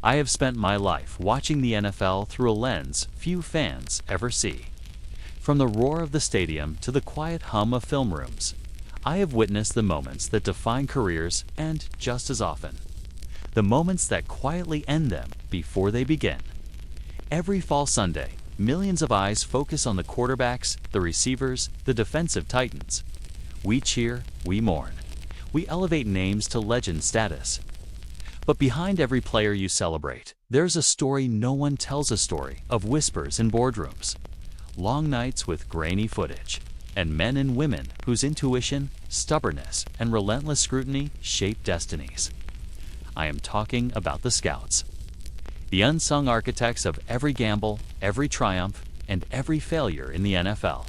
I have spent my life watching the NFL through a lens few fans ever see. From the roar of the stadium to the quiet hum of film rooms, I have witnessed the moments that define careers and, just as often, the moments that quietly end them before they begin. Every fall Sunday, millions of eyes focus on the quarterbacks, the receivers, the defensive titans. We cheer, we mourn. We elevate names to legend status. But behind every player you celebrate, there's a story no one tells, a story of whispers in boardrooms, long nights with grainy footage, and men and women whose intuition, stubbornness, and relentless scrutiny shape destinies. I am talking about the scouts, the unsung architects of every gamble, every triumph, and every failure in the NFL.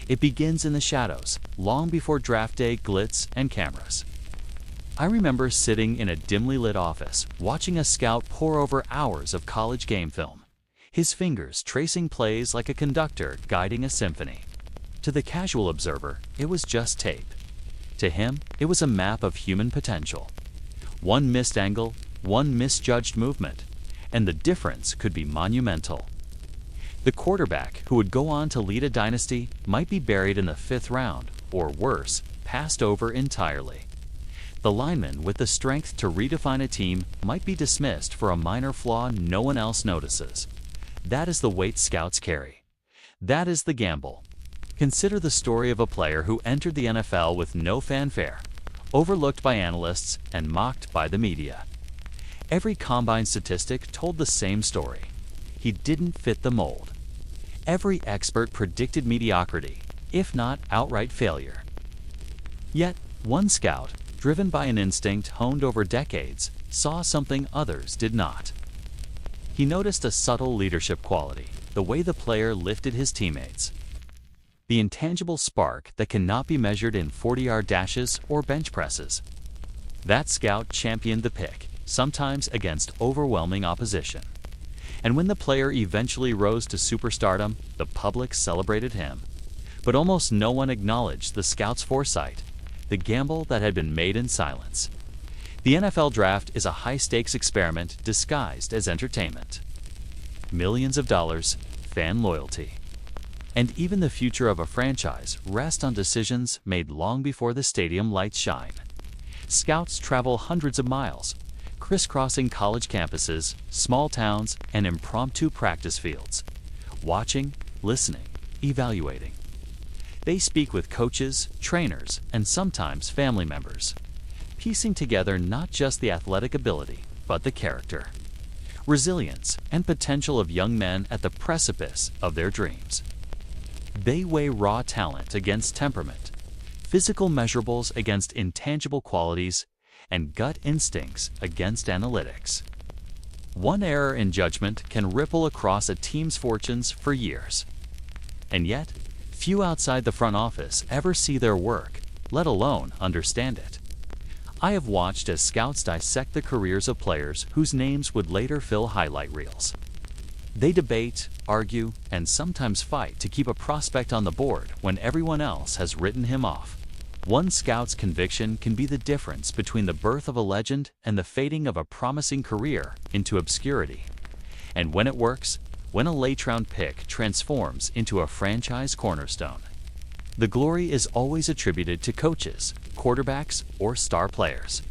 It begins in the shadows, long before draft day glitz and cameras. I remember sitting in a dimly lit office, watching a scout pore over hours of college game film, his fingers tracing plays like a conductor guiding a symphony. To the casual observer, it was just tape. To him, it was a map of human potential. One missed angle, one misjudged movement, and the difference could be monumental. The quarterback who would go on to lead a dynasty might be buried in the 5th round, or worse, passed over entirely. The lineman with the strength to redefine a team might be dismissed for a minor flaw no one else notices. That is the weight scouts carry. That is the gamble. Consider the story of a player who entered the NFL with no fanfare, overlooked by analysts and mocked by the media. Every combine statistic told the same story. He didn't fit the mold. Every expert predicted mediocrity, if not outright failure. Yet, one scout, driven by an instinct honed over decades, saw something others did not. He noticed a subtle leadership quality, the way the player lifted his teammates. The intangible spark that cannot be measured in 40-yard dashes or bench presses. That scout championed the pick, sometimes against overwhelming opposition. And when the player eventually rose to superstardom, the public celebrated him. But almost no one acknowledged the scout's foresight, the gamble that had been made in silence. The NFL draft is a high-stakes experiment disguised as entertainment. Millions of dollars, fan loyalty, and even the future of a franchise rest on decisions made long before the stadium lights shine. Scouts travel hundreds of miles, crisscrossing college campuses, small towns, and impromptu practice fields, watching, listening, evaluating. They speak with coaches, trainers, and sometimes family members, piecing together not just the athletic ability, but the character, resilience, and potential of young men at the precipice of their dreams. They weigh raw talent against temperament, physical measurables against intangible qualities, and gut instincts against analytics. One error in judgment can ripple across a team's fortunes for years. And yet, few outside the front office ever see their work, let alone understand it. I have watched as scouts dissect the careers of players whose names would later fill highlight reels. They debate, argue, and sometimes fight to keep a prospect on the board when everyone else has written him off. One scout's conviction can be the difference between the birth of a legend and the fading of a promising career into obscurity. And when it works, when a late-round pick transforms into a franchise cornerstone, the glory is always attributed to coaches, quarterbacks, or star players.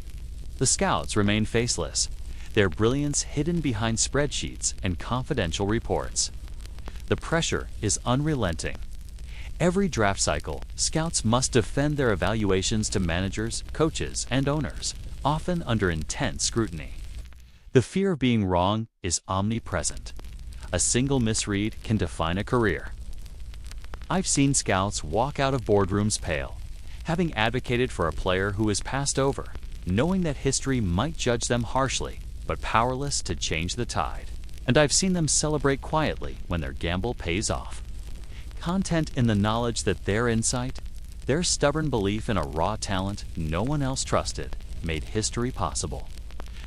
The scouts remain faceless, their brilliance hidden behind spreadsheets and confidential reports. The pressure is unrelenting. Every draft cycle, scouts must defend their evaluations to managers, coaches, and owners, often under intense scrutiny. The fear of being wrong is omnipresent. A single misread can define a career. I've seen scouts walk out of boardrooms pale, having advocated for a player who is passed over, knowing that history might judge them harshly, but powerless to change the tide. And I've seen them celebrate quietly when their gamble pays off. Content in the knowledge that their insight, their stubborn belief in a raw talent no one else trusted, made history possible.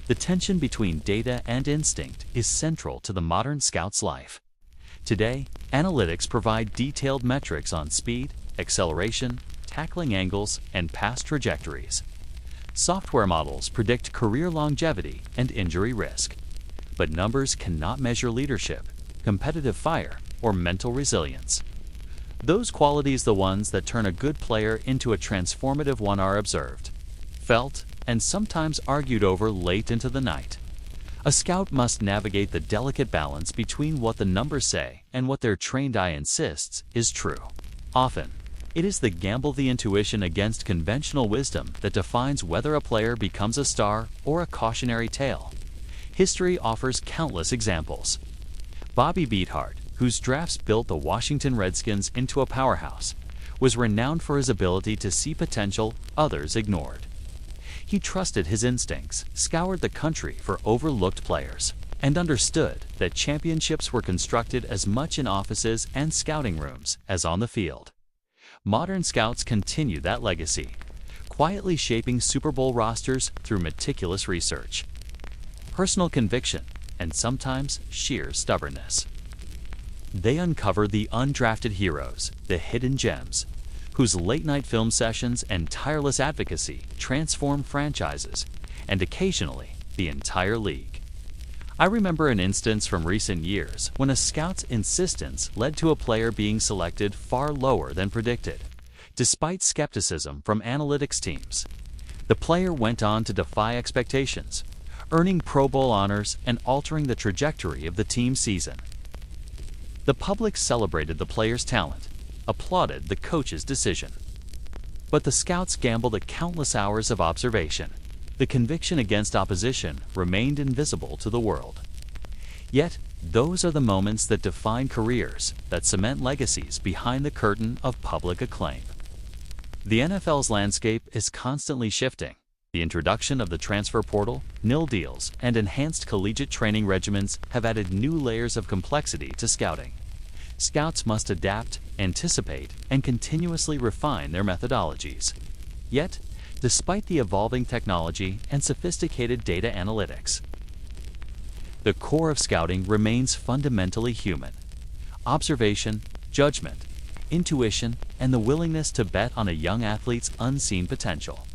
The tension between data and instinct is central to the modern scout's life. Today, analytics provide detailed metrics on speed, acceleration, tackling angles, and pass trajectories. Software models predict career longevity and injury risk. But numbers cannot measure leadership, competitive fire, or mental resilience. Those qualities, the ones that turn a good player into a transformative one, are observed, felt, and sometimes argued over late into the night. A scout must navigate the delicate balance between what the numbers say and what their trained eye insists is true. Often, it is the gamble, the intuition against conventional wisdom, that defines whether a player becomes a star or a cautionary tale. History offers countless examples. Bobby Beathard, whose drafts built the Washington Redskins into a powerhouse, was renowned for his ability to see potential others ignored. He trusted his instincts, scoured the country for overlooked players, and understood that championships were constructed as much in offices and scouting rooms as on the field. Modern scouts continue that legacy, quietly shaping Super Bowl rosters through meticulous research, personal conviction, and sometimes sheer stubbornness. They uncover the undrafted heroes, the hidden gems, whose late-night film sessions and tireless advocacy transform franchises, and occasionally the entire league. I remember an instance from recent years when a scout's insistence led to a player being selected far lower than predicted, despite skepticism from analytics teams. The player went on to defy expectations, earning Pro Bowl honors and altering the trajectory of the team's season. The public celebrated the player's talent, applauded the coach's decision. But the scouts gambled the countless hours of observation. The conviction against opposition remained invisible to the world. Yet, those are the moments that define careers, that cement legacies behind the curtain of public acclaim. The NFL's landscape is constantly shifting. The introduction of the transfer portal, nil deals, and enhanced collegiate training regimens have added new layers of complexity to scouting. Scouts must adapt, anticipate, and continuously refine their methodologies. Yet, despite the evolving technology and sophisticated data analytics, the core of scouting remains fundamentally human. Observation, judgment, intuition, and the willingness to bet on a young athlete's unseen potential.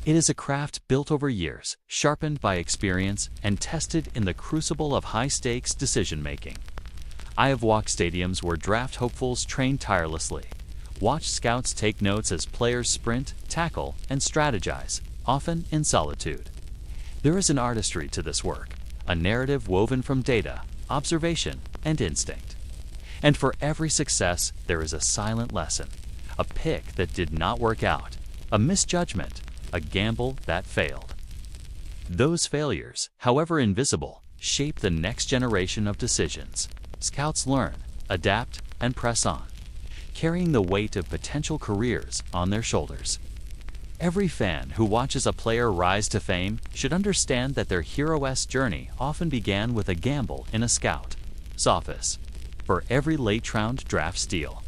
It is a craft built over years, sharpened by experience, and tested in the crucible of high-stakes decision-making. I have walked stadiums where draft hopefuls train tirelessly, watched scouts take notes as players sprint, tackle, and strategize, often in solitude. There is an artistry to this work, a narrative woven from data, observation, and instinct. And for every success, there is a silent lesson, a pick that did not work out, a misjudgment, a gamble that failed. Those failures, however invisible, shape the next generation of decisions. Scouts learn, adapt, and press on, carrying the weight of potential careers on their shoulders. Every fan who watches a player rise to fame should understand that their hero-esque journey often began with a gamble in a scout's office. For every late-round draft steal,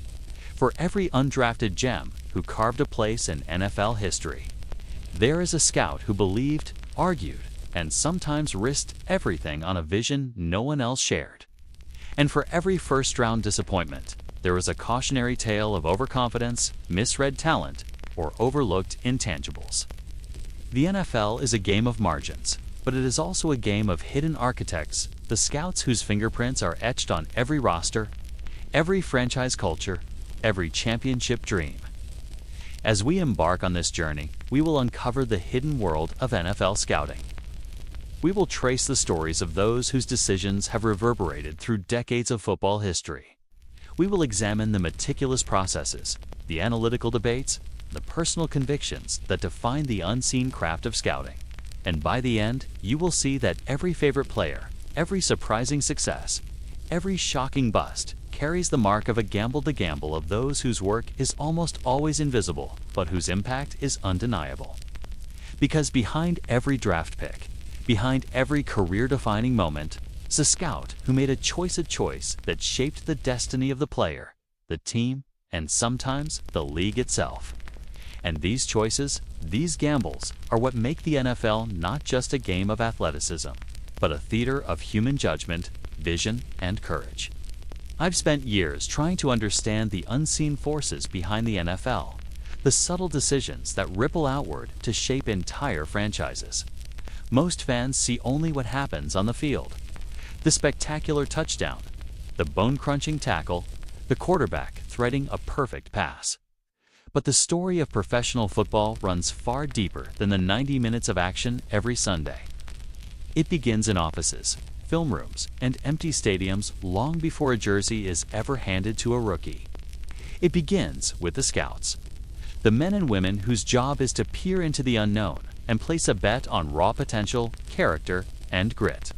for every undrafted gem who carved a place in NFL history, there is a scout who believed, argued, and sometimes risked everything on a vision no one else shared. And for every first-round disappointment, there is a cautionary tale of overconfidence, misread talent, or overlooked intangibles. The NFL is a game of margins, but it is also a game of hidden architects, the scouts whose fingerprints are etched on every roster, every franchise culture, every championship dream. As we embark on this journey, we will uncover the hidden world of NFL scouting. We will trace the stories of those whose decisions have reverberated through decades of football history. We will examine the meticulous processes, the analytical debates, the personal convictions that define the unseen craft of scouting. And by the end, you will see that every favorite player, every surprising success, every shocking bust carries the mark of a gamble, the gamble of those whose work is almost always invisible, but whose impact is undeniable. Because behind every draft pick, behind every career-defining moment, is a scout who made a choice that shaped the destiny of the player, the team, and sometimes the league itself. And these choices, these gambles, are what make the NFL not just a game of athleticism, but a theater of human judgment, vision, and courage. I've spent years trying to understand the unseen forces behind the NFL, the subtle decisions that ripple outward to shape entire franchises. Most fans see only what happens on the field. The spectacular touchdown, the bone-crunching tackle, the quarterback threading a perfect pass. But the story of professional football runs far deeper than the 90 minutes of action every Sunday. It begins in offices, film rooms, and empty stadiums long before a jersey is ever handed to a rookie. It begins with the scouts, the men and women whose job is to peer into the unknown and place a bet on raw potential, character, and grit.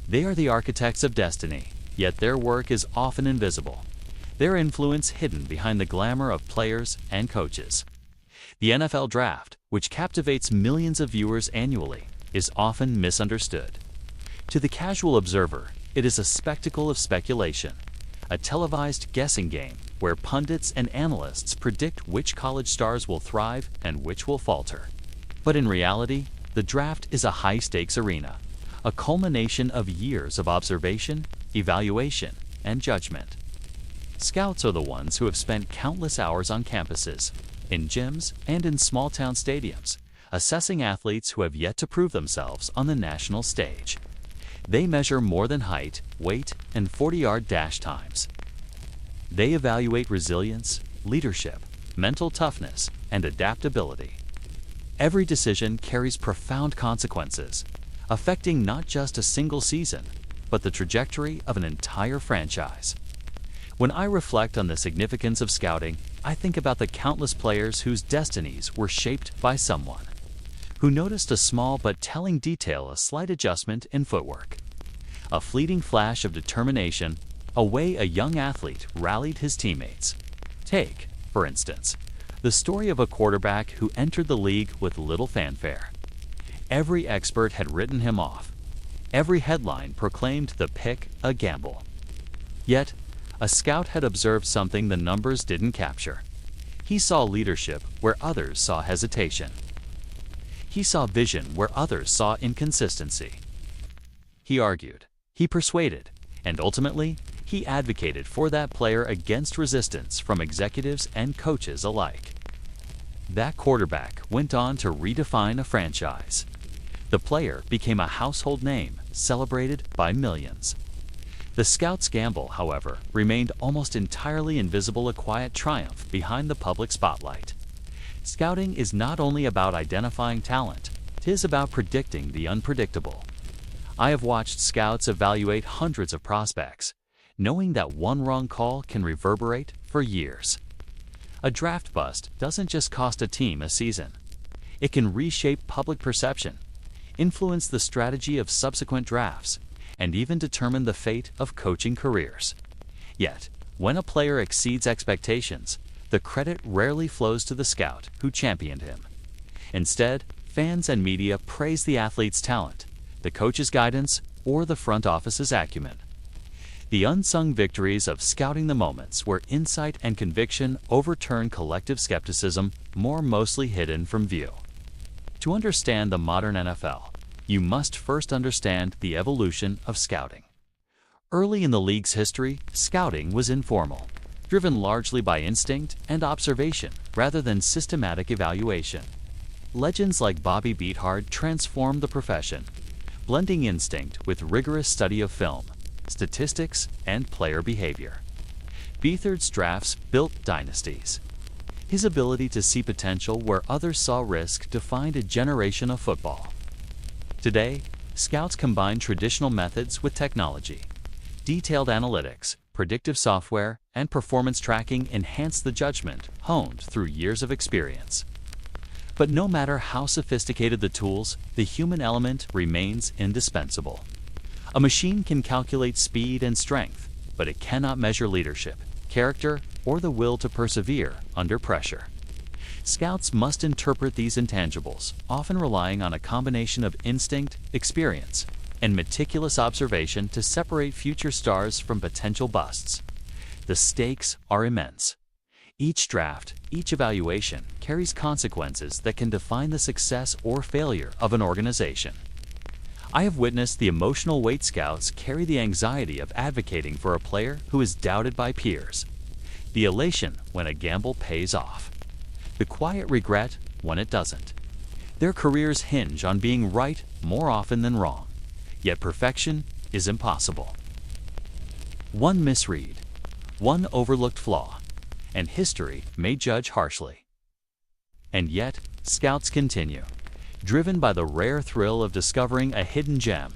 They are the architects of destiny, yet their work is often invisible, their influence hidden behind the glamour of players and coaches. The NFL Draft, which captivates millions of viewers annually, is often misunderstood. To the casual observer, it is a spectacle of speculation, a televised guessing game where pundits and analysts predict which college stars will thrive and which will falter. But in reality, the draft is a high-stakes arena, a culmination of years of observation, evaluation, and judgment. Scouts are the ones who have spent countless hours on campuses, in gyms, and in small-town stadiums, assessing athletes who have yet to prove themselves on the national stage. They measure more than height, weight, and 40-yard dash times. They evaluate resilience, leadership, mental toughness, and adaptability. Every decision carries profound consequences, affecting not just a single season, but the trajectory of an entire franchise. When I reflect on the significance of scouting, I think about the countless players whose destinies were shaped by someone who noticed a small but telling detail, a slight adjustment in footwork, a fleeting flash of determination, a way a young athlete rallied his teammates. Take, for instance, the story of a quarterback who entered the league with little fanfare. Every expert had written him off. Every headline proclaimed the pick a gamble. Yet, a scout had observed something the numbers didn't capture. He saw leadership where others saw hesitation. He saw vision where others saw inconsistency. He argued, he persuaded, and ultimately, he advocated for that player against resistance from executives and coaches alike. That quarterback went on to redefine a franchise. The player became a household name, celebrated by millions. The scout's gamble, however, remained almost entirely invisible, a quiet triumph behind the public spotlight. Scouting is not only about identifying talent, it is about predicting the unpredictable. I have watched scouts evaluate hundreds of prospects, knowing that one wrong call can reverberate for years. A draft bust doesn't just cost a team a season. It can reshape public perception, influence the strategy of subsequent drafts, and even determine the fate of coaching careers. Yet, when a player exceeds expectations, the credit rarely flows to the scout who championed him. Instead, fans and media praise the athlete's talent, the coach's guidance, or the front office's acumen. The unsung victories of scouting, the moments where insight and conviction overturn collective skepticism, more mostly hidden from view. To understand the modern NFL, you must first understand the evolution of scouting. Early in the league's history, scouting was informal, driven largely by instinct and observation rather than systematic evaluation. Legends like Bobby Beathard transformed the profession, blending instinct with rigorous study of film, statistics, and player behavior. Beathard's drafts built dynasties. His ability to see potential where others saw risk defined a generation of football. Today, scouts combine traditional methods with technology. Detailed analytics, predictive software, and performance tracking enhance the judgment honed through years of experience. But no matter how sophisticated the tools, the human element remains indispensable. A machine can calculate speed and strength, but it cannot measure leadership, character, or the will to persevere under pressure. Scouts must interpret these intangibles, often relying on a combination of instinct, experience, and meticulous observation to separate future stars from potential busts. The stakes are immense. Each draft, each evaluation, carries consequences that can define the success or failure of an organization. I have witnessed the emotional weight scouts carry, the anxiety of advocating for a player who is doubted by peers, the elation when a gamble pays off, the quiet regret when it doesn't. Their careers hinge on being right more often than wrong, yet perfection is impossible. One misread, one overlooked flaw, and history may judge harshly. And yet, scouts continue, driven by the rare thrill of discovering a hidden gem,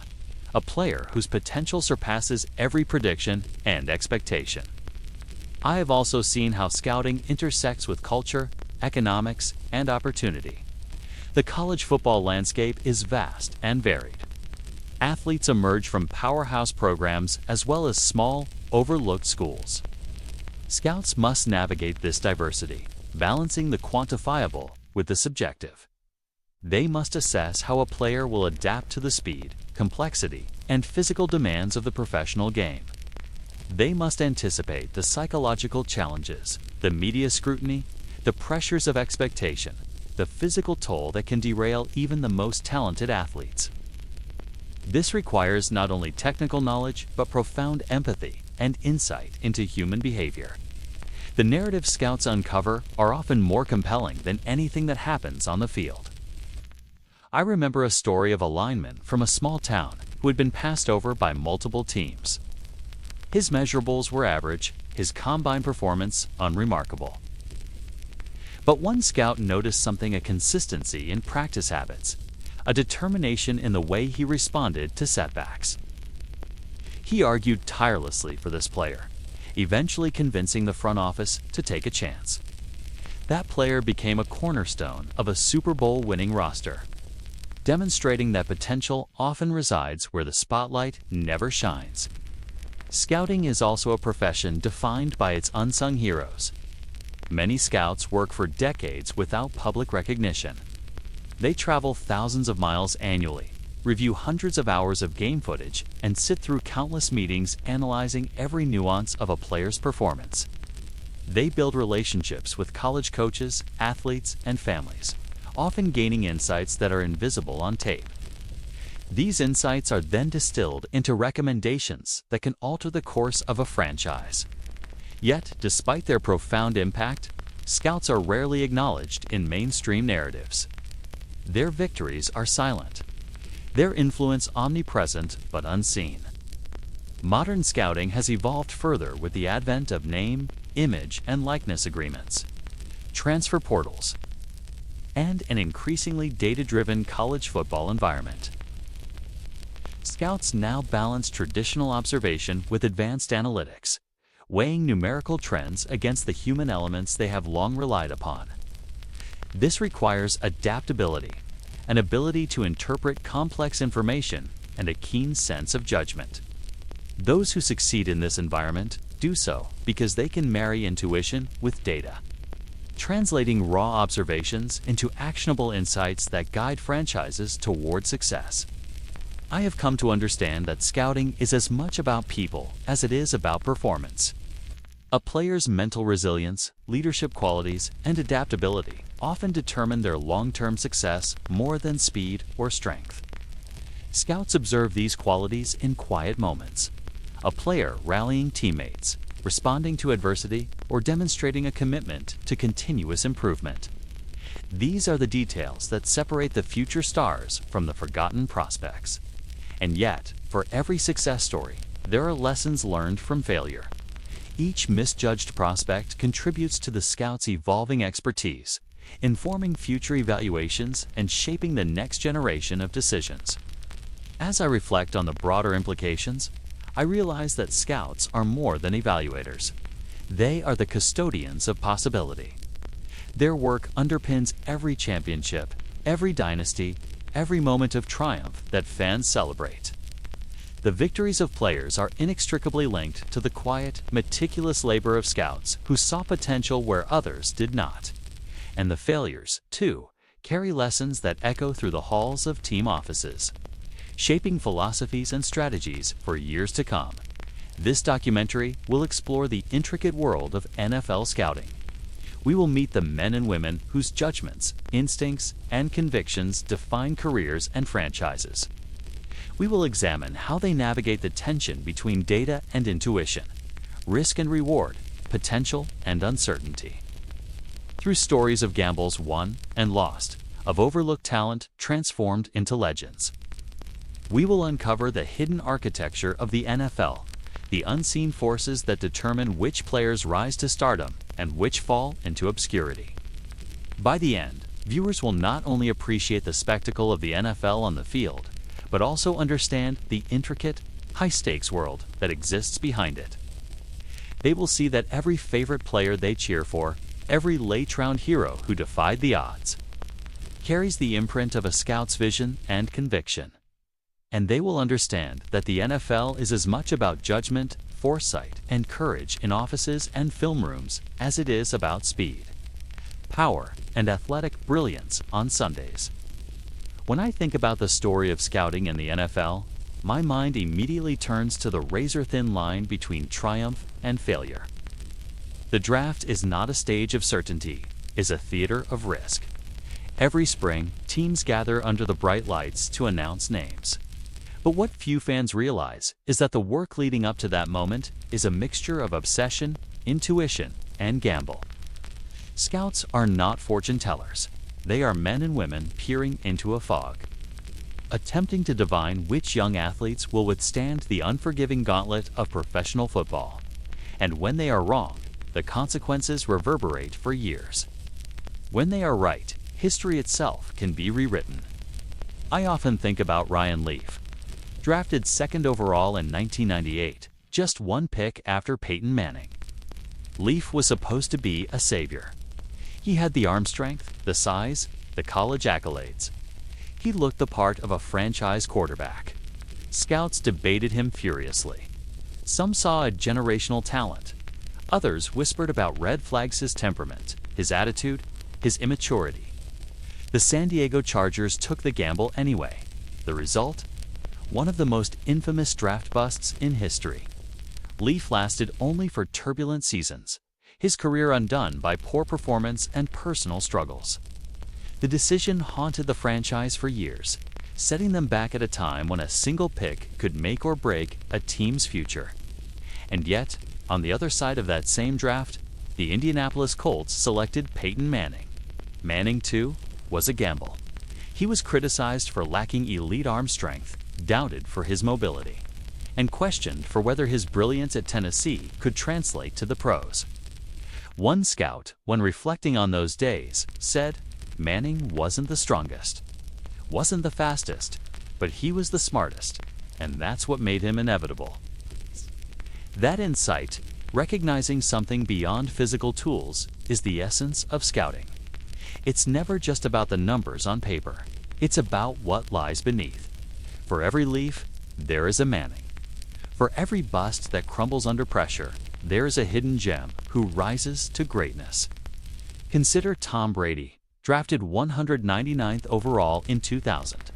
a player whose potential surpasses every prediction and expectation. I have also seen how scouting intersects with culture, economics, and opportunity. The college football landscape is vast and varied. Athletes emerge from powerhouse programs as well as small, overlooked schools. Scouts must navigate this diversity, balancing the quantifiable with the subjective. They must assess how a player will adapt to the speed, complexity, and physical demands of the professional game. They must anticipate the psychological challenges, the media scrutiny, the pressures of expectation, the physical toll that can derail even the most talented athletes. This requires not only technical knowledge, but profound empathy and insight into human behavior. The narratives scouts uncover are often more compelling than anything that happens on the field. I remember a story of a lineman from a small town who had been passed over by multiple teams. His measurables were average, his combine performance unremarkable. But one scout noticed a consistency in practice habits, a determination in the way he responded to setbacks. He argued tirelessly for this player, eventually convincing the front office to take a chance. That player became a cornerstone of a Super Bowl winning roster, demonstrating that potential often resides where the spotlight never shines. Scouting is also a profession defined by its unsung heroes. Many scouts work for decades without public recognition. They travel thousands of miles annually, review hundreds of hours of game footage, and sit through countless meetings analyzing every nuance of a player's performance. They build relationships with college coaches, athletes, and families, often gaining insights that are invisible on tape. These insights are then distilled into recommendations that can alter the course of a franchise. Yet, despite their profound impact, scouts are rarely acknowledged in mainstream narratives. Their victories are silent, their influence omnipresent but unseen. Modern scouting has evolved further with the advent of name, image, and likeness agreements, transfer portals, and an increasingly data-driven college football environment. Scouts now balance traditional observation with advanced analytics, weighing numerical trends against the human elements they have long relied upon. This requires adaptability, an ability to interpret complex information, and a keen sense of judgment. Those who succeed in this environment do so because they can marry intuition with data, translating raw observations into actionable insights that guide franchises toward success. I have come to understand that scouting is as much about people as it is about performance. A player's mental resilience, leadership qualities, and adaptability often determine their long-term success more than speed or strength. Scouts observe these qualities in quiet moments. A player rallying teammates, responding to adversity, or demonstrating a commitment to continuous improvement. These are the details that separate the future stars from the forgotten prospects. And yet, for every success story, there are lessons learned from failure. Each misjudged prospect contributes to the scout's evolving expertise, informing future evaluations and shaping the next generation of decisions. As I reflect on the broader implications, I realize that scouts are more than evaluators. They are the custodians of possibility. Their work underpins every championship, every dynasty, every moment of triumph that fans celebrate. The victories of players are inextricably linked to the quiet, meticulous labor of scouts who saw potential where others did not. And the failures, too, carry lessons that echo through the halls of team offices, shaping philosophies and strategies for years to come. This documentary will explore the intricate world of NFL scouting. We will meet the men and women whose judgments, instincts, and convictions define careers and franchises. We will examine how they navigate the tension between data and intuition, risk and reward, potential and uncertainty. Through stories of gambles won and lost, of overlooked talent transformed into legends. We will uncover the hidden architecture of the NFL, the unseen forces that determine which players rise to stardom and which fall into obscurity. By the end, viewers will not only appreciate the spectacle of the NFL on the field, but also understand the intricate, high-stakes world that exists behind it. They will see that every favorite player they cheer for, every late-round hero who defied the odds, carries the imprint of a scout's vision and conviction. And they will understand that the NFL is as much about judgment, foresight, and courage in offices and film rooms as it is about speed, power, and athletic brilliance on Sundays. When I think about the story of scouting in the NFL, my mind immediately turns to the razor-thin line between triumph and failure. The draft is not a stage of certainty, it's a theater of risk. Every spring, teams gather under the bright lights to announce names. But what few fans realize is that the work leading up to that moment is a mixture of obsession, intuition, and gamble. Scouts are not fortune tellers. They are men and women peering into a fog, attempting to divine which young athletes will withstand the unforgiving gauntlet of professional football. And when they are wrong, the consequences reverberate for years. When they are right, history itself can be rewritten. I often think about Ryan Leaf, drafted second overall in 1998, just one pick after Peyton Manning. Leaf was supposed to be a savior. He had the arm strength, the size, the college accolades. He looked the part of a franchise quarterback. Scouts debated him furiously. Some saw a generational talent. Others whispered about red flags: his temperament, his attitude, his immaturity. The San Diego Chargers took the gamble anyway. The result? One of the most infamous draft busts in history. Leaf lasted only for turbulent seasons, his career undone by poor performance and personal struggles. The decision haunted the franchise for years, setting them back at a time when a single pick could make or break a team's future. And yet, on the other side of that same draft, the Indianapolis Colts selected Peyton Manning. Manning, too, was a gamble. He was criticized for lacking elite arm strength, doubted for his mobility, and questioned for whether his brilliance at Tennessee could translate to the pros. One scout, when reflecting on those days, said, "Manning wasn't the strongest, wasn't the fastest, but he was the smartest, and that's what made him inevitable." That insight, recognizing something beyond physical tools, is the essence of scouting. It's never just about the numbers on paper. It's about what lies beneath. For every Leaf, there is a Manning. For every bust that crumbles under pressure, there is a hidden gem who rises to greatness. Consider Tom Brady, drafted 199th overall in 2000.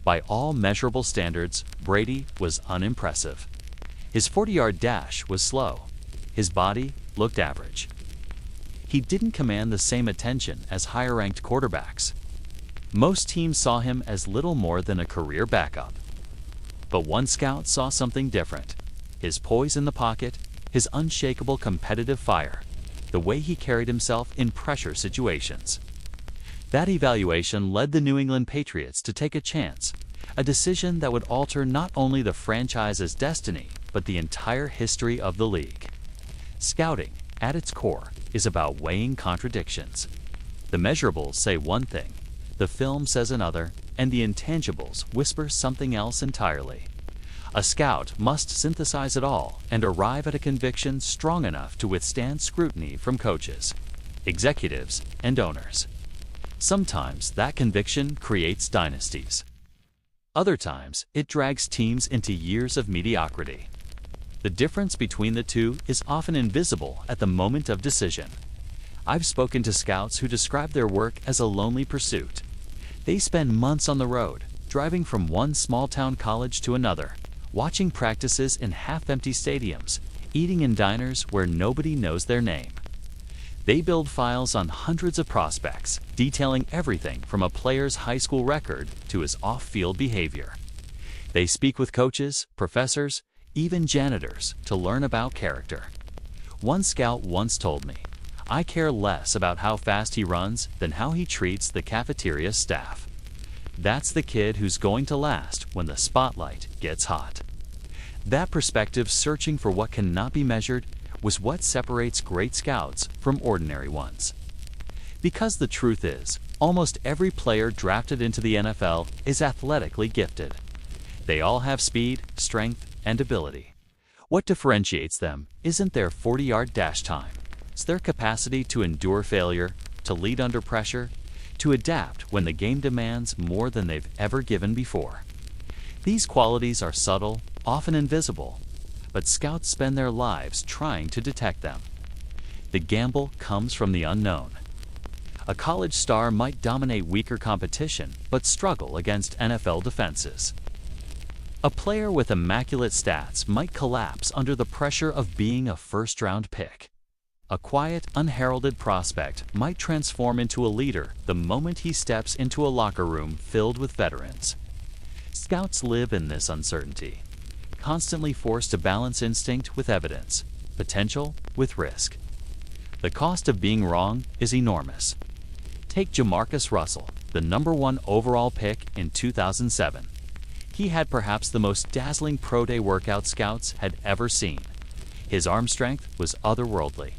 By all measurable standards, Brady was unimpressive. His 40-yard dash was slow. His body looked average. He didn't command the same attention as higher-ranked quarterbacks. Most teams saw him as little more than a career backup. But one scout saw something different: his poise in the pocket, his unshakable competitive fire, the way he carried himself in pressure situations. That evaluation led the New England Patriots to take a chance, a decision that would alter not only the franchise's destiny, but the entire history of the league. Scouting, at its core, is about weighing contradictions. The measurables say one thing, the film says another, and the intangibles whisper something else entirely. A scout must synthesize it all and arrive at a conviction strong enough to withstand scrutiny from coaches, executives, and owners. Sometimes that conviction creates dynasties. Other times, it drags teams into years of mediocrity. The difference between the two is often invisible at the moment of decision. I've spoken to scouts who describe their work as a lonely pursuit. They spend months on the road, driving from one small-town college to another, watching practices in half-empty stadiums, eating in diners where nobody knows their name. They build files on hundreds of prospects, detailing everything from a player's high school record to his off-field behavior. They speak with coaches, professors, even janitors to learn about character. One scout once told me, I care less about how fast he runs than how he treats the cafeteria staff. That's the kid who's going to last when the spotlight gets hot. That perspective, searching for what cannot be measured, was what separates great scouts from ordinary ones. Because the truth is, almost every player drafted into the NFL is athletically gifted. They all have speed, strength, and ability. What differentiates them isn't their 40-yard dash time. It's their capacity to endure failure, to lead under pressure, to adapt when the game demands more than they've ever given before. These qualities are subtle, often invisible, but scouts spend their lives trying to detect them. The gamble comes from the unknown. A college star might dominate weaker competition, but struggle against NFL defenses. A player with immaculate stats might collapse under the pressure of being a first-round pick. A quiet, unheralded prospect might transform into a leader the moment he steps into a locker room filled with veterans. Scouts live in this uncertainty, constantly forced to balance instinct with evidence, potential with risk. The cost of being wrong is enormous. Take Jamarcus Russell, the #1 overall pick in 2007. He had perhaps the most dazzling pro day workout scouts had ever seen. His arm strength was otherworldly.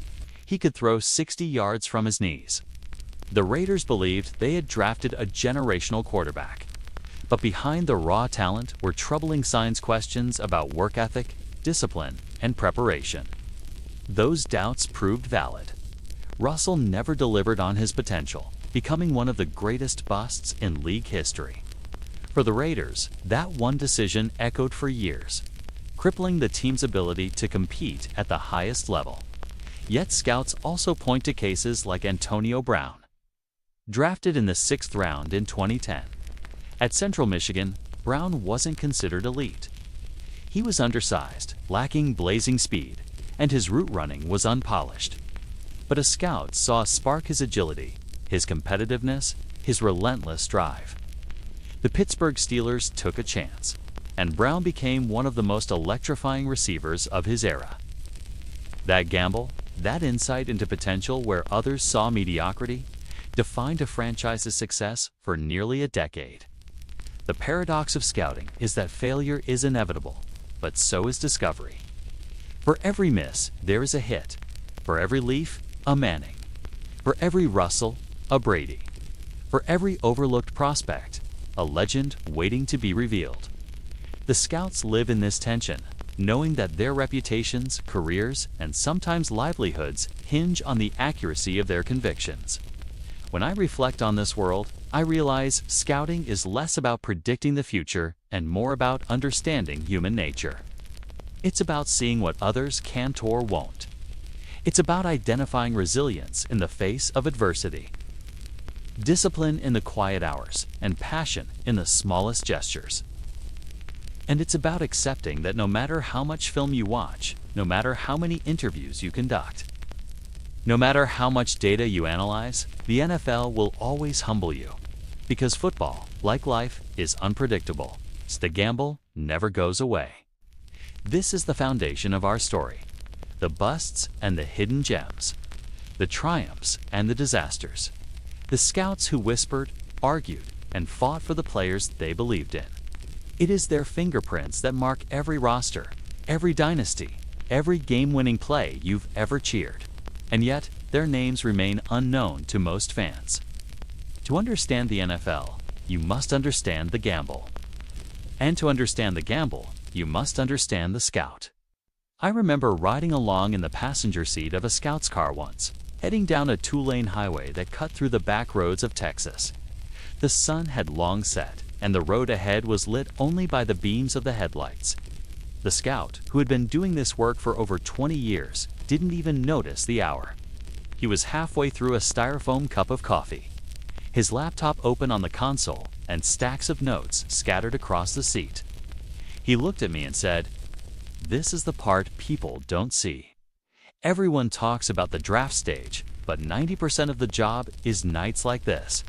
He could throw 60 yards from his knees. The Raiders believed they had drafted a generational quarterback. But behind the raw talent were troubling signs, questions about work ethic, discipline, and preparation. Those doubts proved valid. Russell never delivered on his potential, becoming one of the greatest busts in league history. For the Raiders, that one decision echoed for years, crippling the team's ability to compete at the highest level. Yet scouts also point to cases like Antonio Brown. Drafted in the 6th round in 2010, at Central Michigan, Brown wasn't considered elite. He was undersized, lacking blazing speed, and his route running was unpolished. But a scout saw spark his agility, his competitiveness, his relentless drive. The Pittsburgh Steelers took a chance, and Brown became one of the most electrifying receivers of his era. That gamble, that insight into potential where others saw mediocrity, defined a franchise's success for nearly a decade. The paradox of scouting is that failure is inevitable, but so is discovery. For every miss, there is a hit. For every Leaf, a Manning. For every Russell, a Brady. For every overlooked prospect, a legend waiting to be revealed. The scouts live in this tension, knowing that their reputations, careers, and sometimes livelihoods hinge on the accuracy of their convictions. When I reflect on this world, I realize scouting is less about predicting the future and more about understanding human nature. It's about seeing what others can't or won't. It's about identifying resilience in the face of adversity, discipline in the quiet hours, and passion in the smallest gestures. And it's about accepting that no matter how much film you watch, no matter how many interviews you conduct, no matter how much data you analyze, the NFL will always humble you. Because football, like life, is unpredictable. The gamble never goes away. This is the foundation of our story. The busts and the hidden gems. The triumphs and the disasters. The scouts who whispered, argued, and fought for the players they believed in. It is their fingerprints that mark every roster, every dynasty, every game-winning play you've ever cheered. And yet, their names remain unknown to most fans. To understand the NFL, you must understand the gamble. And to understand the gamble, you must understand the scout. I remember riding along in the passenger seat of a scout's car once, heading down a 2-lane highway that cut through the back roads of Texas. The sun had long set, and the road ahead was lit only by the beams of the headlights. The scout, who had been doing this work for over 20 years, didn't even notice the hour. He was halfway through a styrofoam cup of coffee, his laptop open on the console, and stacks of notes scattered across the seat. He looked at me and said, "This is the part people don't see. Everyone talks about the draft stage, but 90% of the job is nights like this."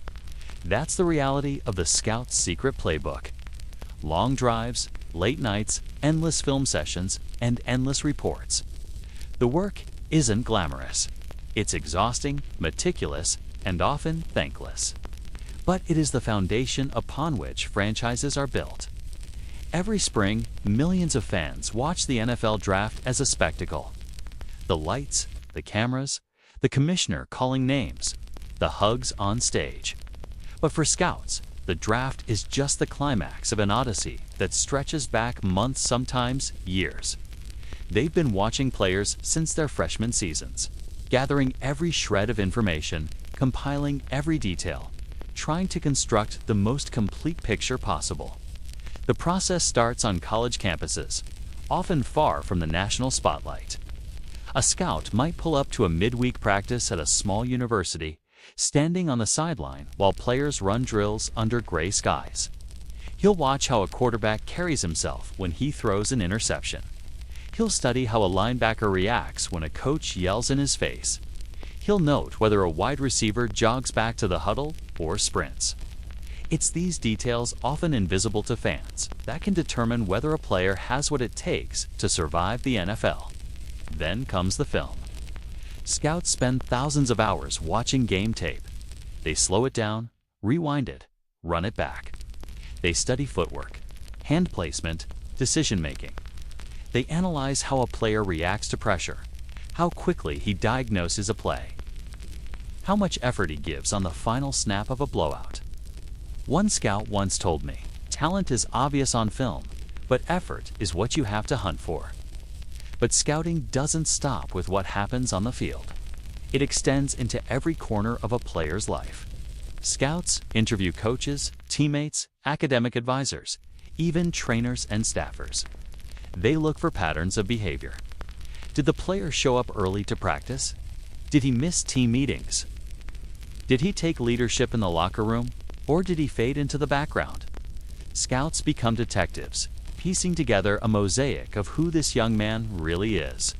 That's the reality of the scout's secret playbook. Long drives, late nights, endless film sessions, and endless reports. The work isn't glamorous. It's exhausting, meticulous, and often thankless. But it is the foundation upon which franchises are built. Every spring, millions of fans watch the NFL draft as a spectacle. The lights, the cameras, the commissioner calling names, the hugs on stage. But for scouts, the draft is just the climax of an odyssey that stretches back months, sometimes years. They've been watching players since their freshman seasons, gathering every shred of information, compiling every detail, trying to construct the most complete picture possible. The process starts on college campuses, often far from the national spotlight. A scout might pull up to a midweek practice at a small university, standing on the sideline while players run drills under gray skies. He'll watch how a quarterback carries himself when he throws an interception. He'll study how a linebacker reacts when a coach yells in his face. He'll note whether a wide receiver jogs back to the huddle or sprints. It's these details, often invisible to fans, that can determine whether a player has what it takes to survive the NFL. Then comes the film. Scouts spend thousands of hours watching game tape. They slow it down, rewind it, run it back. They study footwork, hand placement, decision-making. They analyze how a player reacts to pressure, how quickly he diagnoses a play, how much effort he gives on the final snap of a blowout. One scout once told me, "Talent is obvious on film, but effort is what you have to hunt for." But scouting doesn't stop with what happens on the field. It extends into every corner of a player's life. Scouts interview coaches, teammates, academic advisors, even trainers and staffers. They look for patterns of behavior. Did the player show up early to practice? Did he miss team meetings? Did he take leadership in the locker room, or did he fade into the background? Scouts become detectives, piecing together a mosaic of who this young man really is.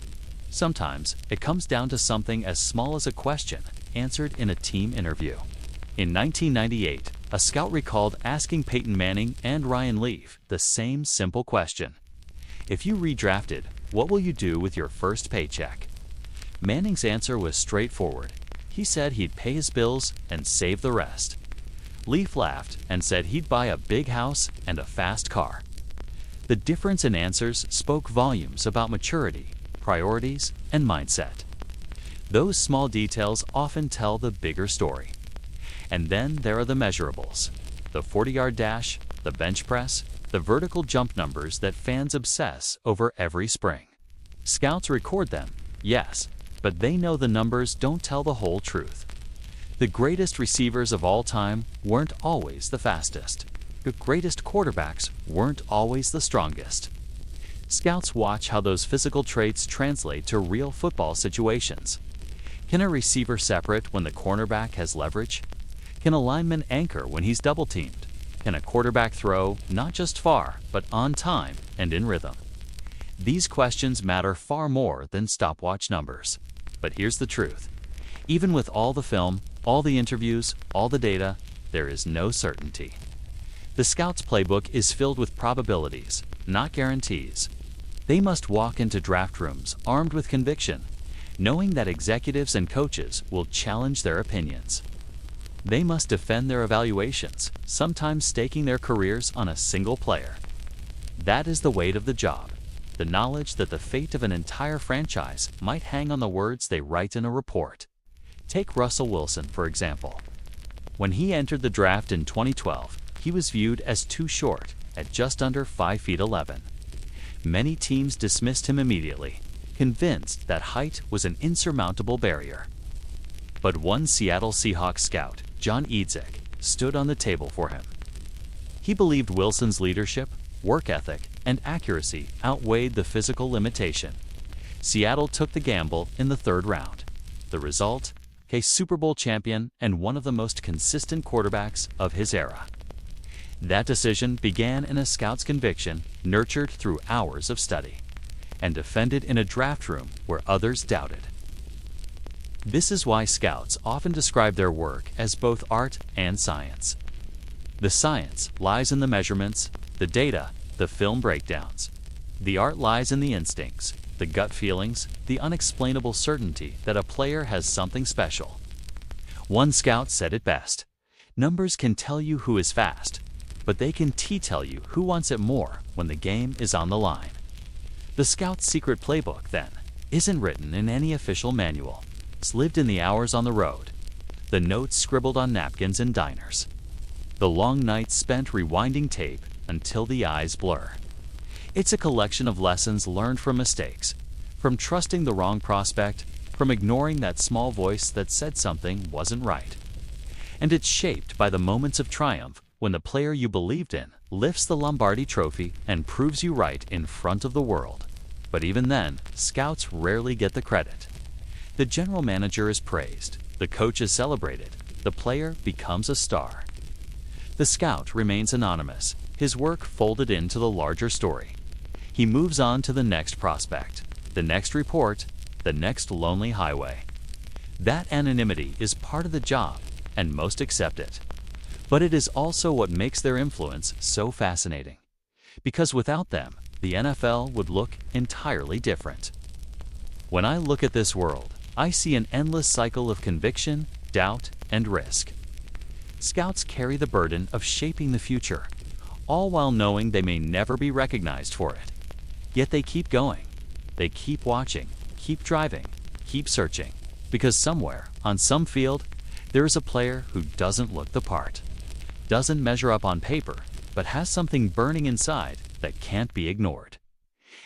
Sometimes it comes down to something as small as a question answered in a team interview. In 1998, a scout recalled asking Peyton Manning and Ryan Leaf the same simple question. "If you redrafted, what will you do with your first paycheck?" Manning's answer was straightforward. He said he'd pay his bills and save the rest. Leaf laughed and said he'd buy a big house and a fast car. The difference in answers spoke volumes about maturity, priorities, and mindset. Those small details often tell the bigger story. And then there are the measurables: the 40-yard dash, the bench press, the vertical jump numbers that fans obsess over every spring. Scouts record them, yes, but they know the numbers don't tell the whole truth. The greatest receivers of all time weren't always the fastest. The greatest quarterbacks weren't always the strongest. Scouts watch how those physical traits translate to real football situations. Can a receiver separate when the cornerback has leverage? Can a lineman anchor when he's double-teamed? Can a quarterback throw not just far, but on time and in rhythm? These questions matter far more than stopwatch numbers. But here's the truth. Even with all the film, all the interviews, all the data, there is no certainty. The scout's playbook is filled with probabilities, not guarantees. They must walk into draft rooms armed with conviction, knowing that executives and coaches will challenge their opinions. They must defend their evaluations, sometimes staking their careers on a single player. That is the weight of the job, the knowledge that the fate of an entire franchise might hang on the words they write in a report. Take Russell Wilson, for example. When he entered the draft in 2012, he was viewed as too short, at just under 5 feet 11. Many teams dismissed him immediately, convinced that height was an insurmountable barrier. But one Seattle Seahawks scout, John Edzick, stood on the table for him. He believed Wilson's leadership, work ethic, and accuracy outweighed the physical limitation. Seattle took the gamble in the 3rd round. The result? A Super Bowl champion and one of the most consistent quarterbacks of his era. That decision began in a scout's conviction, nurtured through hours of study, and defended in a draft room where others doubted. This is why scouts often describe their work as both art and science. The science lies in the measurements, the data, the film breakdowns. The art lies in the instincts, the gut feelings, the unexplainable certainty that a player has something special. One scout said it best: "Numbers can tell you who is fast, but they can tell you who wants it more when the game is on the line." The scout's secret playbook, then, isn't written in any official manual. It's lived in the hours on the road, the notes scribbled on napkins in diners, the long nights spent rewinding tape until the eyes blur. It's a collection of lessons learned from mistakes, from trusting the wrong prospect, from ignoring that small voice that said something wasn't right. And it's shaped by the moments of triumph when the player you believed in lifts the Lombardi Trophy and proves you right in front of the world. But even then, scouts rarely get the credit. The general manager is praised, the coach is celebrated, the player becomes a star. The scout remains anonymous, his work folded into the larger story. He moves on to the next prospect, the next report, the next lonely highway. That anonymity is part of the job, and most accept it. But it is also what makes their influence so fascinating. Because without them, the NFL would look entirely different. When I look at this world, I see an endless cycle of conviction, doubt, and risk. Scouts carry the burden of shaping the future, all while knowing they may never be recognized for it. Yet they keep going. They keep watching, keep driving, keep searching, because somewhere, on some field, there is a player who doesn't look the part, doesn't measure up on paper, but has something burning inside that can't be ignored.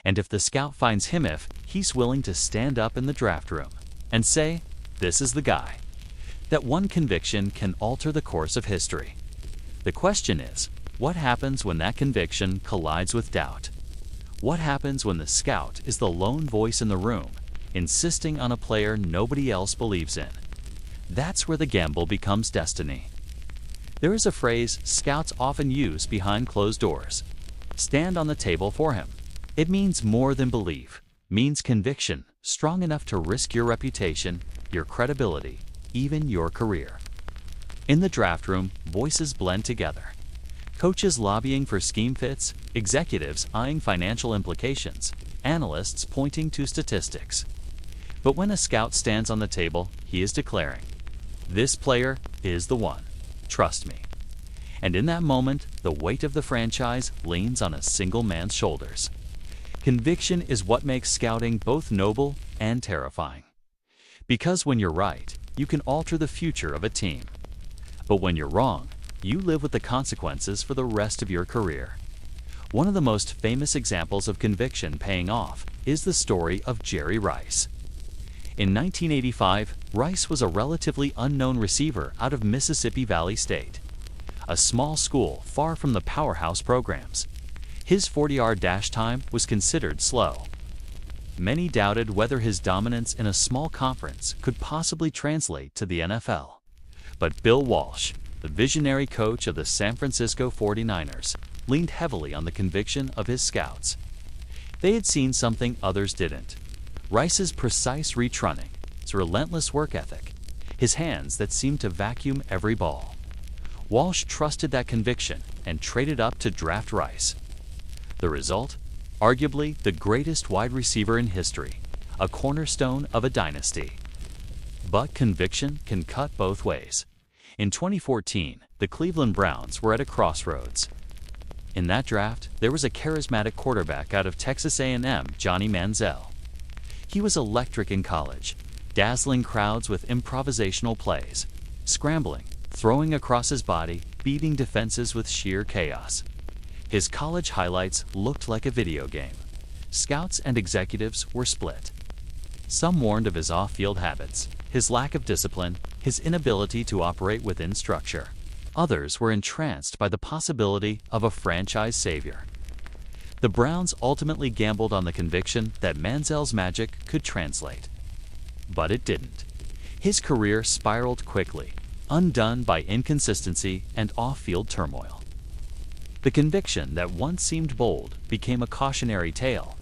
And if the scout finds him, if he's willing to stand up in the draft room and say, "This is the guy," that one conviction can alter the course of history. The question is, what happens when that conviction collides with doubt? What happens when the scout is the lone voice in the room, insisting on a player nobody else believes in? That's where the gamble becomes destiny. There is a phrase scouts often use behind closed doors: "Stand on the table for him." It means more than belief, means conviction, strong enough to risk your reputation, your credibility, even your career. In the draft room, voices blend together. Coaches lobbying for scheme fits, executives eyeing financial implications, analysts pointing to statistics. But when a scout stands on the table, he is declaring, "This player is the one. Trust me." And in that moment, the weight of the franchise leans on a single man's shoulders. Conviction is what makes scouting both noble and terrifying. Because when you're right, you can alter the future of a team. But when you're wrong, you live with the consequences for the rest of your career. One of the most famous examples of conviction paying off is the story of Jerry Rice. In 1985, Rice was a relatively unknown receiver out of Mississippi Valley State, a small school far from the powerhouse programs. His 40-yard dash time was considered slow. Many doubted whether his dominance in a small conference could possibly translate to the NFL. But Bill Walsh, the visionary coach of the San Francisco 49ers, leaned heavily on the conviction of his scouts. They had seen something others didn't: Rice's precise reach running, his relentless work ethic, his hands that seemed to vacuum every ball. Walsh trusted that conviction and traded up to draft Rice. The result? Arguably the greatest wide receiver in history, a cornerstone of a dynasty. But conviction can cut both ways. In 2014, the Cleveland Browns were at a crossroads. In that draft, there was a charismatic quarterback out of Texas A&M, Johnny Manziel. He was electric in college, dazzling crowds with improvisational plays, scrambling, throwing across his body, beating defenses with sheer chaos. His college highlights looked like a video game. Scouts and executives were split. Some warned of his off-field habits, his lack of discipline, his inability to operate within structure. Others were entranced by the possibility of a franchise savior. The Browns ultimately gambled on the conviction that Manziel's magic could translate. But it didn't. His career spiraled quickly, undone by inconsistency and off-field turmoil. The conviction that once seemed bold became a cautionary tale.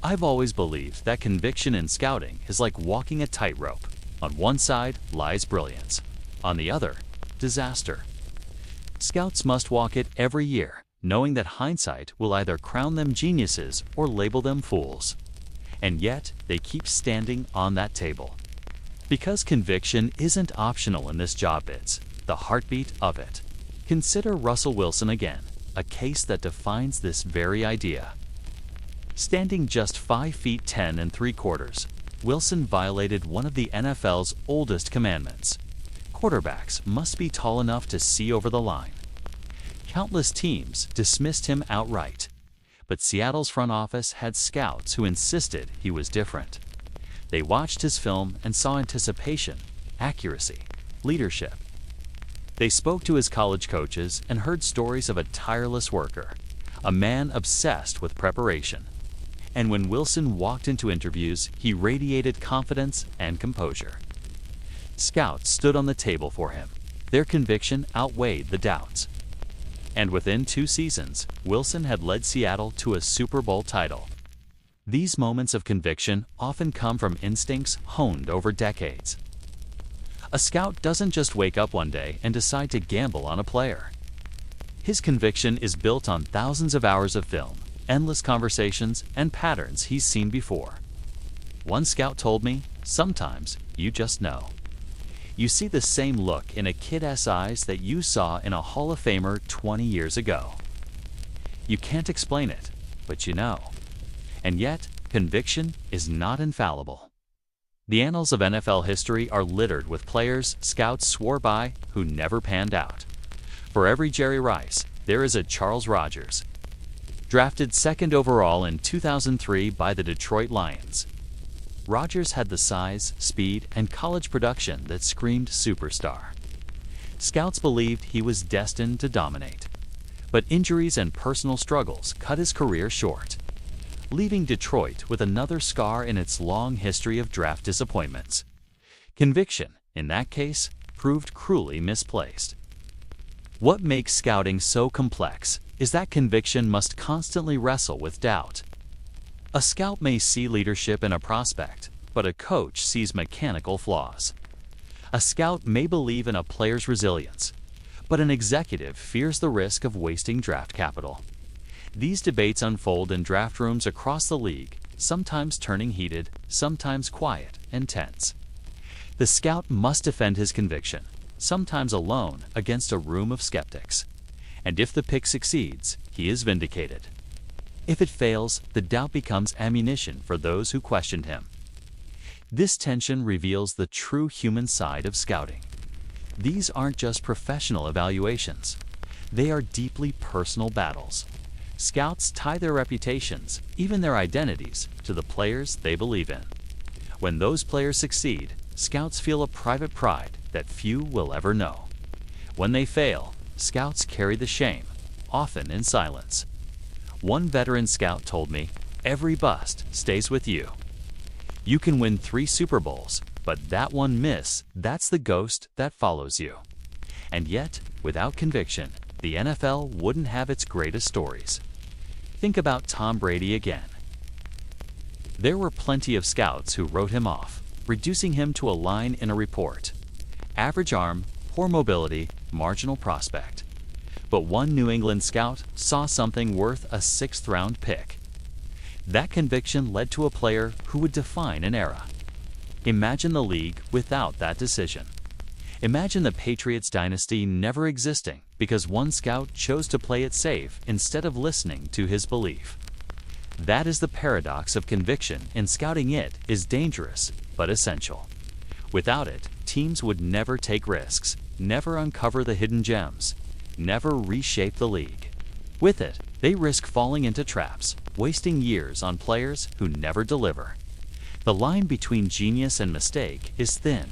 I've always believed that conviction in scouting is like walking a tightrope. On one side lies brilliance, on the other, disaster. Scouts must walk it every year, knowing that hindsight will either crown them geniuses or label them fools. And yet, they keep standing on that table. Because conviction isn't optional in this job, it's the heartbeat of it. Consider Russell Wilson again, a case that defines this very idea. Standing just 5 feet 10 3/4, Wilson violated one of the NFL's oldest commandments. Quarterbacks must be tall enough to see over the line. Countless teams dismissed him outright, but Seattle's front office had scouts who insisted he was different. They watched his film and saw anticipation, accuracy, leadership. They spoke to his college coaches and heard stories of a tireless worker, a man obsessed with preparation. And when Wilson walked into interviews, he radiated confidence and composure. Scouts stood on the table for him. Their conviction outweighed the doubts. And within 2 seasons, Wilson had led Seattle to a Super Bowl title. These moments of conviction often come from instincts honed over decades. A scout doesn't just wake up one day and decide to gamble on a player. His conviction is built on thousands of hours of film, endless conversations, and patterns he's seen before. One scout told me, "Sometimes you just know." You see the same look in a kid's eyes that you saw in a Hall of Famer 20 years ago. You can't explain it, but you know. And yet, conviction is not infallible. The annals of NFL history are littered with players scouts swore by who never panned out. For every Jerry Rice, there is a Charles Rogers. Drafted 2nd overall in 2003 by the Detroit Lions, Rogers had the size, speed, and college production that screamed superstar. Scouts believed he was destined to dominate. But injuries and personal struggles cut his career short, leaving Detroit with another scar in its long history of draft disappointments. Conviction, in that case, proved cruelly misplaced. What makes scouting so complex is that conviction must constantly wrestle with doubt. A scout may see leadership in a prospect, but a coach sees mechanical flaws. A scout may believe in a player's resilience, but an executive fears the risk of wasting draft capital. These debates unfold in draft rooms across the league, sometimes turning heated, sometimes quiet and tense. The scout must defend his conviction, sometimes alone against a room of skeptics. And if the pick succeeds, he is vindicated. If it fails, the doubt becomes ammunition for those who questioned him. This tension reveals the true human side of scouting. These aren't just professional evaluations. They are deeply personal battles. Scouts tie their reputations, even their identities, to the players they believe in. When those players succeed, scouts feel a private pride that few will ever know. When they fail, scouts carry the shame, often in silence. One veteran scout told me, "Every bust stays with you. You can win 3 Super Bowls, but that one miss, that's the ghost that follows you." And yet, without conviction, the NFL wouldn't have its greatest stories. Think about Tom Brady again. There were plenty of scouts who wrote him off, reducing him to a line in a report. Average arm, poor mobility, marginal prospect. But one New England scout saw something worth a 6th-round pick. That conviction led to a player who would define an era. Imagine the league without that decision. Imagine the Patriots dynasty never existing because one scout chose to play it safe instead of listening to his belief. That is the paradox of conviction, and scouting it is dangerous but essential. Without it, teams would never take risks, never uncover the hidden gems, never reshape the league. With it, they risk falling into traps, wasting years on players who never deliver. The line between genius and mistake is thin,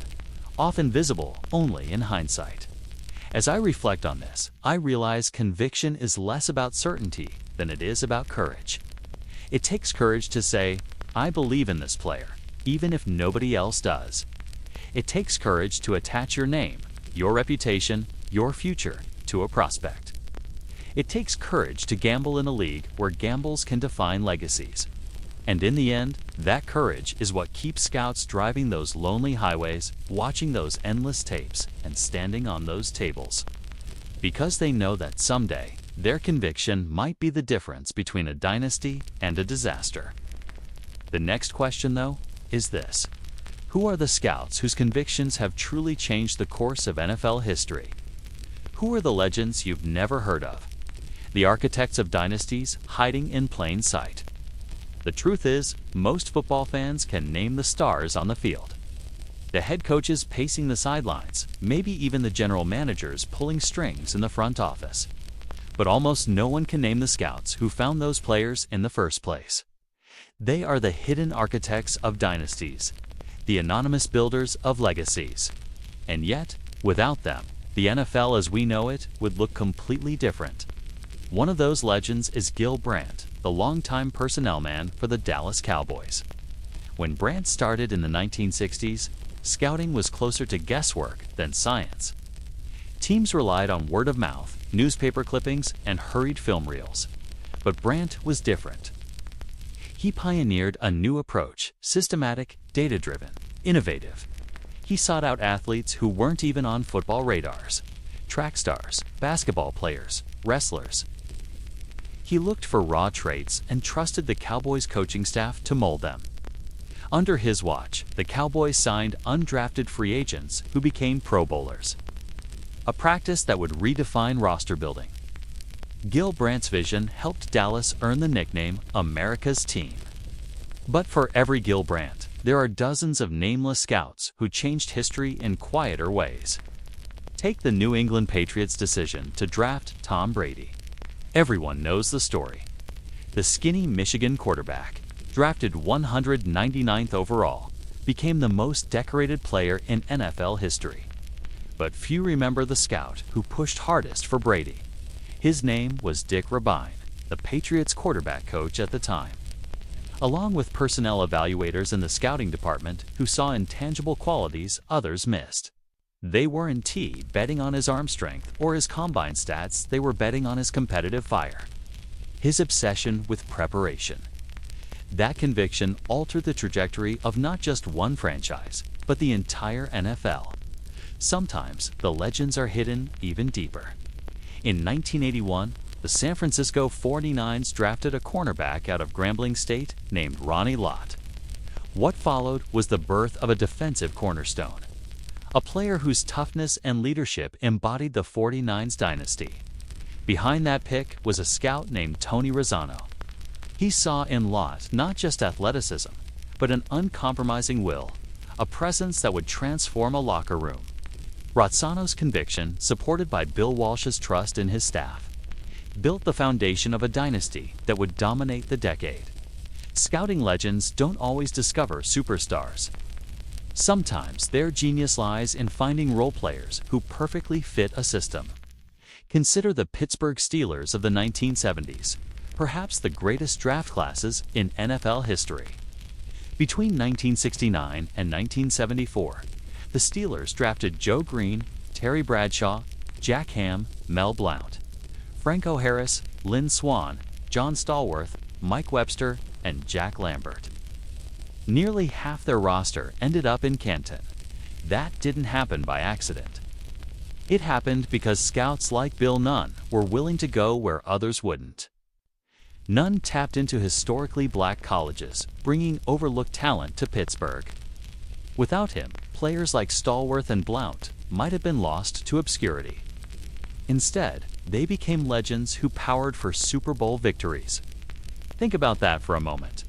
often visible only in hindsight. As I reflect on this, I realize conviction is less about certainty than it is about courage. It takes courage to say, "I believe in this player, even if nobody else does." It takes courage to attach your name, your reputation, your future to a prospect. It takes courage to gamble in a league where gambles can define legacies. And in the end, that courage is what keeps scouts driving those lonely highways, watching those endless tapes, and standing on those tables. Because they know that someday, their conviction might be the difference between a dynasty and a disaster. The next question, though, is this. Who are the scouts whose convictions have truly changed the course of NFL history? Who are the legends you've never heard of? The architects of dynasties hiding in plain sight. The truth is, most football fans can name the stars on the field. The head coaches pacing the sidelines, maybe even the general managers pulling strings in the front office. But almost no one can name the scouts who found those players in the first place. They are the hidden architects of dynasties, the anonymous builders of legacies. And yet, without them, the NFL as we know it would look completely different. One of those legends is Gil Brandt, the longtime personnel man for the Dallas Cowboys. When Brandt started in the 1960s, scouting was closer to guesswork than science. Teams relied on word of mouth, newspaper clippings, and hurried film reels. But Brandt was different. He pioneered a new approach, systematic, data-driven, innovative. He sought out athletes who weren't even on football radars: track stars, basketball players, wrestlers. He looked for raw traits and trusted the Cowboys coaching staff to mold them. Under his watch, the Cowboys signed undrafted free agents who became Pro Bowlers, a practice that would redefine roster building. Gil Brandt's vision helped Dallas earn the nickname America's Team. But for every Gil Brandt, there are dozens of nameless scouts who changed history in quieter ways. Take the New England Patriots' decision to draft Tom Brady. Everyone knows the story. The skinny Michigan quarterback, drafted 199th overall, became the most decorated player in NFL history. But few remember the scout who pushed hardest for Brady. His name was Dick Rabine, the Patriots quarterback coach at the time. Along with personnel evaluators in the scouting department who saw intangible qualities others missed. They weren't betting on his arm strength or his combine stats, they were betting on his competitive fire. His obsession with preparation. That conviction altered the trajectory of not just one franchise, but the entire NFL. Sometimes the legends are hidden even deeper. In 1981, the San Francisco 49ers drafted a cornerback out of Grambling State named Ronnie Lott. What followed was the birth of a defensive cornerstone, a player whose toughness and leadership embodied the 49ers dynasty. Behind that pick was a scout named Tony Razzano. He saw in Lott not just athleticism, but an uncompromising will, a presence that would transform a locker room. Razzano's conviction, supported by Bill Walsh's trust in his staff, built the foundation of a dynasty that would dominate the decade. Scouting legends don't always discover superstars. Sometimes their genius lies in finding role players who perfectly fit a system. Consider the Pittsburgh Steelers of the 1970s, perhaps the greatest draft classes in NFL history. Between 1969 and 1974, the Steelers drafted Joe Green, Terry Bradshaw, Jack Ham, Mel Blount, Franco Harris, Lynn Swann, John Stallworth, Mike Webster, and Jack Lambert. Nearly half their roster ended up in Canton. That didn't happen by accident. It happened because scouts like Bill Nunn were willing to go where others wouldn't. Nunn tapped into historically black colleges, bringing overlooked talent to Pittsburgh. Without him, players like Stallworth and Blount might have been lost to obscurity. Instead, they became legends who powered for Super Bowl victories. Think about that for a moment.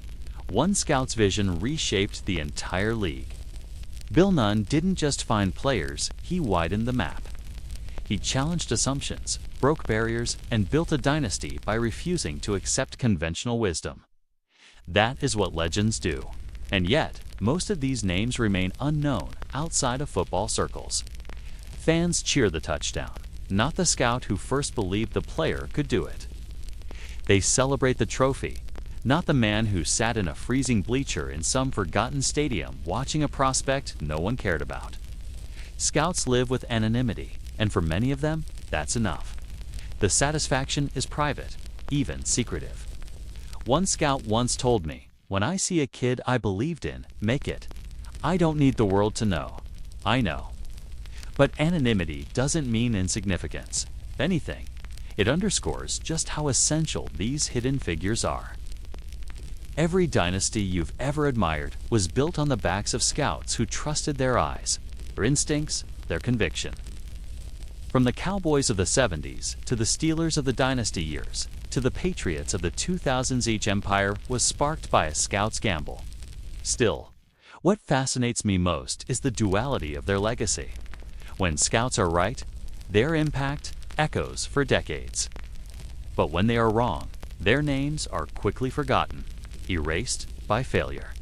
One scout's vision reshaped the entire league. Bill Nunn didn't just find players, he widened the map. He challenged assumptions, broke barriers, and built a dynasty by refusing to accept conventional wisdom. That is what legends do. And yet, most of these names remain unknown outside of football circles. Fans cheer the touchdown, not the scout who first believed the player could do it. They celebrate the trophy, not the man who sat in a freezing bleacher in some forgotten stadium watching a prospect no one cared about. Scouts live with anonymity, and for many of them, that's enough. The satisfaction is private, even secretive. One scout once told me, "When I see a kid I believed in make it, I don't need the world to know. I know." But anonymity doesn't mean insignificance. If anything, it underscores just how essential these hidden figures are. Every dynasty you've ever admired was built on the backs of scouts who trusted their eyes, their instincts, their conviction. From the Cowboys of the 70s to the Steelers of the dynasty years to the Patriots of the 2000s, each empire was sparked by a scout's gamble. Still, what fascinates me most is the duality of their legacy. When scouts are right, their impact echoes for decades. But when they are wrong, their names are quickly forgotten, erased by failure.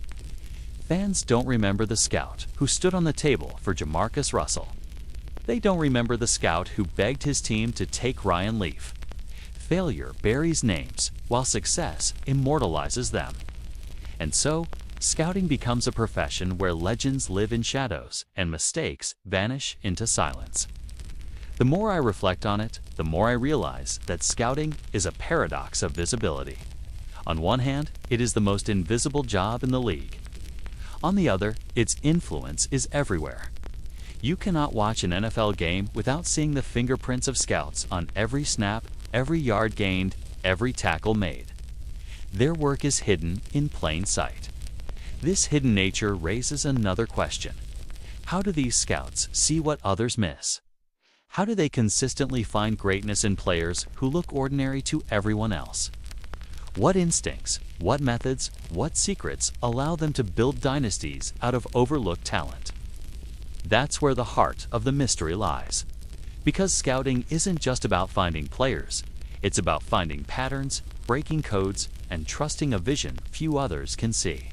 Fans don't remember the scout who stood on the table for Jamarcus Russell. They don't remember the scout who begged his team to take Ryan Leaf. Failure buries names, while success immortalizes them. And so, scouting becomes a profession where legends live in shadows and mistakes vanish into silence. The more I reflect on it, the more I realize that scouting is a paradox of visibility. On one hand, it is the most invisible job in the league. On the other, its influence is everywhere. You cannot watch an NFL game without seeing the fingerprints of scouts on every snap, every yard gained, every tackle made. Their work is hidden in plain sight. This hidden nature raises another question. How do these scouts see what others miss? How do they consistently find greatness in players who look ordinary to everyone else? What instincts, what methods, what secrets allow them to build dynasties out of overlooked talent? That's where the heart of the mystery lies. Because scouting isn't just about finding players, it's about finding patterns, breaking codes, and trusting a vision few others can see.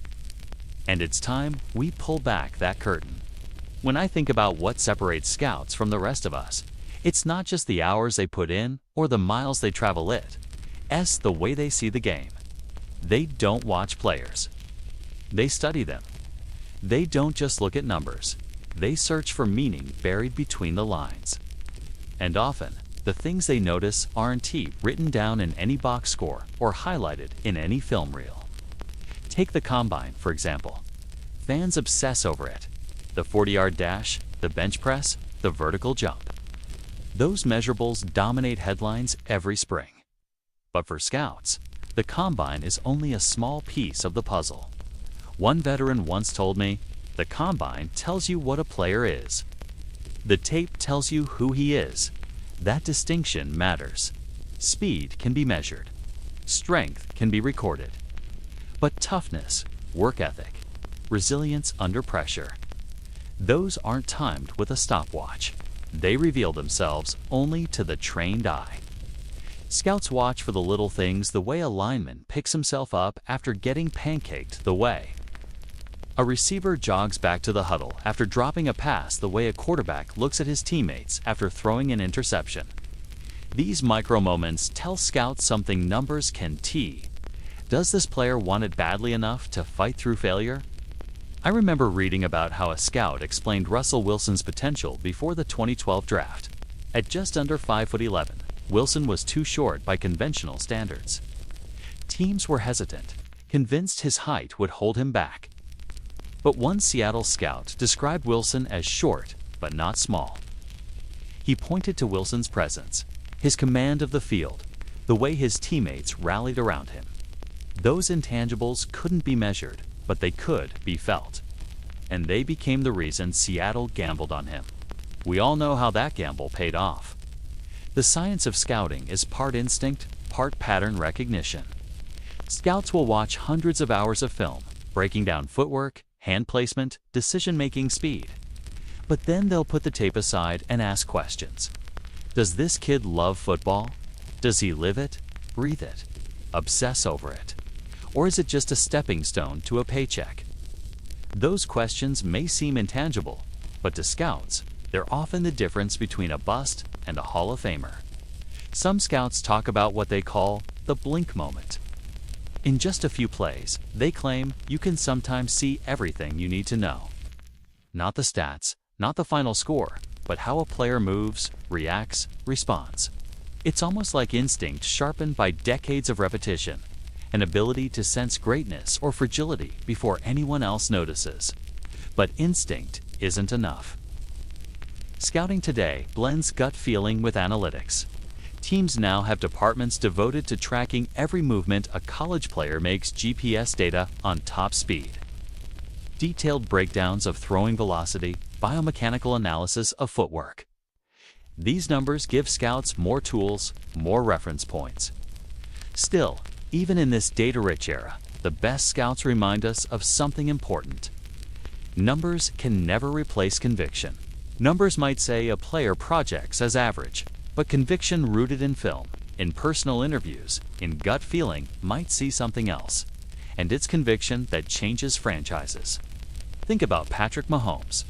And it's time we pull back that curtain. When I think about what separates scouts from the rest of us, it's not just the hours they put in or the miles they travel it's the way they see the game. They don't watch players. They study them. They don't just look at numbers. They search for meaning buried between the lines. And often, the things they notice aren't written down in any box score or highlighted in any film reel. Take the combine, for example. Fans obsess over it. The 40-yard dash, the bench press, the vertical jump. Those measurables dominate headlines every spring. But for scouts, the combine is only a small piece of the puzzle. One veteran once told me, "The combine tells you what a player is. The tape tells you who he is. That distinction matters. Speed can be measured. Strength can be recorded. But toughness, work ethic, resilience under pressure, those aren't timed with a stopwatch. They reveal themselves only to the trained eye." Scouts watch for the little things, the way a lineman picks himself up after getting pancaked, the way a receiver jogs back to the huddle after dropping a pass, the way a quarterback looks at his teammates after throwing an interception. These micro moments tell scouts something numbers can tell. Does this player want it badly enough to fight through failure? I remember reading about how a scout explained Russell Wilson's potential before the 2012 draft. At just under 5'11", Wilson was too short by conventional standards. Teams were hesitant, convinced his height would hold him back. But one Seattle scout described Wilson as short, but not small. He pointed to Wilson's presence, his command of the field, the way his teammates rallied around him. Those intangibles couldn't be measured, but they could be felt. And they became the reason Seattle gambled on him. We all know how that gamble paid off. The science of scouting is part instinct, part pattern recognition. Scouts will watch hundreds of hours of film, breaking down footwork, hand placement, decision-making, speed. But then they'll put the tape aside and ask questions. Does this kid love football? Does he live it, breathe it, obsess over it? Or is it just a stepping stone to a paycheck? Those questions may seem intangible, but to scouts, they're often the difference between a bust and a Hall of Famer. Some scouts talk about what they call the blink moment. In just a few plays, they claim you can sometimes see everything you need to know. Not the stats, not the final score, but how a player moves, reacts, responds. It's almost like instinct sharpened by decades of repetition, an ability to sense greatness or fragility before anyone else notices. But instinct isn't enough. Scouting today blends gut feeling with analytics. Teams now have departments devoted to tracking every movement a college player makes, GPS data on top speed, detailed breakdowns of throwing velocity, biomechanical analysis of footwork. These numbers give scouts more tools, more reference points. Still, even in this data-rich era, the best scouts remind us of something important. Numbers can never replace conviction. Numbers might say a player projects as average, but conviction rooted in film, in personal interviews, in gut feeling might see something else. And it's conviction that changes franchises. Think about Patrick Mahomes.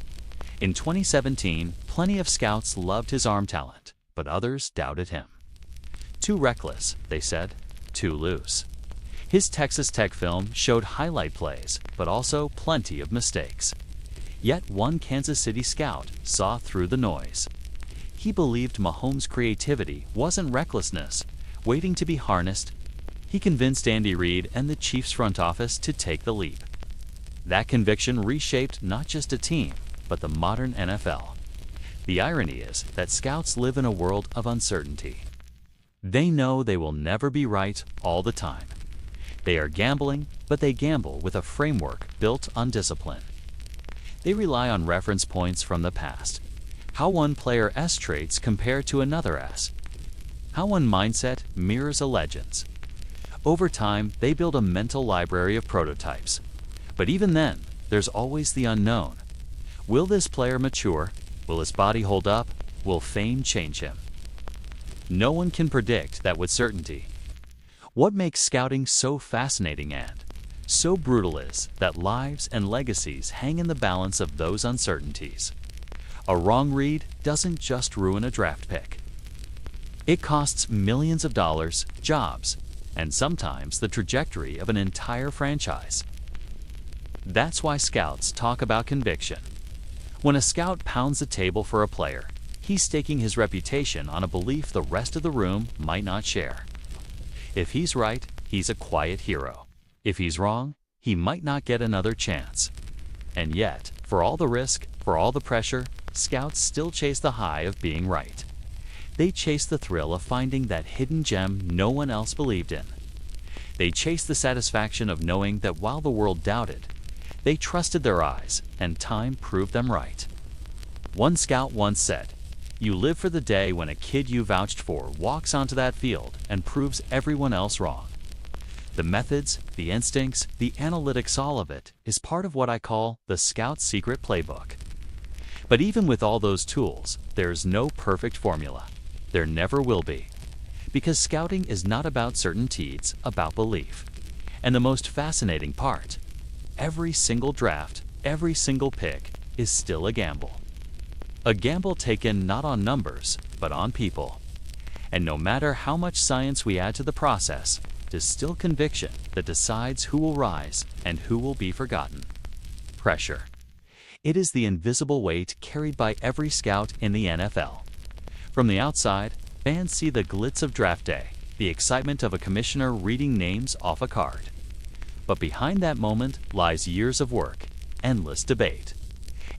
In 2017, plenty of scouts loved his arm talent, but others doubted him. Too reckless, they said, too loose. His Texas Tech film showed highlight plays, but also plenty of mistakes. Yet one Kansas City scout saw through the noise. He believed Mahomes' creativity wasn't recklessness, waiting to be harnessed. He convinced Andy Reid and the Chiefs front office to take the leap. That conviction reshaped not just a team, but the modern NFL. The irony is that scouts live in a world of uncertainty. They know they will never be right all the time. They are gambling, but they gamble with a framework built on discipline. They rely on reference points from the past. How one player S traits compare to another S. How one mindset mirrors a legend's. Over time, they build a mental library of prototypes. But even then, there's always the unknown. Will this player mature? Will his body hold up? Will fame change him? No one can predict that with certainty. What makes scouting so fascinating and so brutal is that lives and legacies hang in the balance of those uncertainties. A wrong read doesn't just ruin a draft pick. It costs millions of dollars, jobs, and sometimes the trajectory of an entire franchise. That's why scouts talk about conviction. When a scout pounds the table for a player, he's staking his reputation on a belief the rest of the room might not share. If he's right, he's a quiet hero. If he's wrong, he might not get another chance. And yet, for all the risk, for all the pressure, scouts still chase the high of being right. They chase the thrill of finding that hidden gem no one else believed in. They chase the satisfaction of knowing that while the world doubted, they trusted their eyes, and time proved them right. One scout once said, "You live for the day when a kid you vouched for walks onto that field and proves everyone else wrong." The methods, the instincts, the analytics, all of it is part of what I call the scout's secret playbook. But even with all those tools, there's no perfect formula. There never will be. Because scouting is not about certainty, it's about belief. And the most fascinating part, every single draft, every single pick is still a gamble. A gamble taken not on numbers, but on people. And no matter how much science we add to the process, there's still conviction that decides who will rise and who will be forgotten. Pressure. It is the invisible weight carried by every scout in the NFL. From the outside, fans see the glitz of draft day, the excitement of a commissioner reading names off a card. But behind that moment lies years of work, endless debate,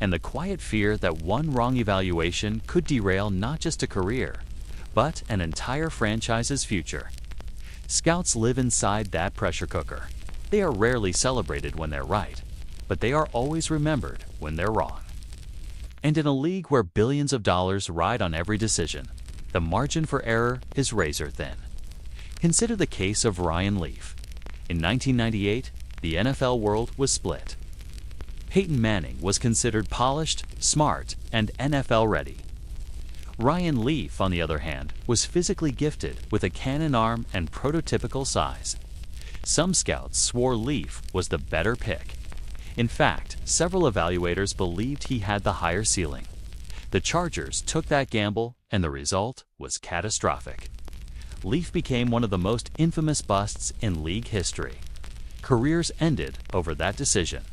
and the quiet fear that one wrong evaluation could derail not just a career, but an entire franchise's future. Scouts live inside that pressure cooker. They are rarely celebrated when they're right, but they are always remembered when they're wrong. And in a league where billions of dollars ride on every decision, the margin for error is razor thin. Consider the case of Ryan Leaf. In 1998, the NFL world was split. Peyton Manning was considered polished, smart, and NFL ready. Ryan Leaf, on the other hand, was physically gifted with a cannon arm and prototypical size. Some scouts swore Leaf was the better pick. In fact, several evaluators believed he had the higher ceiling. The Chargers took that gamble, and the result was catastrophic. Leaf became one of the most infamous busts in league history. Careers ended over that decision.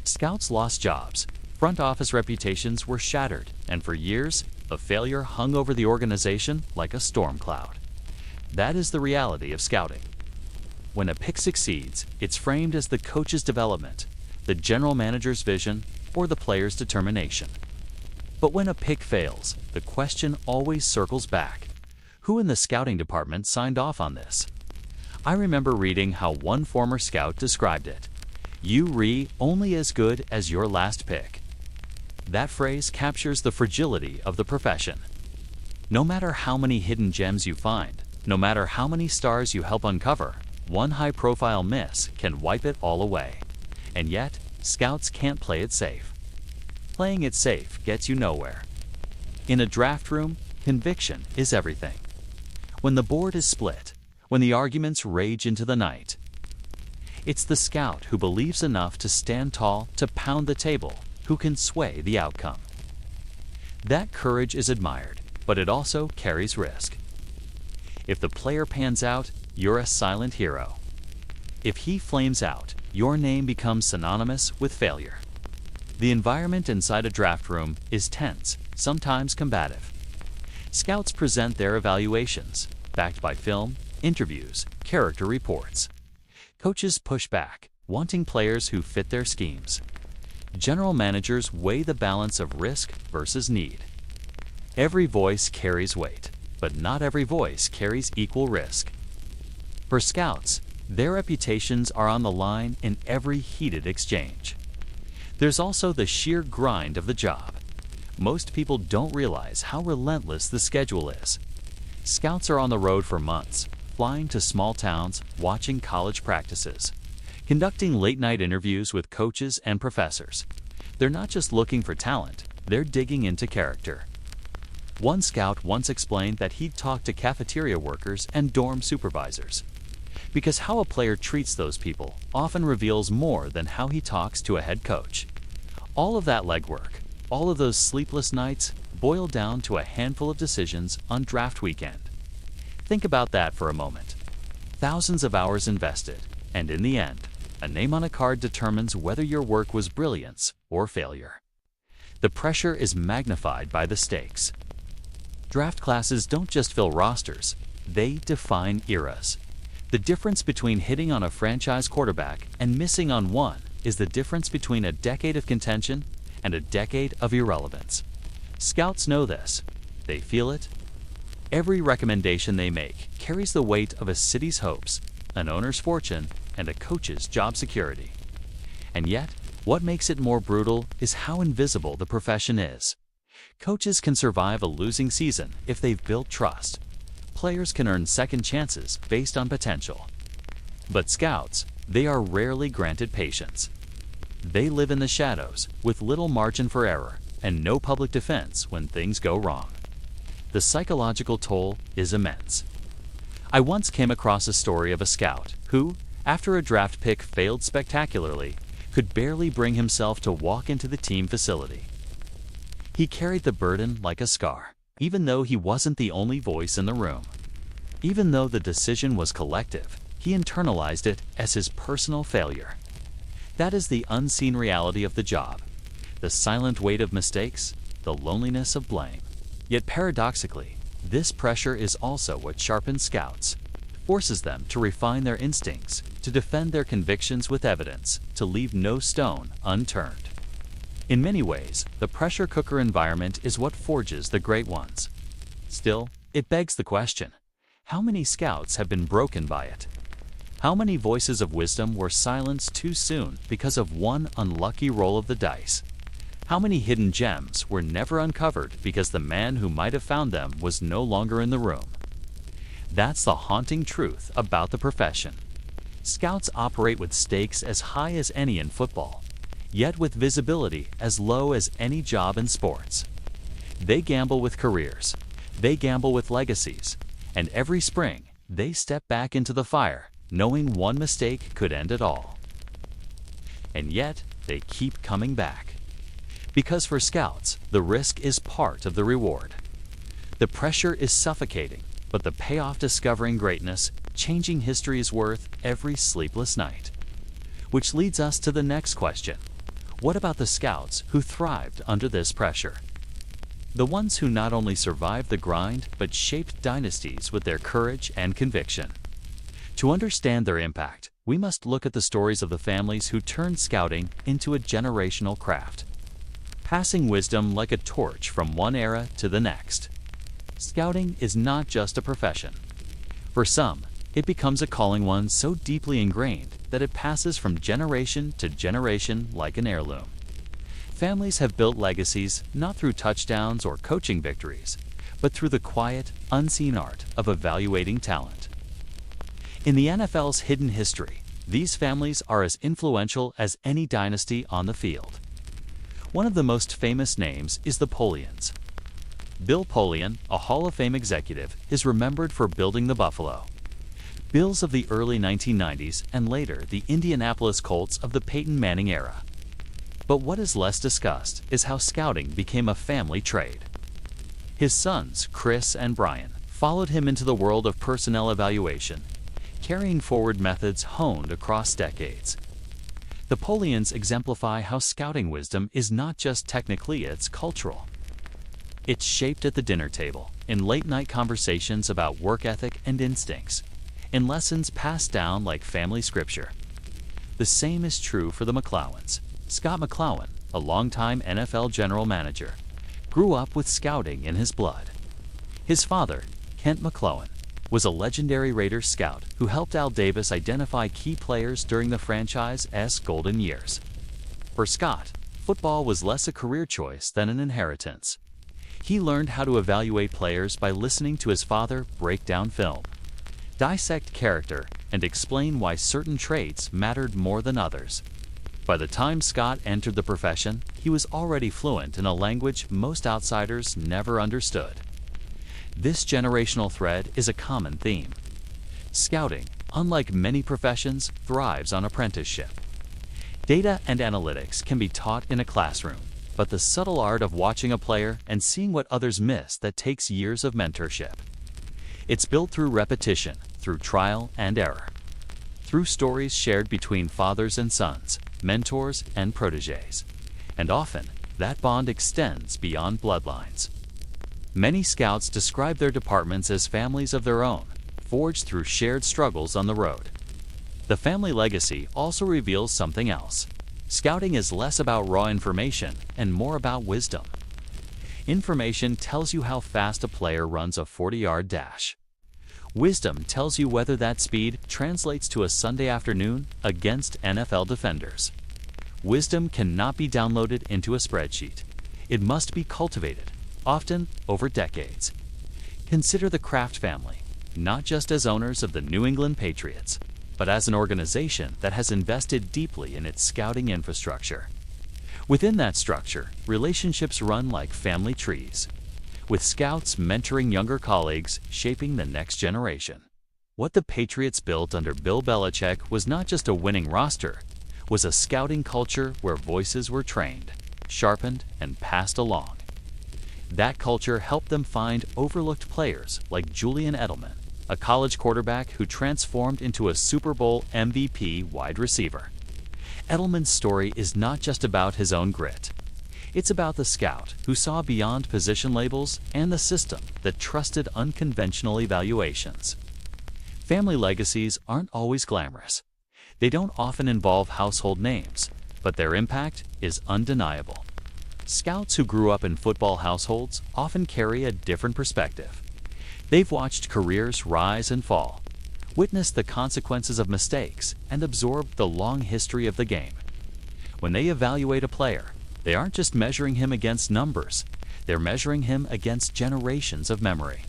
Scouts lost jobs, front office reputations were shattered, and for years, a failure hung over the organization like a storm cloud. That is the reality of scouting. When a pick succeeds, it's framed as the coach's development, the general manager's vision, or the player's determination. But when a pick fails, the question always circles back. Who in the scouting department signed off on this? I remember reading how one former scout described it. You only as good as your last pick. That phrase captures the fragility of the profession. No matter how many hidden gems you find, no matter how many stars you help uncover, one high-profile miss can wipe it all away. And yet, scouts can't play it safe. Playing it safe gets you nowhere. In a draft room, conviction is everything. When the board is split, when the arguments rage into the night, it's the scout who believes enough to stand tall to pound the table who can sway the outcome. That courage is admired, but it also carries risk. If the player pans out, you're a silent hero. If he flames out, your name becomes synonymous with failure. The environment inside a draft room is tense, sometimes combative. Scouts present their evaluations, backed by film, interviews, character reports. Coaches push back, wanting players who fit their schemes. General managers weigh the balance of risk versus need. Every voice carries weight, but not every voice carries equal risk. For scouts, their reputations are on the line in every heated exchange. There's also the sheer grind of the job. Most people don't realize how relentless the schedule is. Scouts are on the road for months, flying to small towns, watching college practices, conducting late-night interviews with coaches and professors. They're not just looking for talent, they're digging into character. One scout once explained that he'd talked to cafeteria workers and dorm supervisors, because how a player treats those people often reveals more than how he talks to a head coach. All of that legwork, all of those sleepless nights, boil down to a handful of decisions on draft weekend. Think about that for a moment. Thousands of hours invested, and in the end, a name on a card determines whether your work was brilliance or failure. The pressure is magnified by the stakes. Draft classes don't just fill rosters, they define eras. The difference between hitting on a franchise quarterback and missing on one is the difference between a decade of contention and a decade of irrelevance. Scouts know this. They feel it. Every recommendation they make carries the weight of a city's hopes, an owner's fortune, and a coach's job security. And yet, what makes it more brutal is how invisible the profession is. Coaches can survive a losing season if they've built trust. Players can earn second chances based on potential. But scouts, they are rarely granted patience. They live in the shadows with little margin for error and no public defense when things go wrong. The psychological toll is immense. I once came across a story of a scout who, after a draft pick failed spectacularly, could barely bring himself to walk into the team facility. He carried the burden like a scar, even though he wasn't the only voice in the room. Even though the decision was collective, he internalized it as his personal failure. That is the unseen reality of the job, the silent weight of mistakes, the loneliness of blame. Yet paradoxically, this pressure is also what sharpens scouts, forces them to refine their instincts, to defend their convictions with evidence, to leave no stone unturned. In many ways, the pressure cooker environment is what forges the great ones. Still, it begs the question, how many scouts have been broken by it? How many voices of wisdom were silenced too soon because of one unlucky roll of the dice? How many hidden gems were never uncovered because the man who might have found them was no longer in the room? That's the haunting truth about the profession. Scouts operate with stakes as high as any in football, yet with visibility as low as any job in sports. They gamble with careers, they gamble with legacies, and every spring they step back into the fire, knowing one mistake could end it all. And yet they keep coming back. Because for scouts, the risk is part of the reward. The pressure is suffocating, but the payoff discovering greatness, changing history's worth every sleepless night. Which leads us to the next question. What about the scouts who thrived under this pressure? The ones who not only survived the grind, but shaped dynasties with their courage and conviction. To understand their impact, we must look at the stories of the families who turned scouting into a generational craft, passing wisdom like a torch from one era to the next. scouting is not just a profession. For some, it becomes a calling, one so deeply ingrained that it passes from generation to generation like an heirloom. Families have built legacies not through touchdowns or coaching victories, but through the quiet, unseen art of evaluating talent. In the NFL's hidden history, these families are as influential as any dynasty on the field. One of the most famous names is the Polians. Bill Polian, a Hall of Fame executive, is remembered for building the Buffalo Bills of the early 1990s and later the Indianapolis Colts of the Peyton Manning era. But what is less discussed is how scouting became a family trade. His sons, Chris and Brian, followed him into the world of personnel evaluation, carrying forward methods honed across decades. The Polians exemplify how scouting wisdom is not just technically, it's cultural. It's shaped at the dinner table, in late-night conversations about work ethic and instincts, in lessons passed down like family scripture. The same is true for the McClowans. Scott McClowan, a longtime NFL general manager, grew up with scouting in his blood. His father, Kent McClowan, was a legendary Raiders scout who helped Al Davis identify key players during the franchise's golden years. For Scott, football was less a career choice than an inheritance. He learned how to evaluate players by listening to his father break down film, dissect character, and explain why certain traits mattered more than others. By the time Scott entered the profession, he was already fluent in a language most outsiders never understood. This generational thread is a common theme. Scouting, unlike many professions, thrives on apprenticeship. Data and analytics can be taught in a classroom, but the subtle art of watching a player and seeing what others miss, that takes years of mentorship. It's built through repetition, through trial and error, through stories shared between fathers and sons, mentors and protégés, and often that bond extends beyond bloodlines. Many scouts describe their departments as families of their own, forged through shared struggles on the road. The family legacy also reveals something else. Scouting is less about raw information and more about wisdom. Information tells you how fast a player runs a 40-yard dash. Wisdom tells you whether that speed translates to a Sunday afternoon against NFL defenders. Wisdom cannot be downloaded into a spreadsheet. It must be cultivated, often over decades. Consider the Kraft family, not just as owners of the New England Patriots, but as an organization that has invested deeply in its scouting infrastructure. Within that structure, relationships run like family trees, with scouts mentoring younger colleagues, shaping the next generation. What the Patriots built under Bill Belichick was not just a winning roster, was a scouting culture where voices were trained, sharpened, and passed along. That culture helped them find overlooked players like Julian Edelman, a college quarterback who transformed into a Super Bowl MVP wide receiver. Edelman's story is not just about his own grit. It's about the scout who saw beyond position labels and the system that trusted unconventional evaluations. Family legacies aren't always glamorous. They don't often involve household names, but their impact is undeniable. Scouts who grew up in football households often carry a different perspective. They've watched careers rise and fall, witnessed the consequences of mistakes, and absorbed the long history of the game. When they evaluate a player, they aren't just measuring him against numbers, they're measuring him against generations of memory.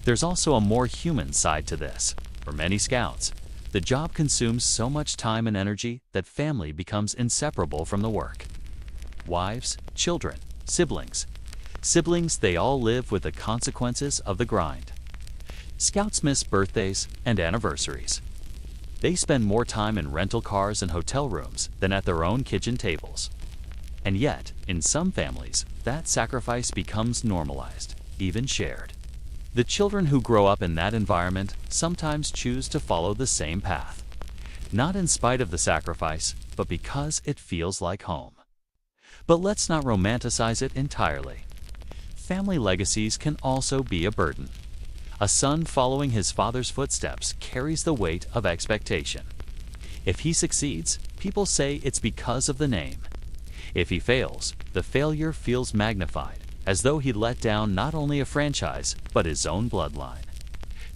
There's also a more human side to this. For many scouts, the job consumes so much time and energy that family becomes inseparable from the work. Wives, children, siblings, they all live with the consequences of the grind. Scouts miss birthdays and anniversaries. They spend more time in rental cars and hotel rooms than at their own kitchen tables. And yet, in some families, that sacrifice becomes normalized, even shared. The children who grow up in that environment sometimes choose to follow the same path. Not in spite of the sacrifice, but because it feels like home. But let's not romanticize it entirely. Family legacies can also be a burden. A son following his father's footsteps carries the weight of expectation. If he succeeds, people say it's because of the name. If he fails, the failure feels magnified, as though he'd let down not only a franchise, but his own bloodline.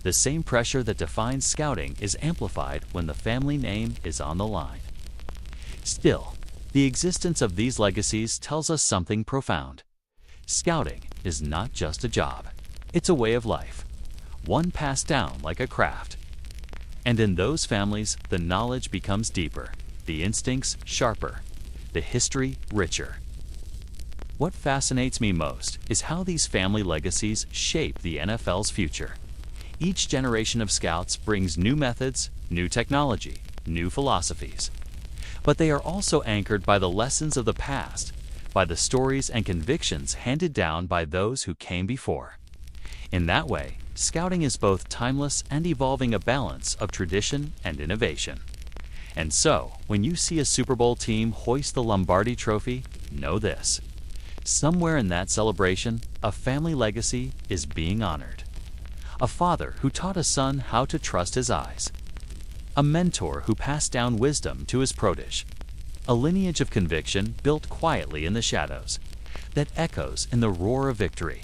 The same pressure that defines scouting is amplified when the family name is on the line. Still, the existence of these legacies tells us something profound. Scouting is not just a job. It's a way of life, one passed down like a craft. And in those families, the knowledge becomes deeper, the instincts sharper, the history richer. What fascinates me most is how these family legacies shape the NFL's future. Each generation of scouts brings new methods, new technology, new philosophies. But they are also anchored by the lessons of the past, by the stories and convictions handed down by those who came before. In that way, scouting is both timeless and evolving, a balance of tradition and innovation. And so, when you see a Super Bowl team hoist the Lombardi Trophy, know this. Somewhere in that celebration, a family legacy is being honored. A father who taught a son how to trust his eyes. A mentor who passed down wisdom to his protege. A lineage of conviction built quietly in the shadows, that echoes in the roar of victory.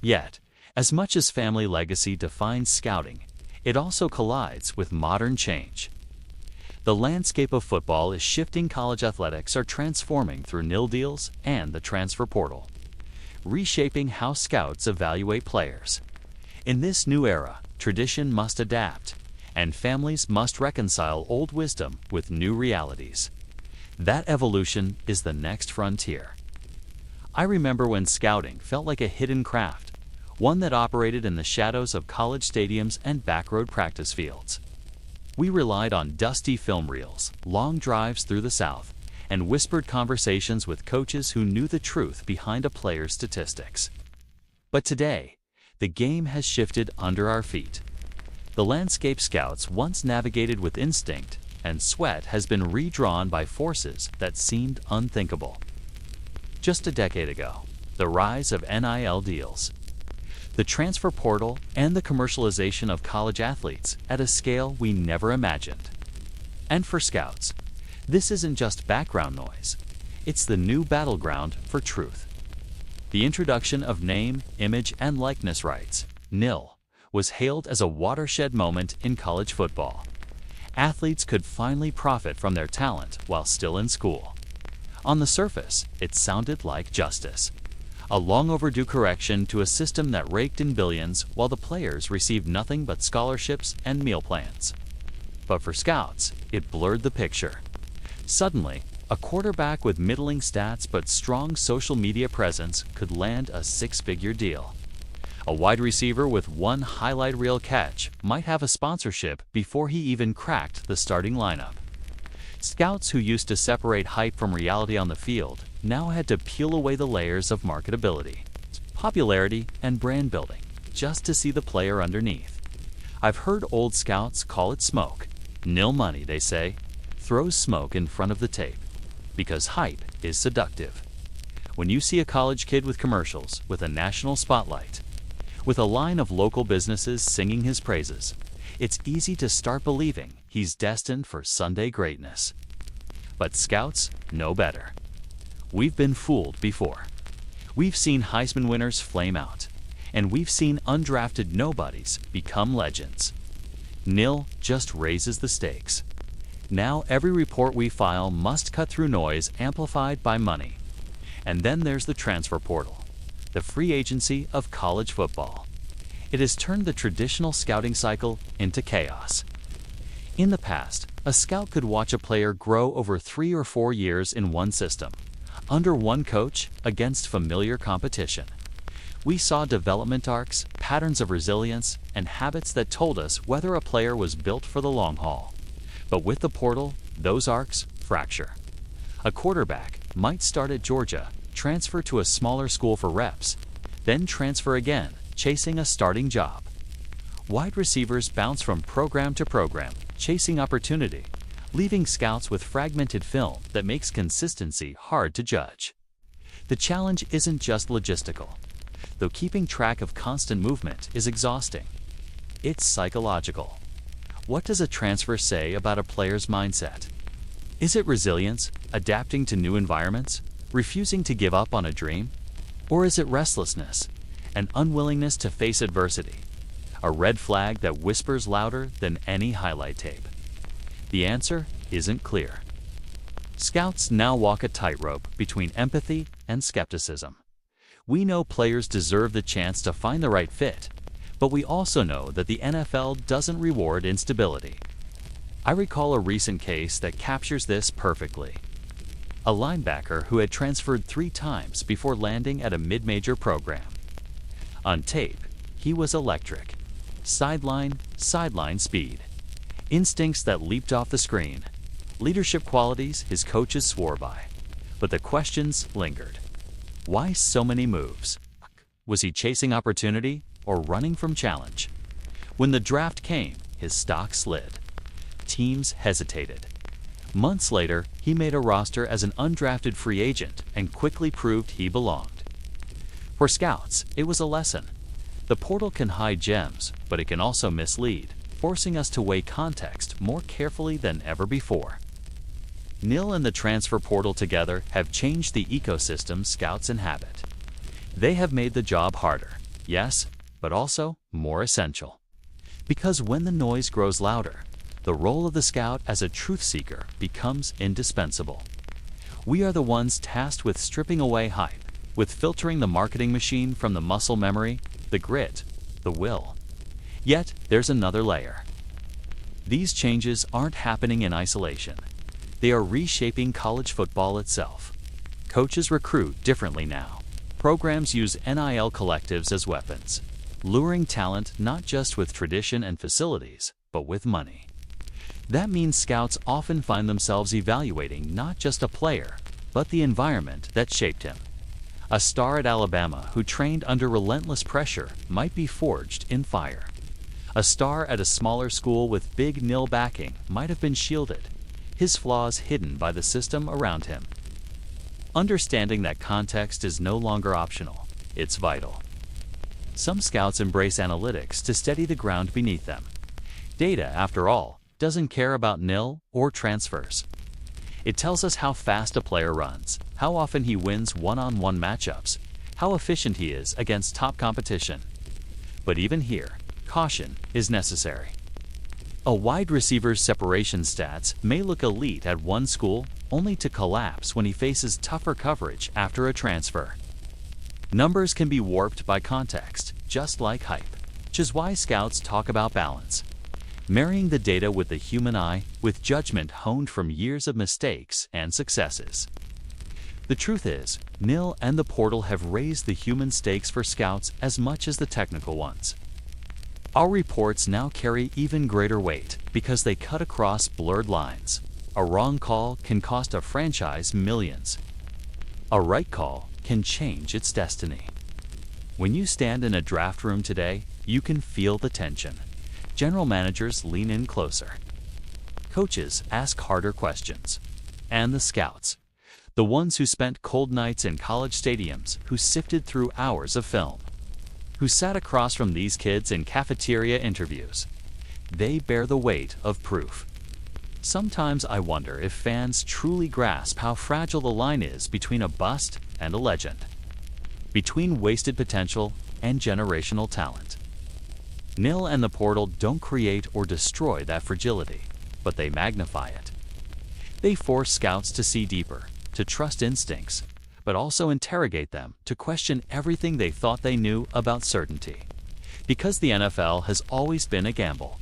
Yet, as much as family legacy defines scouting, it also collides with modern change. The landscape of football is shifting. College athletics are transforming through nil deals and the transfer portal, reshaping how scouts evaluate players. In this new era, tradition must adapt, and families must reconcile old wisdom with new realities. That evolution is the next frontier. I remember when scouting felt like a hidden craft, one that operated in the shadows of college stadiums and backroad practice fields. We relied on dusty film reels, long drives through the South, and whispered conversations with coaches who knew the truth behind a player's statistics. But today, the game has shifted under our feet. The landscape scouts once navigated with instinct and sweat has been redrawn by forces that seemed unthinkable. Just a decade ago, the rise of NIL deals, the transfer portal, and the commercialization of college athletes at a scale we never imagined. And for scouts, this isn't just background noise, it's the new battleground for truth. The introduction of name, image, and likeness rights, NIL, was hailed as a watershed moment in college football. Athletes could finally profit from their talent while still in school. On the surface, it sounded like justice. A long overdue correction to a system that raked in billions while the players received nothing but scholarships and meal plans. But for scouts, it blurred the picture. Suddenly, a quarterback with middling stats but strong social media presence could land a six-figure deal. A wide receiver with one highlight reel catch might have a sponsorship before he even cracked the starting lineup. Scouts who used to separate hype from reality on the field now had to peel away the layers of marketability, popularity, and brand building just to see the player underneath. I've heard old scouts call it smoke. NIL money, they say, throws smoke in front of the tape because hype is seductive. When you see a college kid with commercials, with a national spotlight, with a line of local businesses singing his praises, it's easy to start believing he's destined for Sunday greatness. But scouts know better. We've been fooled before. We've seen Heisman winners flame out, and we've seen undrafted nobodies become legends. NIL just raises the stakes. Now every report we file must cut through noise amplified by money. And then there's the transfer portal, the free agency of college football. It has turned the traditional scouting cycle into chaos. In the past, a scout could watch a player grow over 3 or 4 years in one system, under one coach, against familiar competition. We saw development arcs, patterns of resilience, and habits that told us whether a player was built for the long haul. But with the portal, those arcs fracture. A quarterback might start at Georgia, transfer to a smaller school for reps, then transfer again, chasing a starting job. Wide receivers bounce from program to program, chasing opportunity, leaving scouts with fragmented film that makes consistency hard to judge. The challenge isn't just logistical, though keeping track of constant movement is exhausting. It's psychological. What does a transfer say about a player's mindset? Is it resilience, adapting to new environments, refusing to give up on a dream? Or is it restlessness, an unwillingness to face adversity, a red flag that whispers louder than any highlight tape? The answer isn't clear. Scouts now walk a tightrope between empathy and skepticism. We know players deserve the chance to find the right fit, but we also know that the NFL doesn't reward instability. I recall a recent case that captures this perfectly. A linebacker who had transferred 3 times before landing at a mid-major program. On tape, he was electric. Sideline speed. Instincts that leaped off the screen. Leadership qualities his coaches swore by. But the questions lingered. Why so many moves? Was he chasing opportunity or running from challenge? When the draft came, his stock slid. Teams hesitated. Months later, he made a roster as an undrafted free agent and quickly proved he belonged. For scouts, it was a lesson. The portal can hide gems, but it can also mislead, forcing us to weigh context more carefully than ever before. NIL and the transfer portal together have changed the ecosystem scouts inhabit. They have made the job harder, yes, but also more essential. Because when the noise grows louder, the role of the scout as a truth seeker becomes indispensable. We are the ones tasked with stripping away hype, with filtering the marketing machine from the muscle memory, the grit, the will. Yet, there's another layer. These changes aren't happening in isolation. They are reshaping college football itself. Coaches recruit differently now. Programs use NIL collectives as weapons, luring talent not just with tradition and facilities, but with money. That means scouts often find themselves evaluating not just a player, but the environment that shaped him. A star at Alabama who trained under relentless pressure might be forged in fire. A star at a smaller school with big NIL backing might have been shielded, his flaws hidden by the system around him. Understanding that context is no longer optional, it's vital. Some scouts embrace analytics to steady the ground beneath them. Data, after all, doesn't care about NIL or transfers. It tells us how fast a player runs, how often he wins one-on-one matchups, how efficient he is against top competition. But even here, caution is necessary. A wide receiver's separation stats may look elite at one school, only to collapse when he faces tougher coverage after a transfer. Numbers can be warped by context, just like hype, which is why scouts talk about balance. Marrying the data with the human eye, with judgment honed from years of mistakes and successes. The truth is, NIL and the portal have raised the human stakes for scouts as much as the technical ones. Our reports now carry even greater weight because they cut across blurred lines. A wrong call can cost a franchise millions. A right call can change its destiny. When you stand in a draft room today, you can feel the tension. General managers lean in closer. Coaches ask harder questions. And the scouts, the ones who spent cold nights in college stadiums, who sifted through hours of film, who sat across from these kids in cafeteria interviews. They bear the weight of proof. Sometimes I wonder if fans truly grasp how fragile the line is between a bust and a legend, between wasted potential and generational talent. NIL and the portal don't create or destroy that fragility, but they magnify it. They force scouts to see deeper, to trust instincts, but also interrogate them, to question everything they thought they knew about certainty. Because the NFL has always been a gamble.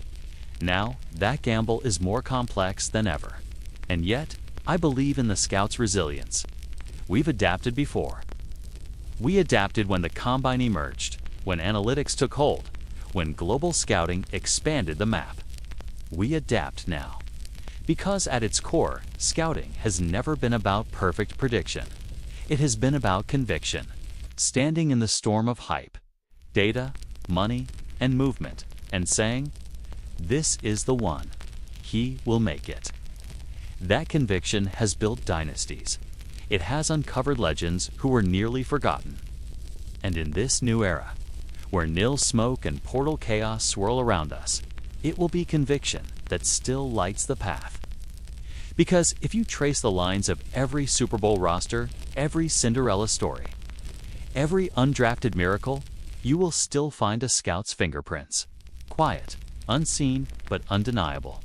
Now, that gamble is more complex than ever. And yet, I believe in the scouts' resilience. We've adapted before. We adapted when the combine emerged, when analytics took hold, when global scouting expanded the map. We adapt now. Because at its core, scouting has never been about perfect prediction. It has been about conviction, standing in the storm of hype, data, money, and movement, and saying, "This is the one. He will make it." That conviction has built dynasties. It has uncovered legends who were nearly forgotten. And in this new era, where NIL smoke and portal chaos swirl around us, it will be conviction that still lights the path. Because if you trace the lines of every Super Bowl roster, every Cinderella story, every undrafted miracle, you will still find a scout's fingerprints. Quiet, unseen, but undeniable.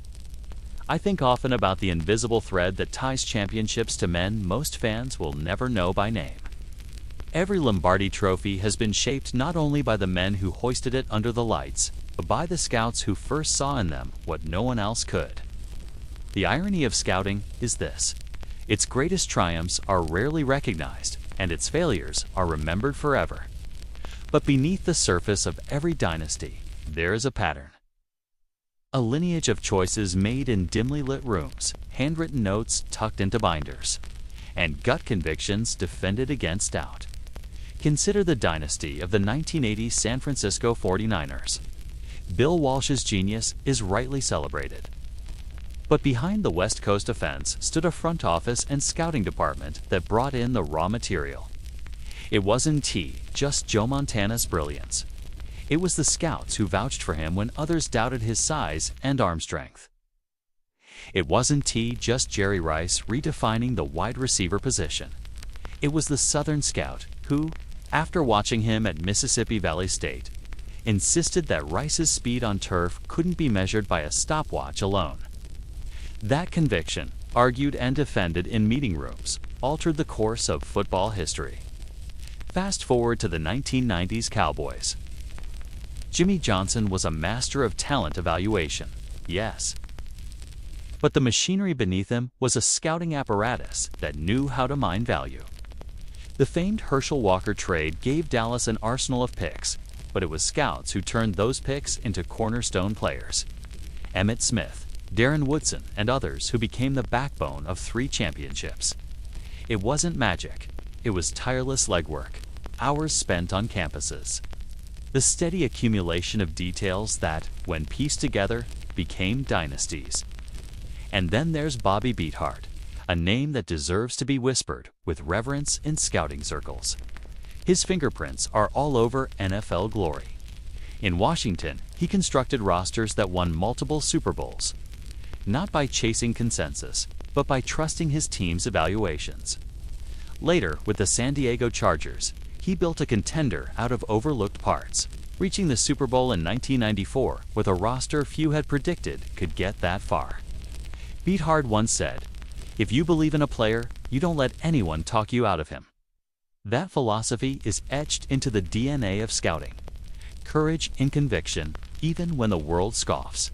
I think often about the invisible thread that ties championships to men most fans will never know by name. Every Lombardi trophy has been shaped not only by the men who hoisted it under the lights, but by the scouts who first saw in them what no one else could. The irony of scouting is this: its greatest triumphs are rarely recognized, and its failures are remembered forever. But beneath the surface of every dynasty, there is a pattern. A lineage of choices made in dimly lit rooms, handwritten notes tucked into binders, and gut convictions defended against doubt. Consider the dynasty of the 1980 San Francisco 49ers. Bill Walsh's genius is rightly celebrated. But behind the West Coast offense stood a front office and scouting department that brought in the raw material. It wasn't just Joe Montana's brilliance. It was the scouts who vouched for him when others doubted his size and arm strength. It wasn't just Jerry Rice redefining the wide receiver position. It was the Southern scout who, after watching him at Mississippi Valley State, insisted that Rice's speed on turf couldn't be measured by a stopwatch alone. That conviction, argued and defended in meeting rooms, altered the course of football history. Fast forward to the 1990s Cowboys. Jimmy Johnson was a master of talent evaluation, yes. But the machinery beneath him was a scouting apparatus that knew how to mine value. The famed Herschel Walker trade gave Dallas an arsenal of picks, but it was scouts who turned those picks into cornerstone players. Emmitt Smith, Darren Woodson, and others who became the backbone of 3 championships. It wasn't magic. It was tireless legwork, hours spent on campuses. The steady accumulation of details that, when pieced together, became dynasties. And then there's Bobby Beathard, a name that deserves to be whispered with reverence in scouting circles. His fingerprints are all over NFL glory. In Washington, he constructed rosters that won multiple Super Bowls, not by chasing consensus, but by trusting his team's evaluations. Later, with the San Diego Chargers, he built a contender out of overlooked parts, reaching the Super Bowl in 1994 with a roster few had predicted could get that far. Beathard once said, "If you believe in a player, you don't let anyone talk you out of him." That philosophy is etched into the DNA of scouting. Courage in conviction, even when the world scoffs.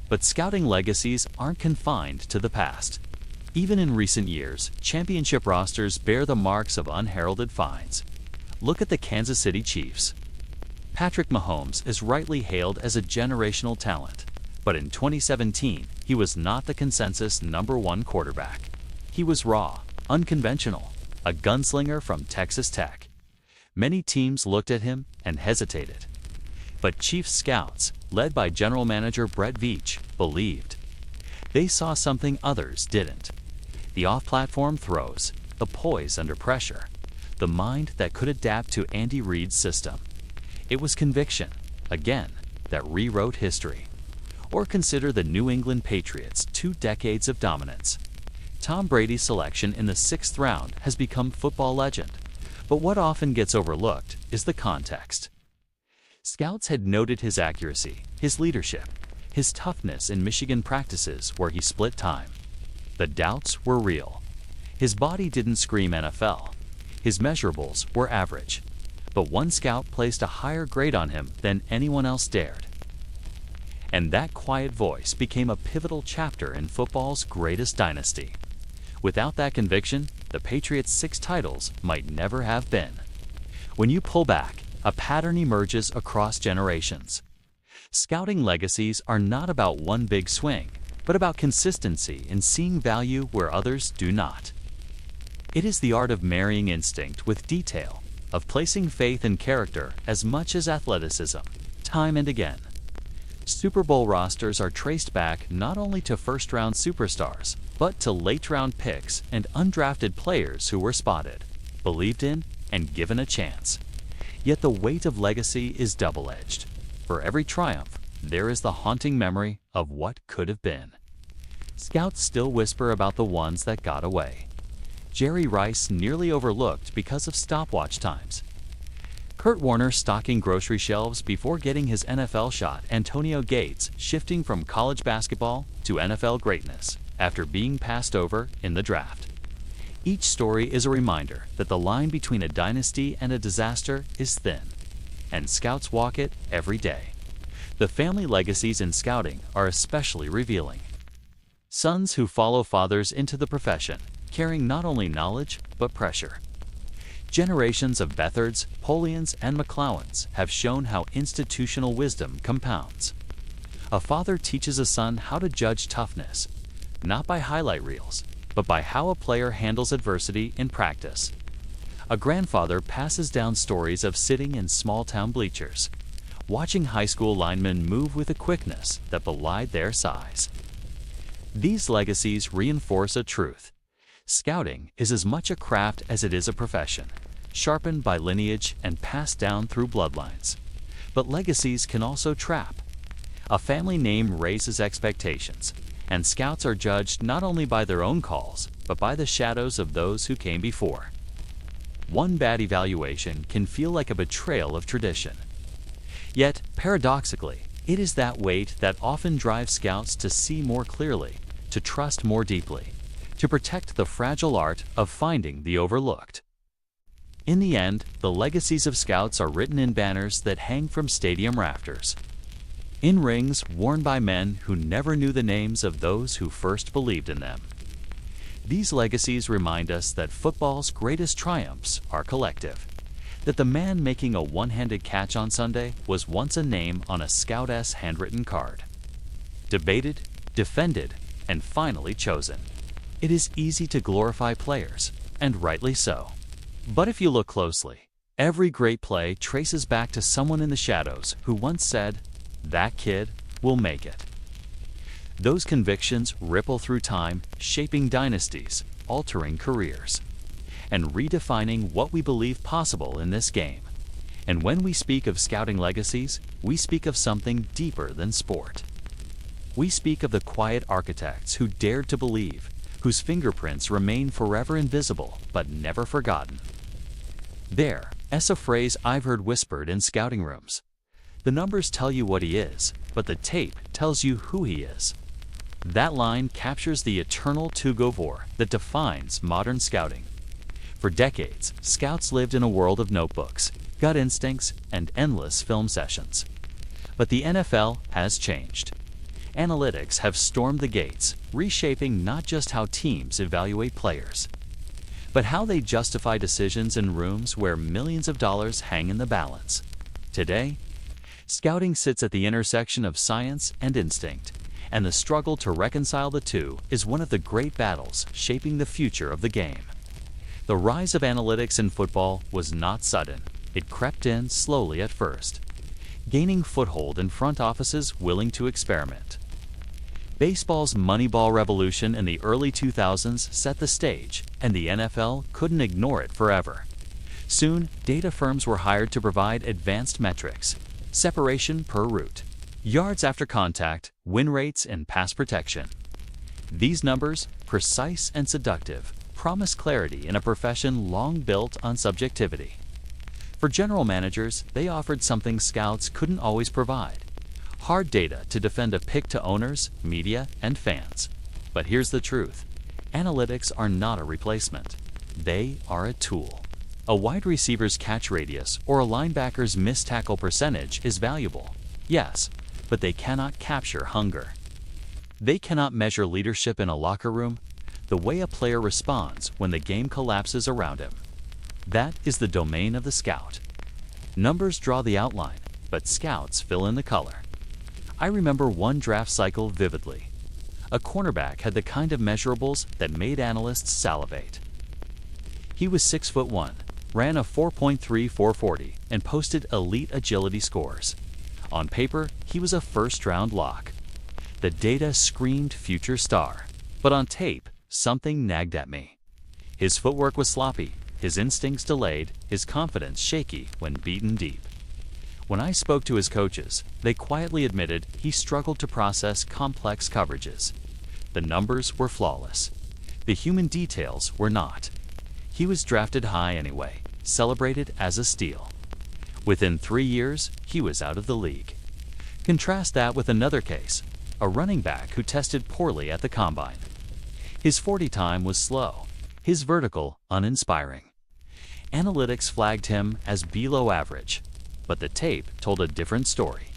But scouting legacies aren't confined to the past. Even in recent years, championship rosters bear the marks of unheralded finds. Look at the Kansas City Chiefs. Patrick Mahomes is rightly hailed as a generational talent, but in 2017, he was not the consensus #1 quarterback. He was raw, unconventional, a gunslinger from Texas Tech. Many teams looked at him and hesitated. But Chiefs scouts, led by general manager Brett Veach, believed. They saw something others didn't. The off-platform throws, the poise under pressure, the mind that could adapt to Andy Reid's system. It was conviction, again, that rewrote history. Or consider the New England Patriots' 2 decades of dominance. Tom Brady's selection in the 6th round has become football legend, but what often gets overlooked is the context. Scouts had noted his accuracy, his leadership, his toughness in Michigan practices where he split time. The doubts were real. His body didn't scream NFL. His measurables were average. But one scout placed a higher grade on him than anyone else dared. And that quiet voice became a pivotal chapter in football's greatest dynasty. Without that conviction, the Patriots' 6 titles might never have been. When you pull back, a pattern emerges across generations. Scouting legacies are not about one big swing, but about consistency in seeing value where others do not. It is the art of marrying instinct with detail, of placing faith in character as much as athleticism, time and again. Super Bowl rosters are traced back not only to first-round superstars, but to late-round picks and undrafted players who were spotted, believed in, and given a chance. Yet the weight of legacy is double-edged. For every triumph, there is the haunting memory of what could have been. Scouts still whisper about the ones that got away. Jerry Rice nearly overlooked because of stopwatch times. Kurt Warner stocking grocery shelves before getting his NFL shot. Antonio Gates shifting from college basketball to NFL greatness after being passed over in the draft. Each story is a reminder that the line between a dynasty and a disaster is thin, and scouts walk it every day. The family legacies in scouting are especially revealing. Sons who follow fathers into the profession, carrying not only knowledge but pressure. Generations of Beathards, Polians, and McClowans have shown how institutional wisdom compounds. A father teaches a son how to judge toughness, not by highlight reels, but by how a player handles adversity in practice. A grandfather passes down stories of sitting in small-town bleachers, watching high school linemen move with a quickness that belied their size. These legacies reinforce a truth. Scouting is as much a craft as it is a profession, sharpened by lineage and passed down through bloodlines. But legacies can also trap. A family name raises expectations, and scouts are judged not only by their own calls, but by the shadows of those who came before. One bad evaluation can feel like a betrayal of tradition. Yet, paradoxically, it is that weight that often drives scouts to see more clearly, to trust more deeply, to protect the fragile art of finding the overlooked. In the end, the legacies of scouts are written in banners that hang from stadium rafters, in rings worn by men who never knew the names of those who first believed in them. These legacies remind us that football's greatest triumphs are collective, that the man making a one-handed catch on Sunday was once a name on a Scout's handwritten card. Debated, defended, and finally chosen. It is easy to glorify players, and rightly so. But if you look closely, every great play traces back to someone in the shadows who once said, "That kid will make it." Those convictions ripple through time, shaping dynasties, altering careers, and redefining what we believe possible in this game. And when we speak of scouting legacies, we speak of something deeper than sport. We speak of the quiet architects who dared to believe, whose fingerprints remain forever invisible but never forgotten. There's a phrase I've heard whispered in scouting rooms. The numbers tell you what he is, but the tape tells you who he is. That line captures the eternal tug-of-war that defines modern scouting. For decades, scouts lived in a world of notebooks, gut instincts, and endless film sessions. But the NFL has changed. Analytics have stormed the gates, reshaping not just how teams evaluate players, but how they justify decisions in rooms where millions of dollars hang in the balance. Today, scouting sits at the intersection of science and instinct, and the struggle to reconcile the two is one of the great battles shaping the future of the game. The rise of analytics in football was not sudden. It crept in slowly at first, gaining foothold in front offices willing to experiment. Baseball's Moneyball revolution in the early 2000s set the stage, and the NFL couldn't ignore it forever. Soon, data firms were hired to provide advanced metrics: separation per route, yards after contact, win rates, and pass protection. These numbers, precise and seductive, promise clarity in a profession long built on subjectivity. For general managers, they offered something scouts couldn't always provide: hard data to defend a pick to owners, media, and fans. But here's the truth: analytics are not a replacement. They are a tool. A wide receiver's catch radius or a linebacker's missed tackle percentage is valuable, yes, but they cannot capture hunger. They cannot measure leadership in a locker room, the way a player responds when the game collapses around him. That is the domain of the scout. Numbers draw the outline, but scouts fill in the color. I remember one draft cycle vividly. A cornerback had the kind of measurables that made analysts salivate. He was 6'1", ran a 4.3 440, and posted elite agility scores. On paper, he was a first-round lock. The data screamed future star, but on tape, something nagged at me. His footwork was sloppy, his instincts delayed, his confidence shaky when beaten deep. When I spoke to his coaches, they quietly admitted he struggled to process complex coverages. The numbers were flawless. The human details were not. He was drafted high anyway, celebrated as a steal. Within 3 years, he was out of the league. Contrast that with another case, a running back who tested poorly at the combine. His 40 time was slow, his vertical uninspiring. Analytics flagged him as below average, but the tape told a different story.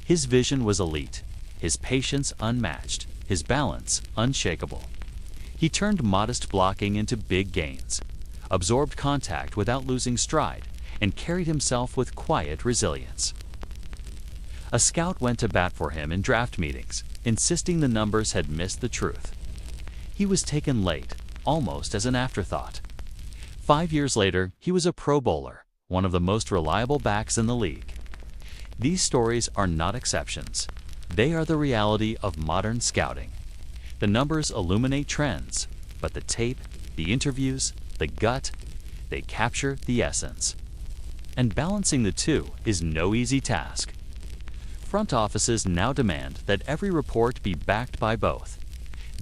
His vision was elite, his patience unmatched, his balance unshakable. He turned modest blocking into big gains, absorbed contact without losing stride, and carried himself with quiet resilience. A scout went to bat for him in draft meetings, insisting the numbers had missed the truth. He was taken late, almost as an afterthought. 5 years later, he was a Pro Bowler, one of the most reliable backs in the league. These stories are not exceptions. They are the reality of modern scouting. The numbers illuminate trends, but the tape, the interviews, the gut, they capture the essence. And balancing the two is no easy task. Front offices now demand that every report be backed by both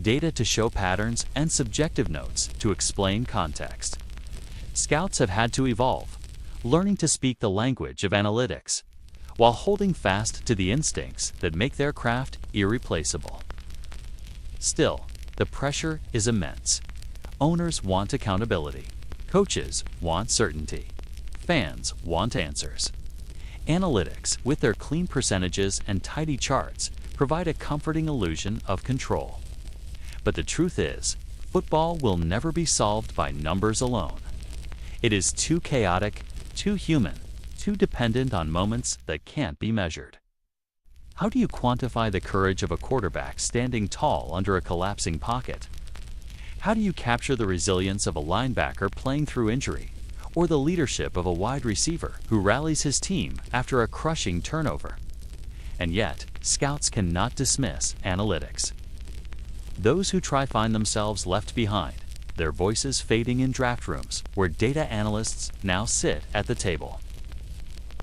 data to show patterns and subjective notes to explain context. Scouts have had to evolve, learning to speak the language of analytics, while holding fast to the instincts that make their craft irreplaceable. Still, the pressure is immense. Owners want accountability. Coaches want certainty. Fans want answers. Analytics, with their clean percentages and tidy charts, provide a comforting illusion of control. But the truth is, football will never be solved by numbers alone. It is too chaotic, too human, too dependent on moments that can't be measured. How do you quantify the courage of a quarterback standing tall under a collapsing pocket? How do you capture the resilience of a linebacker playing through injury, or the leadership of a wide receiver who rallies his team after a crushing turnover? And yet, scouts cannot dismiss analytics. Those who try find themselves left behind, their voices fading in draft rooms where data analysts now sit at the table.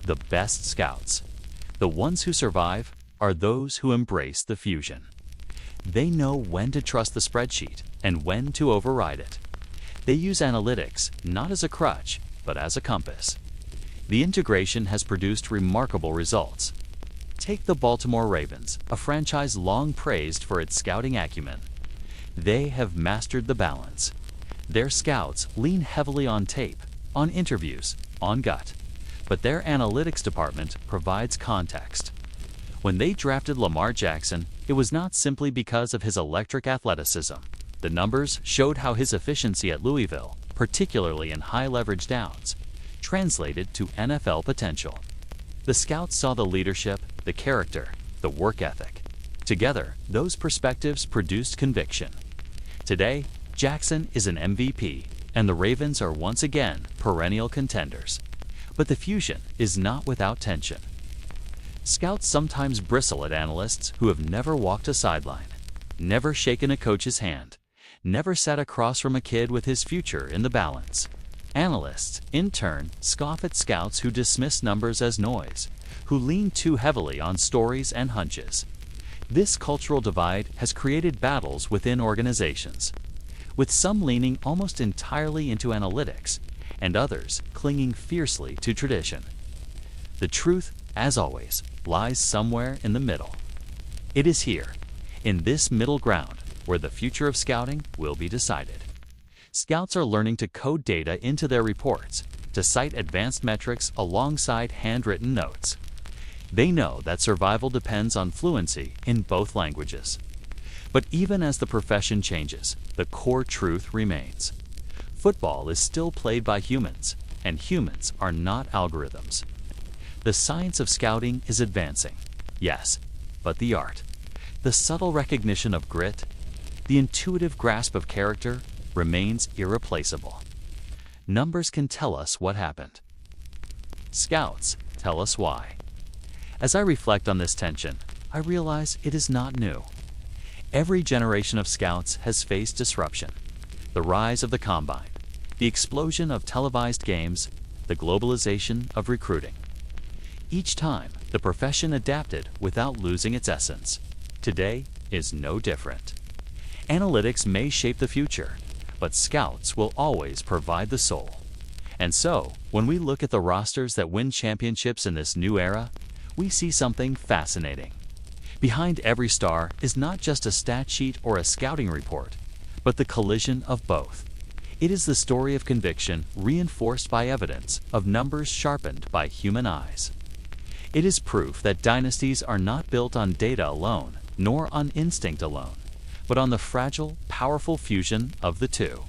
The best scouts, the ones who survive, are those who embrace the fusion. They know when to trust the spreadsheet and when to override it. They use analytics not as a crutch, but as a compass. The integration has produced remarkable results. Take the Baltimore Ravens, a franchise long praised for its scouting acumen. They have mastered the balance. Their scouts lean heavily on tape, on interviews, on gut, but their analytics department provides context. When they drafted Lamar Jackson, it was not simply because of his electric athleticism. The numbers showed how his efficiency at Louisville, particularly in high-leverage downs, translated to NFL potential. The scouts saw the leadership, the character, the work ethic. Together, those perspectives produced conviction. Today, Jackson is an MVP, and the Ravens are once again perennial contenders. But the fusion is not without tension. Scouts sometimes bristle at analysts who have never walked a sideline, never shaken a coach's hand, never sat across from a kid with his future in the balance. Analysts, in turn, scoff at scouts who dismiss numbers as noise, who lean too heavily on stories and hunches. This cultural divide has created battles within organizations, with some leaning almost entirely into analytics and others clinging fiercely to tradition. The truth, as always, lies somewhere in the middle. It is here, in this middle ground, where the future of scouting will be decided. Scouts are learning to code data into their reports, to cite advanced metrics alongside handwritten notes. They know that survival depends on fluency in both languages. But even as the profession changes, the core truth remains. Football is still played by humans, and humans are not algorithms. The science of scouting is advancing, yes, but the art, the subtle recognition of grit, the intuitive grasp of character remains irreplaceable. Numbers can tell us what happened. Scouts tell us why. As I reflect on this tension, I realize it is not new. Every generation of scouts has faced disruption. The rise of the combine, the explosion of televised games, the globalization of recruiting. Each time, the profession adapted without losing its essence. Today is no different. Analytics may shape the future, but scouts will always provide the soul. And so, when we look at the rosters that win championships in this new era, we see something fascinating. Behind every star is not just a stat sheet or a scouting report, but the collision of both. It is the story of conviction reinforced by evidence, of numbers sharpened by human eyes. It is proof that dynasties are not built on data alone, nor on instinct alone, but on the fragile, powerful fusion of the two.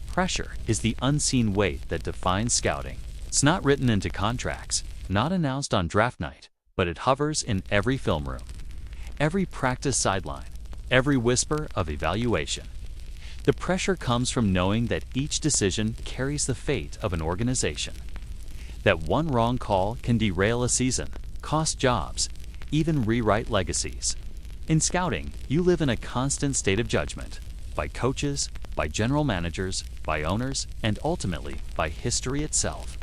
Pressure is the unseen weight that defines scouting. It's not written into contracts, not announced on draft night, but it hovers in every film room, every practice sideline, every whisper of evaluation. The pressure comes from knowing that each decision carries the fate of an organization. That one wrong call can derail a season, cost jobs, even rewrite legacies. In scouting, you live in a constant state of judgment, by coaches, by general managers, by owners, and ultimately by history itself.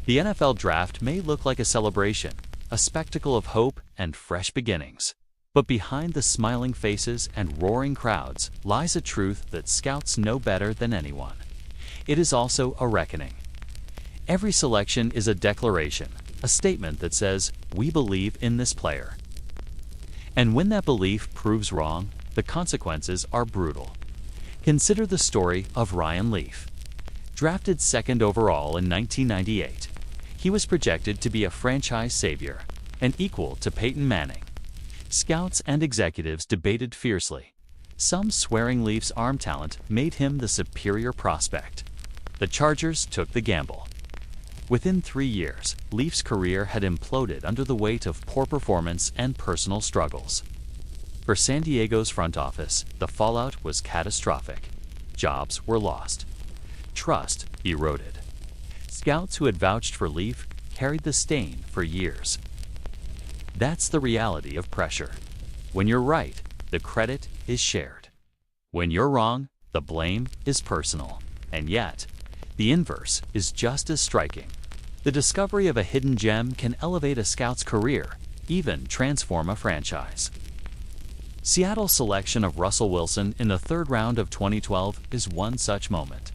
The NFL draft may look like a celebration, a spectacle of hope and fresh beginnings. But behind the smiling faces and roaring crowds lies a truth that scouts know better than anyone. It is also a reckoning. Every selection is a declaration, a statement that says, "We believe in this player." And when that belief proves wrong, the consequences are brutal. Consider the story of Ryan Leaf. Drafted second overall in 1998, he was projected to be a franchise savior, an equal to Peyton Manning. Scouts and executives debated fiercely, some swearing Leaf's arm talent made him the superior prospect. The Chargers took the gamble. Within 3 years, Leaf's career had imploded under the weight of poor performance and personal struggles. For San Diego's front office, the fallout was catastrophic. Jobs were lost. Trust eroded. Scouts who had vouched for Leaf carried the stain for years. That's the reality of pressure. When you're right, the credit is shared. When you're wrong, the blame is personal. And yet, the inverse is just as striking. The discovery of a hidden gem can elevate a scout's career, even transform a franchise. Seattle's selection of Russell Wilson in the third round of 2012 is one such moment.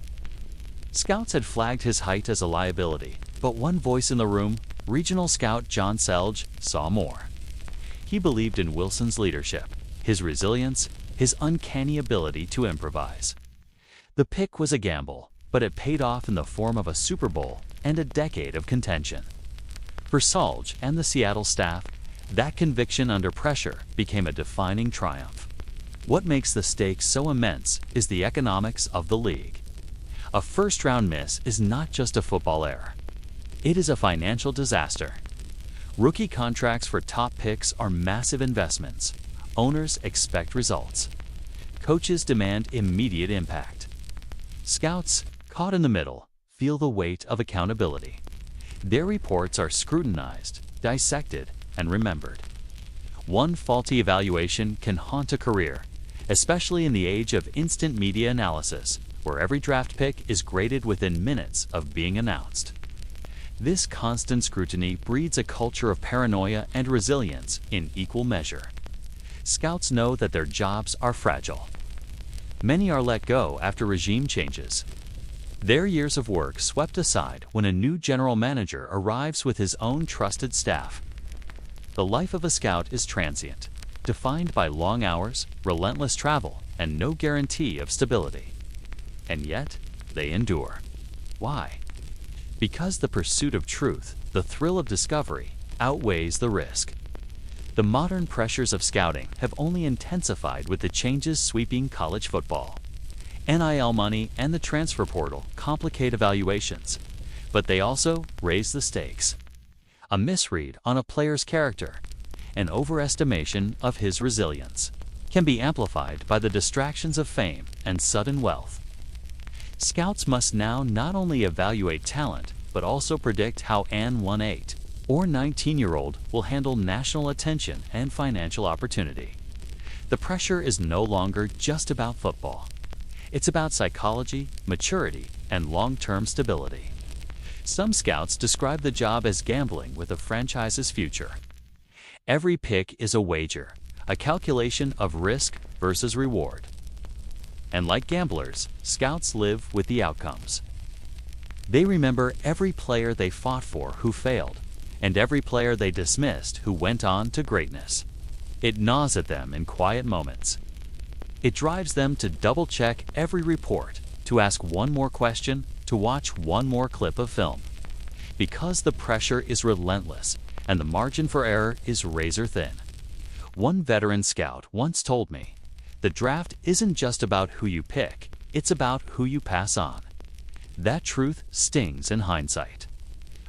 Scouts had flagged his height as a liability, but one voice in the room, regional scout John Selge, saw more. He believed in Wilson's leadership, his resilience, his uncanny ability to improvise. The pick was a gamble, but it paid off in the form of a Super Bowl and a decade of contention. For Selge and the Seattle staff, that conviction under pressure became a defining triumph. What makes the stakes so immense is the economics of the league. A first-round miss is not just a football error. It is a financial disaster. Rookie contracts for top picks are massive investments. Owners expect results. Coaches demand immediate impact. Scouts, caught in the middle, feel the weight of accountability. Their reports are scrutinized, dissected, and remembered. One faulty evaluation can haunt a career, especially in the age of instant media analysis, where every draft pick is graded within minutes of being announced. This constant scrutiny breeds a culture of paranoia and resilience in equal measure. Scouts know that their jobs are fragile. Many are let go after regime changes. Their years of work swept aside when a new general manager arrives with his own trusted staff. The life of a scout is transient, defined by long hours, relentless travel, and no guarantee of stability. And yet, they endure. Why? Because the pursuit of truth, the thrill of discovery, outweighs the risk. The modern pressures of scouting have only intensified with the changes sweeping college football. NIL money and the transfer portal complicate evaluations, but they also raise the stakes. A misread on a player's character, an overestimation of his resilience, can be amplified by the distractions of fame and sudden wealth. Scouts must now not only evaluate talent, but also predict how an 1-8 or 19-year-old will handle national attention and financial opportunity. The pressure is no longer just about football. It's about psychology, maturity, and long-term stability. Some scouts describe the job as gambling with a franchise's future. Every pick is a wager, a calculation of risk versus reward. And like gamblers, scouts live with the outcomes. They remember every player they fought for who failed, and every player they dismissed who went on to greatness. It gnaws at them in quiet moments. It drives them to double-check every report, to ask one more question, to watch one more clip of film. Because the pressure is relentless, and the margin for error is razor-thin. One veteran scout once told me, "The draft isn't just about who you pick, it's about who you pass on." That truth stings in hindsight.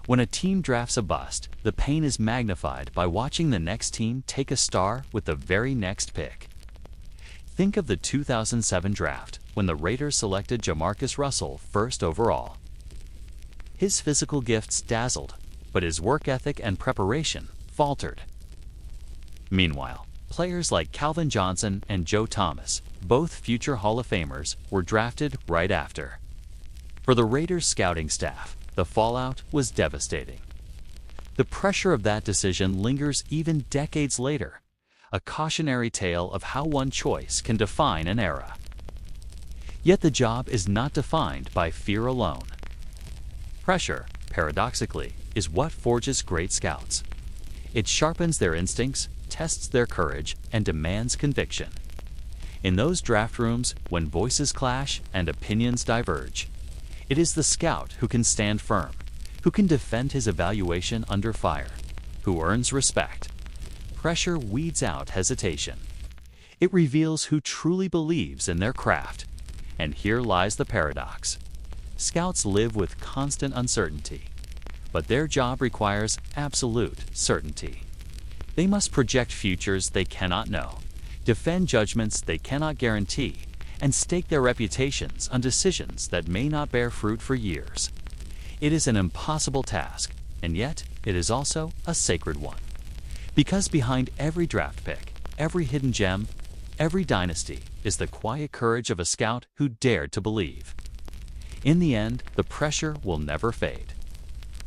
When a team drafts a bust, the pain is magnified by watching the next team take a star with the very next pick. Think of the 2007 draft, when the Raiders selected Jamarcus Russell first overall. His physical gifts dazzled, but his work ethic and preparation faltered. Meanwhile, players like Calvin Johnson and Joe Thomas, both future Hall of Famers, were drafted right after. For the Raiders scouting staff, the fallout was devastating. The pressure of that decision lingers even decades later, a cautionary tale of how one choice can define an era. Yet the job is not defined by fear alone. Pressure, paradoxically, is what forges great scouts. It sharpens their instincts, tests their courage, and demands conviction. In those draft rooms, when voices clash and opinions diverge, it is the scout who can stand firm, who can defend his evaluation under fire, who earns respect. Pressure weeds out hesitation. It reveals who truly believes in their craft. And here lies the paradox. Scouts live with constant uncertainty, but their job requires absolute certainty. They must project futures they cannot know, defend judgments they cannot guarantee, and stake their reputations on decisions that may not bear fruit for years. It is an impossible task, and yet it is also a sacred one. Because behind every draft pick, every hidden gem, every dynasty is the quiet courage of a scout who dared to believe. In the end, the pressure will never fade.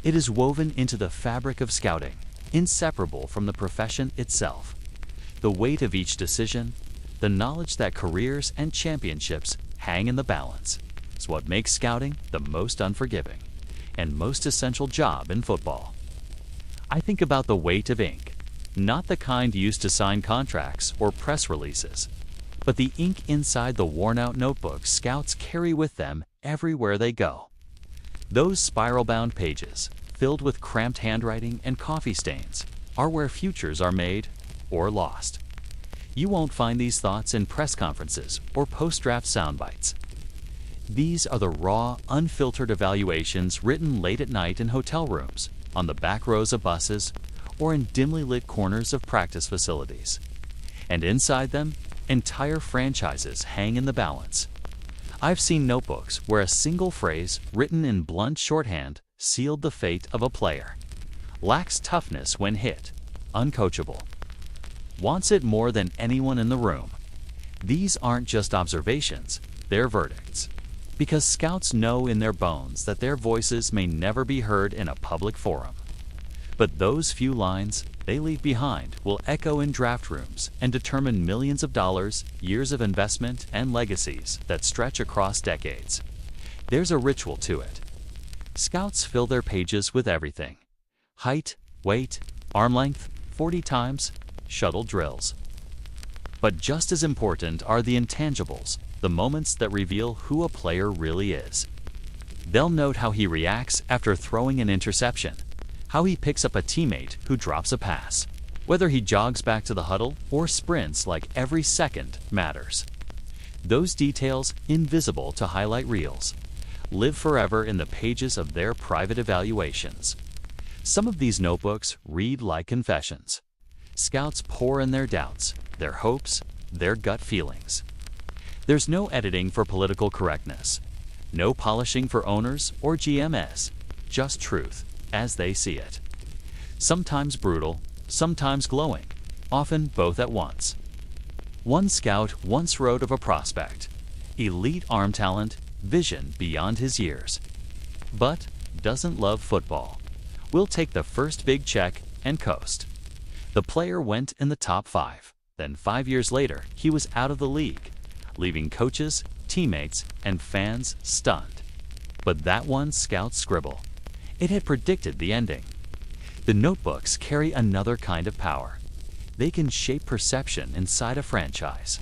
It is woven into the fabric of scouting, inseparable from the profession itself. The weight of each decision, the knowledge that careers and championships hang in the balance, is what makes scouting the most unforgiving and most essential job in football. I think about the weight of ink, not the kind used to sign contracts or press releases, but the ink inside the worn-out notebooks scouts carry with them everywhere they go. Those spiral-bound pages, filled with cramped handwriting and coffee stains, are where futures are made or lost. You won't find these thoughts in press conferences or post-draft soundbites. These are the raw, unfiltered evaluations written late at night in hotel rooms, on the back rows of buses, or in dimly lit corners of practice facilities. And inside them, entire franchises hang in the balance. I've seen notebooks where a single phrase, written in blunt shorthand, sealed the fate of a player. Lacks toughness when hit, uncoachable. Wants it more than anyone in the room. These aren't just observations, they're verdicts. Because scouts know in their bones that their voices may never be heard in a public forum. But those few lines they leave behind will echo in draft rooms and determine millions of dollars, years of investment, and legacies that stretch across decades. There's a ritual to it. Scouts fill their pages with everything: height, weight, arm length, 40 times, shuttle drills. But just as important are the intangibles, the moments that reveal who a player really is. They'll note how he reacts after throwing an interception, how he picks up a teammate who drops a pass, whether he jogs back to the huddle or sprints like every second matters. Those details, invisible to highlight reels, live forever in the pages of their private evaluations. Some of these notebooks read like confessions. Scouts pour in their doubts, their hopes, their gut feelings. There's no editing for political correctness, no polishing for owners or GMS, just truth as they see it. Sometimes brutal, sometimes glowing, often both at once. One scout once wrote of a prospect: elite arm talent, vision beyond his years. But doesn't love football. Will take the first big check and coast. The player went in the top 5. Then 5 years later, he was out of the league, leaving coaches, teammates, and fans stunned. But that one scout's scribble, it had predicted the ending. The notebooks carry another kind of power. They can shape perception inside a franchise.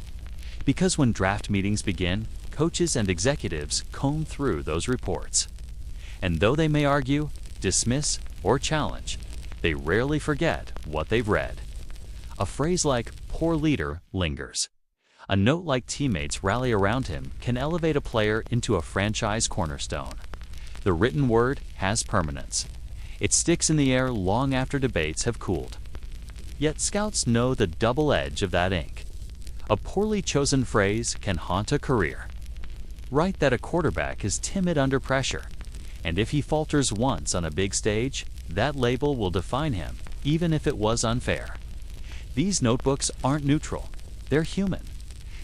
Because when draft meetings begin, coaches and executives comb through those reports. And though they may argue, dismiss, or challenge, they rarely forget what they've read. A phrase like "poor leader" lingers. A note like "teammates rally around him" can elevate a player into a franchise cornerstone. The written word has permanence. It sticks in the air long after debates have cooled. Yet scouts know the double edge of that ink. A poorly chosen phrase can haunt a career. Write that a quarterback is timid under pressure, and if he falters once on a big stage, that label will define him, even if it was unfair. These notebooks aren't neutral. They're human.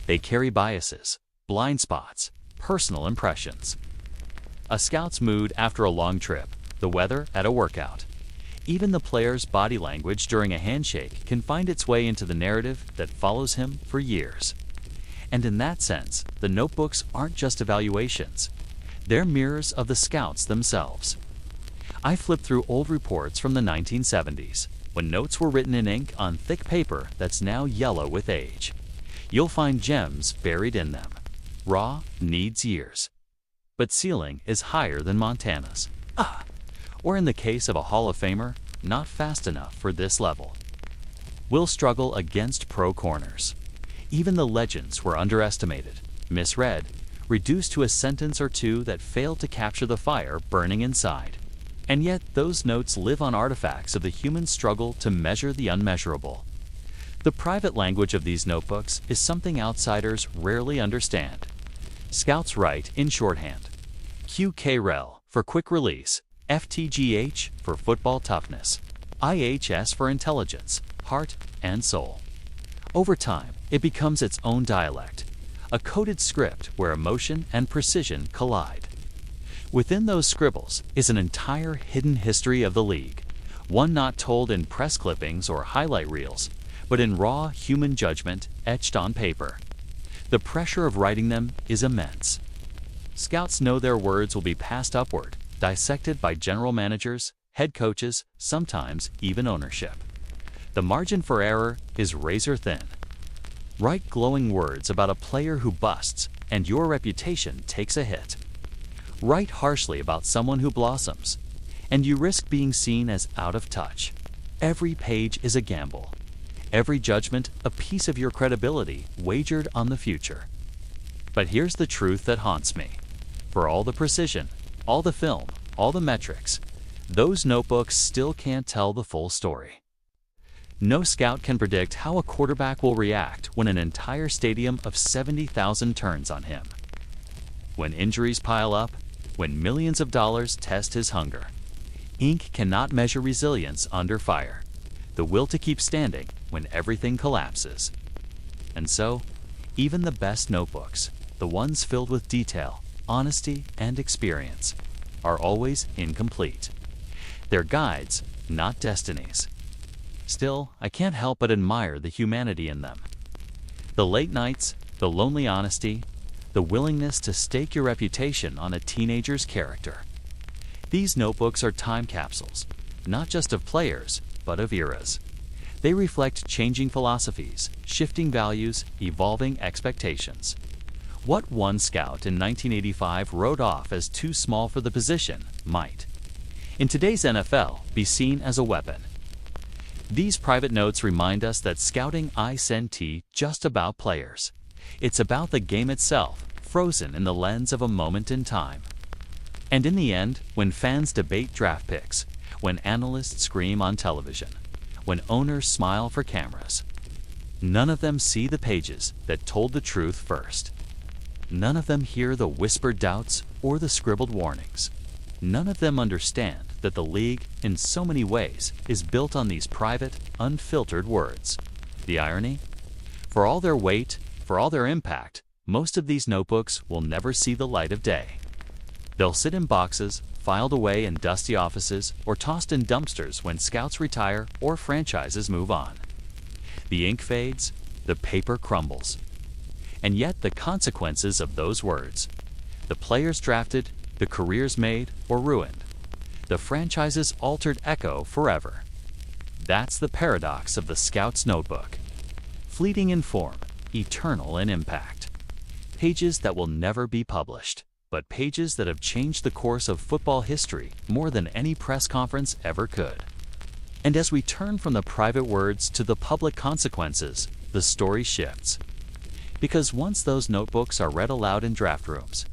They carry biases, blind spots, personal impressions. A scout's mood after a long trip, the weather at a workout. Even the player's body language during a handshake can find its way into the narrative that follows him for years. And in that sense, the notebooks aren't just evaluations. They're mirrors of the scouts themselves. I flipped through old reports from the 1970s, when notes were written in ink on thick paper that's now yellow with age. You'll find gems buried in them. Raw needs years. But ceiling is higher than Montana's. Or in the case of a Hall of Famer, not fast enough for this level. We'll struggle against pro corners. Even the legends were underestimated, misread, reduced to a sentence or two that failed to capture the fire burning inside. And yet those notes live on artifacts of the human struggle to measure the unmeasurable. The private language of these notebooks is something outsiders rarely understand. Scouts write in shorthand. QKREL for quick release, FTGH for football toughness, IHS for intelligence, heart, and soul. Over time, it becomes its own dialect, a coded script where emotion and precision collide. Within those scribbles is an entire hidden history of the league, one not told in press clippings or highlight reels, but in raw human judgment etched on paper. The pressure of writing them is immense. Scouts know their words will be passed upward, dissected by general managers, head coaches, sometimes even ownership. The margin for error is razor thin. Write glowing words about a player who busts, and your reputation takes a hit. Write harshly about someone who blossoms, and you risk being seen as out of touch. Every page is a gamble. Every judgment a piece of your credibility wagered on the future. But here's the truth that haunts me. For all the precision, all the film, all the metrics, those notebooks still can't tell the full story. No scout can predict how a quarterback will react when an entire stadium of 70,000 turns on him. When injuries pile up, when millions of dollars test his hunger. Ink cannot measure resilience under fire, the will to keep standing when everything collapses. And so, even the best notebooks, the ones filled with detail, honesty, and experience, are always incomplete. They're guides, not destinies. Still, I can't help but admire the humanity in them. The late nights, the lonely honesty, the willingness to stake your reputation on a teenager's character. These notebooks are time capsules, not just of players, but of eras. They reflect changing philosophies, shifting values, evolving expectations. What one scout in 1985 wrote off as too small for the position might, in today's NFL, be seen as a weapon. These private notes remind us that scouting isn't just about players. It's about the game itself, frozen in the lens of a moment in time. And in the end, when fans debate draft picks, when analysts scream on television, when owners smile for cameras, none of them see the pages that told the truth first. None of them hear the whispered doubts or the scribbled warnings. None of them understand that the league, in so many ways, is built on these private, unfiltered words. The irony? For all their weight, for all their impact, most of these notebooks will never see the light of day. They'll sit in boxes, filed away in dusty offices, or tossed in dumpsters when scouts retire or franchises move on. The ink fades, the paper crumbles. And yet the consequences of those words, the players drafted, the careers made or ruined, the franchise's altered echo forever. That's the paradox of the Scout's Notebook. Fleeting in form, eternal in impact. Pages that will never be published, but pages that have changed the course of football history more than any press conference ever could. And as we turn from the private words to the public consequences, the story shifts. Because once those notebooks are read aloud in draft rooms,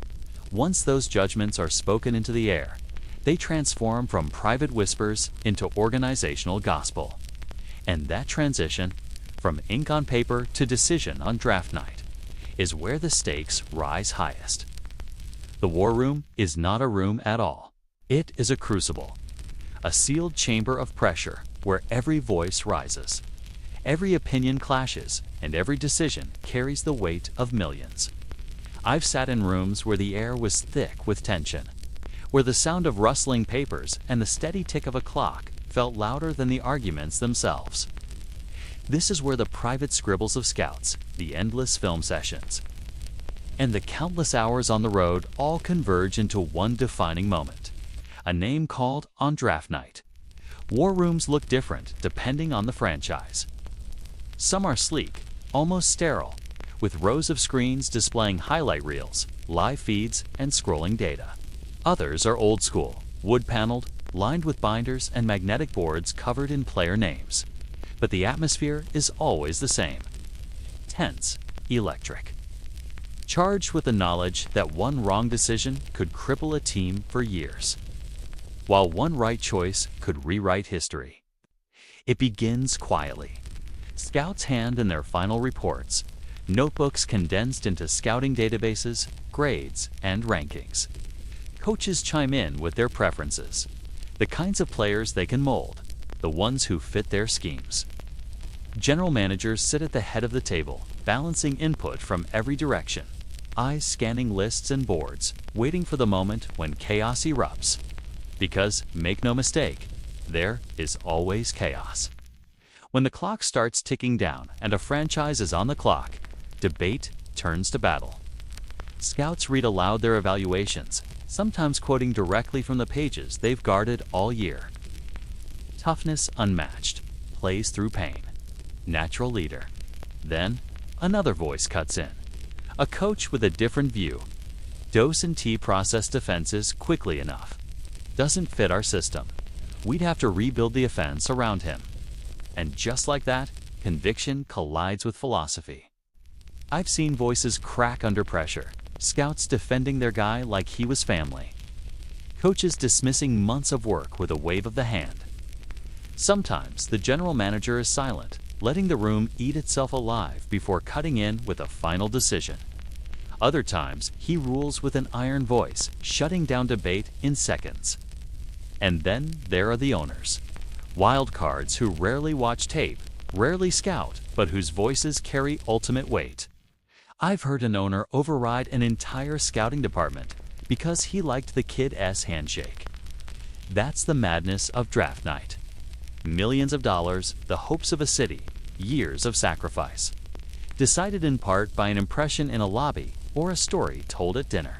once those judgments are spoken into the air, they transform from private whispers into organizational gospel. And that transition, from ink on paper to decision on draft night, is where the stakes rise highest. The war room is not a room at all. It is a crucible, a sealed chamber of pressure where every voice rises, every opinion clashes, and every decision carries the weight of millions. I've sat in rooms where the air was thick with tension, where the sound of rustling papers and the steady tick of a clock felt louder than the arguments themselves. This is where the private scribbles of scouts, the endless film sessions, and the countless hours on the road all converge into one defining moment, a name called on draft night. War rooms look different depending on the franchise. Some are sleek, almost sterile, with rows of screens displaying highlight reels, live feeds, and scrolling data. Others are old school, wood-paneled, lined with binders and magnetic boards covered in player names. But the atmosphere is always the same. Tense, electric. Charged with the knowledge that one wrong decision could cripple a team for years, while one right choice could rewrite history. It begins quietly. Scouts hand in their final reports, notebooks condensed into scouting databases, grades, and rankings. Coaches chime in with their preferences, the kinds of players they can mold, the ones who fit their schemes. General managers sit at the head of the table, balancing input from every direction, eyes scanning lists and boards, waiting for the moment when chaos erupts. Because, make no mistake, there is always chaos. When the clock starts ticking down and a franchise is on the clock, debate turns to battle. Scouts read aloud their evaluations, sometimes quoting directly from the pages they've guarded all year. Toughness unmatched, plays through pain. Natural leader. Then, another voice cuts in. A coach with a different view. Dose and T process defenses quickly enough. Doesn't fit our system. We'd have to rebuild the offense around him. And just like that, conviction collides with philosophy. I've seen voices crack under pressure, scouts defending their guy like he was family. Coaches dismissing months of work with a wave of the hand. Sometimes the general manager is silent, letting the room eat itself alive before cutting in with a final decision. Other times, he rules with an iron voice, shutting down debate in seconds. And then there are the owners. Wild cards who rarely watch tape, rarely scout, but whose voices carry ultimate weight. I've heard an owner override an entire scouting department because he liked the Kid S handshake. That's the madness of draft night. Millions of dollars, the hopes of a city, years of sacrifice. Decided in part by an impression in a lobby or a story told at dinner.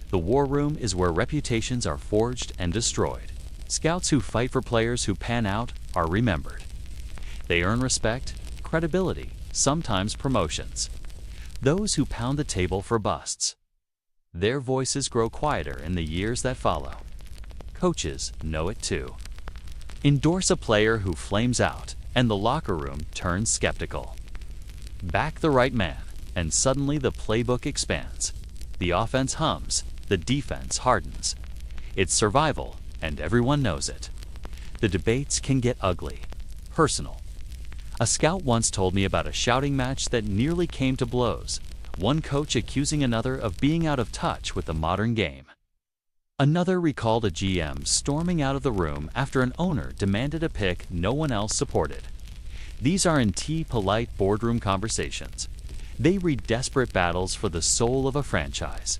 The war room is where reputations are forged and destroyed. Scouts who fight for players who pan out are remembered. They earn respect, credibility, sometimes promotions. Those who pound the table for busts. Their voices grow quieter in the years that follow. Coaches know it too. Endorse a player who flames out, and the locker room turns skeptical. Back the right man, and suddenly the playbook expands. The offense hums, the defense hardens. It's survival, and everyone knows it. The debates can get ugly, personal. A scout once told me about a shouting match that nearly came to blows, one coach accusing another of being out of touch with the modern game. Another recalled a GM storming out of the room after an owner demanded a pick no one else supported. These aren't polite boardroom conversations. They read desperate battles for the soul of a franchise.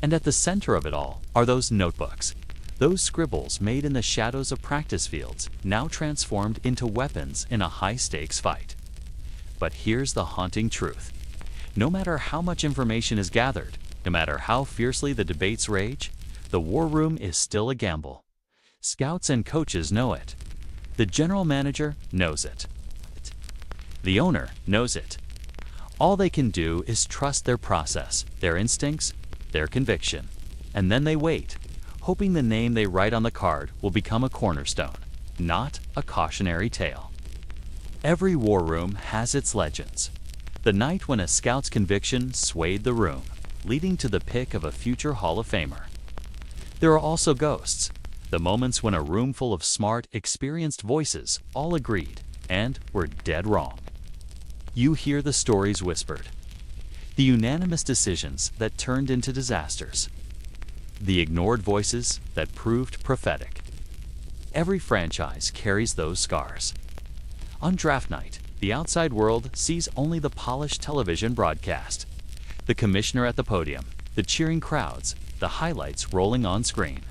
And at the center of it all are those notebooks, those scribbles made in the shadows of practice fields, now transformed into weapons in a high-stakes fight. But here's the haunting truth. No matter how much information is gathered, no matter how fiercely the debates rage, The war room is still a gamble. Scouts and coaches know it. The general manager knows it. The owner knows it. All they can do is trust their process, their instincts, their conviction. And then they wait, hoping the name they write on the card will become a cornerstone, not a cautionary tale. Every war room has its legends. The night when a scout's conviction swayed the room, leading to the pick of a future Hall of Famer. There are also ghosts, the moments when a room full of smart, experienced voices all agreed and were dead wrong. You hear the stories whispered, the unanimous decisions that turned into disasters, the ignored voices that proved prophetic. Every franchise carries those scars. On draft night, the outside world sees only the polished television broadcast, the commissioner at the podium, the cheering crowds, the highlights rolling on screen.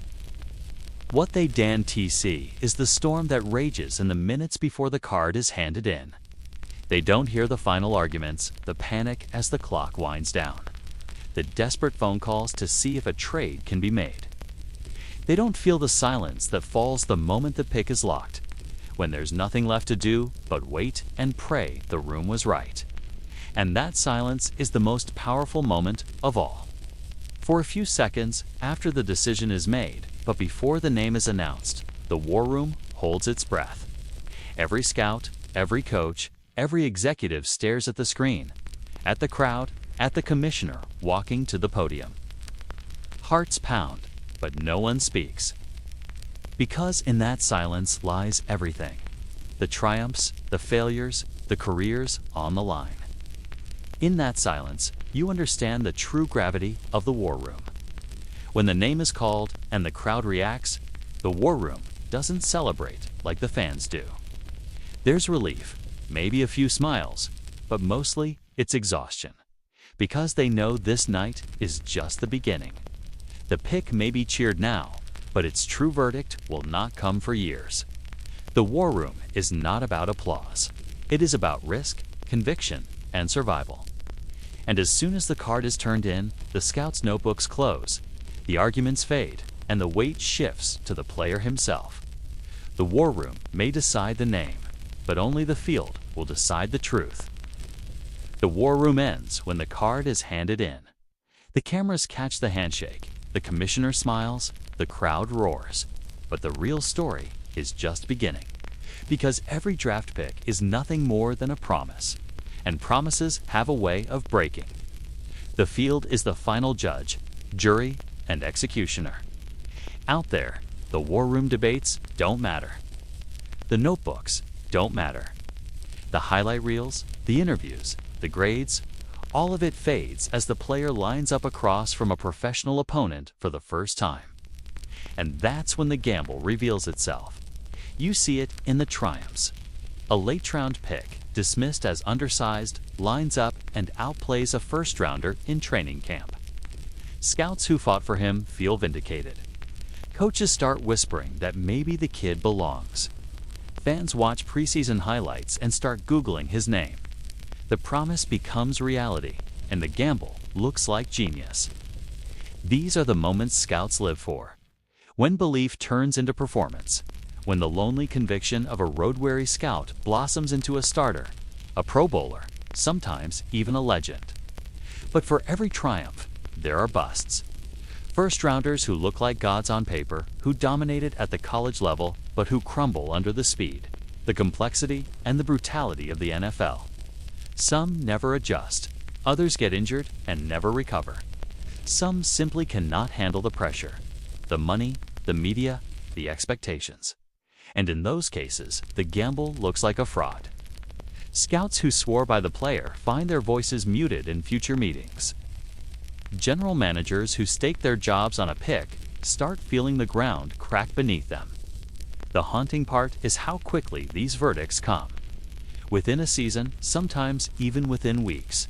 What they don't see is the storm that rages in the minutes before the card is handed in. They don't hear the final arguments, the panic as the clock winds down, the desperate phone calls to see if a trade can be made. They don't feel the silence that falls the moment the pick is locked, when there's nothing left to do but wait and pray the room was right. And that silence is the most powerful moment of all. For a few seconds after the decision is made, but before the name is announced, the war room holds its breath. Every scout, every coach, every executive stares at the screen, at the crowd, at the commissioner walking to the podium. Hearts pound, but no one speaks. Because in that silence lies everything. The triumphs, the failures, the careers on the line. In that silence, you understand the true gravity of the war room. When the name is called and the crowd reacts, the war room doesn't celebrate like the fans do. There's relief, maybe a few smiles, but mostly it's exhaustion. Because they know this night is just the beginning. The pick may be cheered now, but its true verdict will not come for years. The war room is not about applause. It is about risk, conviction, and survival. And as soon as the card is turned in, the scouts' notebooks close, the arguments fade, and the weight shifts to the player himself. The war room may decide the name, but only the field will decide the truth. The war room ends when the card is handed in. The cameras catch the handshake, the commissioner smiles, the crowd roars. But the real story is just beginning. Because every draft pick is nothing more than a promise. And promises have a way of breaking. The field is the final judge, jury, and executioner. Out there, the war room debates don't matter. The notebooks don't matter. The highlight reels, the interviews, the grades, all of it fades as the player lines up across from a professional opponent for the first time. And that's when the gamble reveals itself. You see it in the triumphs. A late-round pick, dismissed as undersized, lines up and outplays a first-rounder in training camp. Scouts who fought for him feel vindicated. Coaches start whispering that maybe the kid belongs. Fans watch preseason highlights and start Googling his name. The promise becomes reality, and the gamble looks like genius. These are the moments scouts live for. When belief turns into performance. When the lonely conviction of a road-weary scout blossoms into a starter, a Pro Bowler, sometimes even a legend. But for every triumph, there are busts. First-rounders who look like gods on paper, who dominated at the college level, but who crumble under the speed, the complexity, and the brutality of the NFL. Some never adjust, others get injured and never recover. Some simply cannot handle the pressure, the money, the media, the expectations. And in those cases, the gamble looks like a fraud. Scouts who swore by the player find their voices muted in future meetings. General managers who stake their jobs on a pick start feeling the ground crack beneath them. The haunting part is how quickly these verdicts come. Within a season, sometimes even within weeks.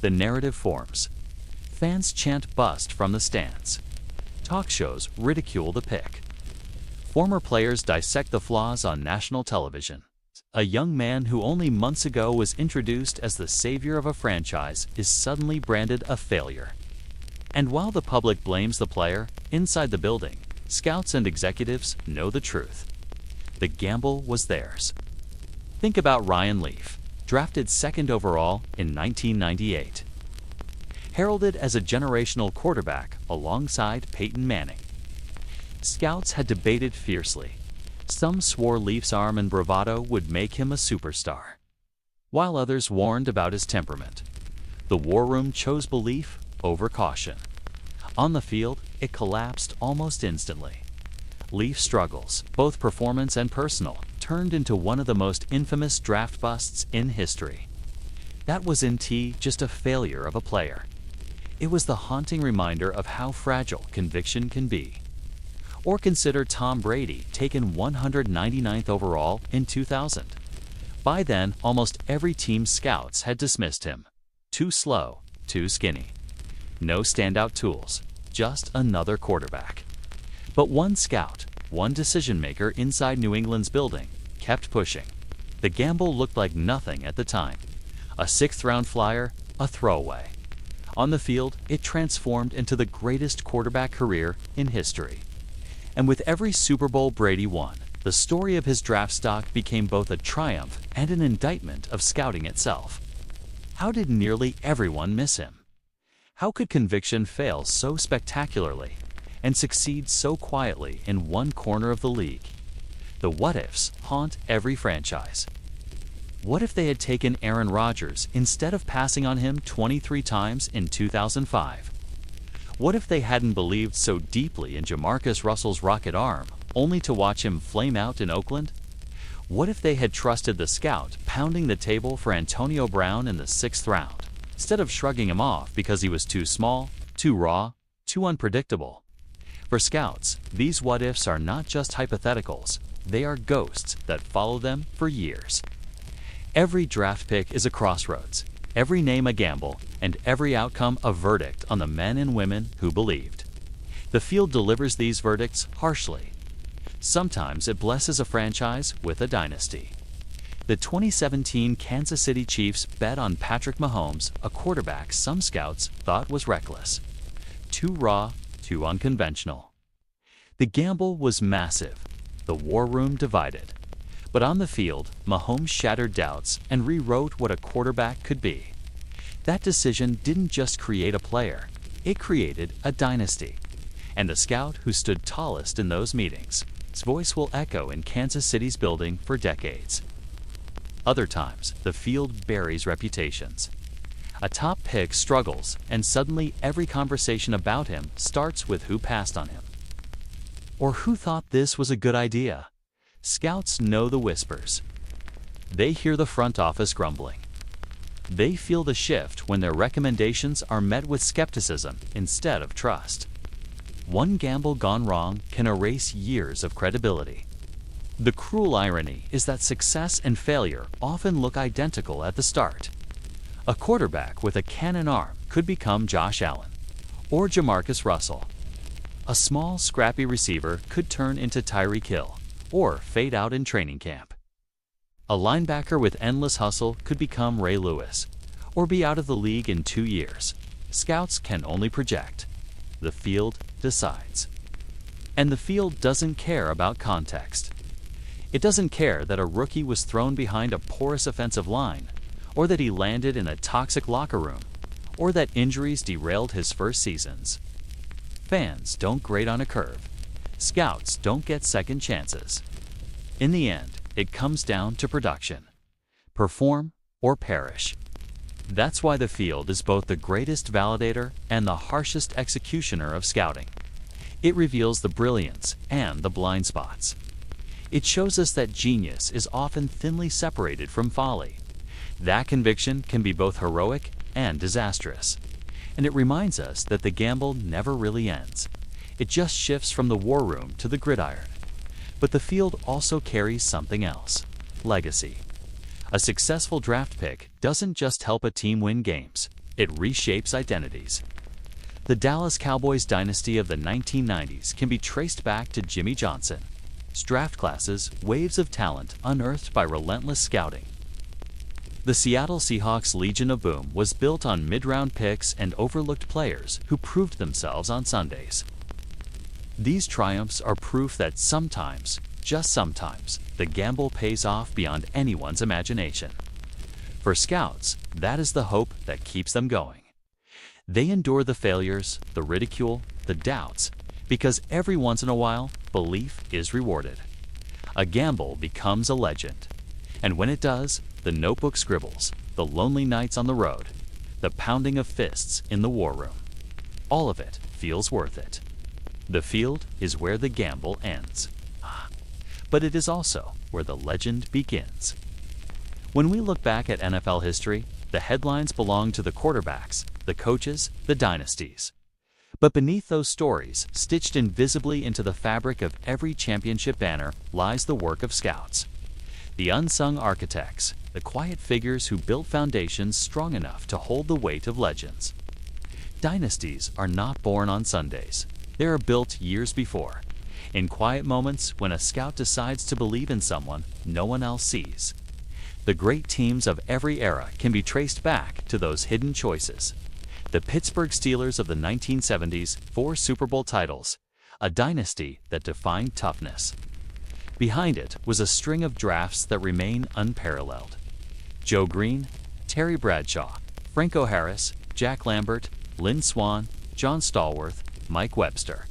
The narrative forms. Fans chant bust from the stands. Talk shows ridicule the pick. Former players dissect the flaws on national television. A young man who only months ago was introduced as the savior of a franchise is suddenly branded a failure. And while the public blames the player, inside the building, scouts and executives know the truth. The gamble was theirs. Think about Ryan Leaf, drafted second overall in 1998. Heralded as a generational quarterback alongside Peyton Manning. Scouts had debated fiercely. Some swore Leaf's arm and bravado would make him a superstar, while others warned about his temperament. The war room chose belief over caution. On the field, it collapsed almost instantly. Leaf's struggles, both performance and personal, turned into one of the most infamous draft busts in history. That was just a failure of a player. It was the haunting reminder of how fragile conviction can be. Or consider Tom Brady, taken 199th overall in 2000. By then, almost every team's scouts had dismissed him. Too slow, too skinny. No standout tools, just another quarterback. But one scout, one decision-maker inside New England's building, kept pushing. The gamble looked like nothing at the time. A sixth-round flyer, a throwaway. On the field, it transformed into the greatest quarterback career in history. And with every Super Bowl Brady won, the story of his draft stock became both a triumph and an indictment of scouting itself. How did nearly everyone miss him? How could conviction fail so spectacularly and succeed so quietly in one corner of the league? The what-ifs haunt every franchise. What if they had taken Aaron Rodgers instead of passing on him 23 times in 2005? What if they hadn't believed so deeply in Jamarcus Russell's rocket arm, only to watch him flame out in Oakland? What if they had trusted the scout pounding the table for Antonio Brown in the 6th round, instead of shrugging him off because he was too small, too raw, too unpredictable? For scouts, these what-ifs are not just hypotheticals, they are ghosts that follow them for years. Every draft pick is a crossroads, every name a gamble, and every outcome a verdict on the men and women who believed. The field delivers these verdicts harshly. Sometimes it blesses a franchise with a dynasty. The 2017 Kansas City Chiefs bet on Patrick Mahomes, a quarterback some scouts thought was reckless. Too raw, too unconventional. The gamble was massive. The war room divided. But on the field, Mahomes shattered doubts and rewrote what a quarterback could be. That decision didn't just create a player, it created a dynasty. And the scout who stood tallest in those meetings, his voice will echo in Kansas City's building for decades. Other times, the field buries reputations. A top pick struggles, and suddenly every conversation about him starts with who passed on him. Or who thought this was a good idea? Scouts know the whispers. They hear the front office grumbling. They feel the shift when their recommendations are met with skepticism instead of trust. One gamble gone wrong can erase years of credibility. The cruel irony is that success and failure often look identical at the start. A quarterback with a cannon arm could become Josh Allen or Jamarcus Russell. A small, scrappy receiver could turn into Tyreek Hill or fade out in training camp. A linebacker with endless hustle could become Ray Lewis or be out of the league in 2 years. Scouts can only project. The field decides. And the field doesn't care about context. It doesn't care that a rookie was thrown behind a porous offensive line, or that he landed in a toxic locker room, or that injuries derailed his first seasons. Fans don't grade on a curve. Scouts don't get second chances. In the end, it comes down to production. Perform or perish. That's why the field is both the greatest validator and the harshest executioner of scouting. It reveals the brilliance and the blind spots. It shows us that genius is often thinly separated from folly. That conviction can be both heroic and disastrous. And it reminds us that the gamble never really ends. It just shifts from the war room to the gridiron. But the field also carries something else: legacy. A successful draft pick doesn't just help a team win games, it reshapes identities. The Dallas Cowboys dynasty of the 1990s can be traced back to Jimmy Johnson. Draft classes, waves of talent unearthed by relentless scouting. The Seattle Seahawks Legion of Boom was built on mid-round picks and overlooked players who proved themselves on Sundays. These triumphs are proof that sometimes, just sometimes, the gamble pays off beyond anyone's imagination. For scouts, that is the hope that keeps them going. They endure the failures, the ridicule, the doubts, because every once in a while, belief is rewarded. A gamble becomes a legend. And when it does, the notebook scribbles, the lonely nights on the road, the pounding of fists in the war room, all of it feels worth it. The field is where the gamble ends. But it is also where the legend begins. When we look back at NFL history, the headlines belong to the quarterbacks, the coaches, the dynasties. But beneath those stories, stitched invisibly into the fabric of every championship banner, lies the work of scouts. The unsung architects, the quiet figures who built foundations strong enough to hold the weight of legends. Dynasties are not born on Sundays. They are built years before, in quiet moments when a scout decides to believe in someone no one else sees. The great teams of every era can be traced back to those hidden choices. The Pittsburgh Steelers of the 1970s, 4 Super Bowl titles, a dynasty that defined toughness. Behind it was a string of drafts that remain unparalleled. Joe Green, Terry Bradshaw, Franco Harris, Jack Lambert, Lynn Swann, John Stallworth, Mike Webster.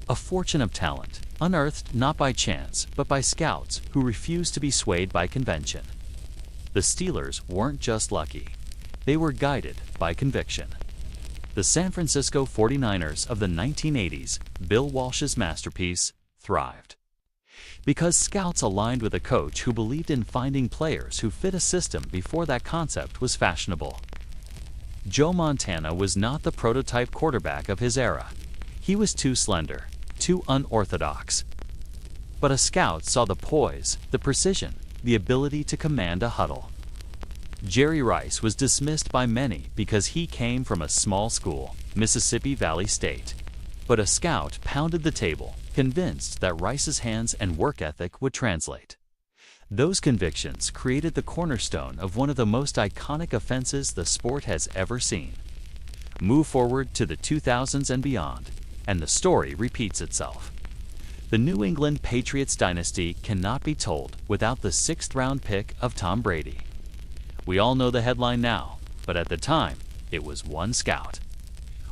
A fortune of talent, unearthed not by chance, but by scouts who refused to be swayed by convention. The Steelers weren't just lucky. They were guided by conviction. The San Francisco 49ers of the 1980s, Bill Walsh's masterpiece, thrived. Because scouts aligned with a coach who believed in finding players who fit a system before that concept was fashionable. Joe Montana was not the prototype quarterback of his era. He was too slender, too unorthodox. But a scout saw the poise, the precision, the ability to command a huddle. Jerry Rice was dismissed by many because he came from a small school, Mississippi Valley State. But a scout pounded the table, convinced that Rice's hands and work ethic would translate. Those convictions created the cornerstone of one of the most iconic offenses the sport has ever seen. Move forward to the 2000s and beyond, and the story repeats itself. The New England Patriots dynasty cannot be told without the 6th-round pick of Tom Brady. We all know the headline now, but at the time, it was one scout.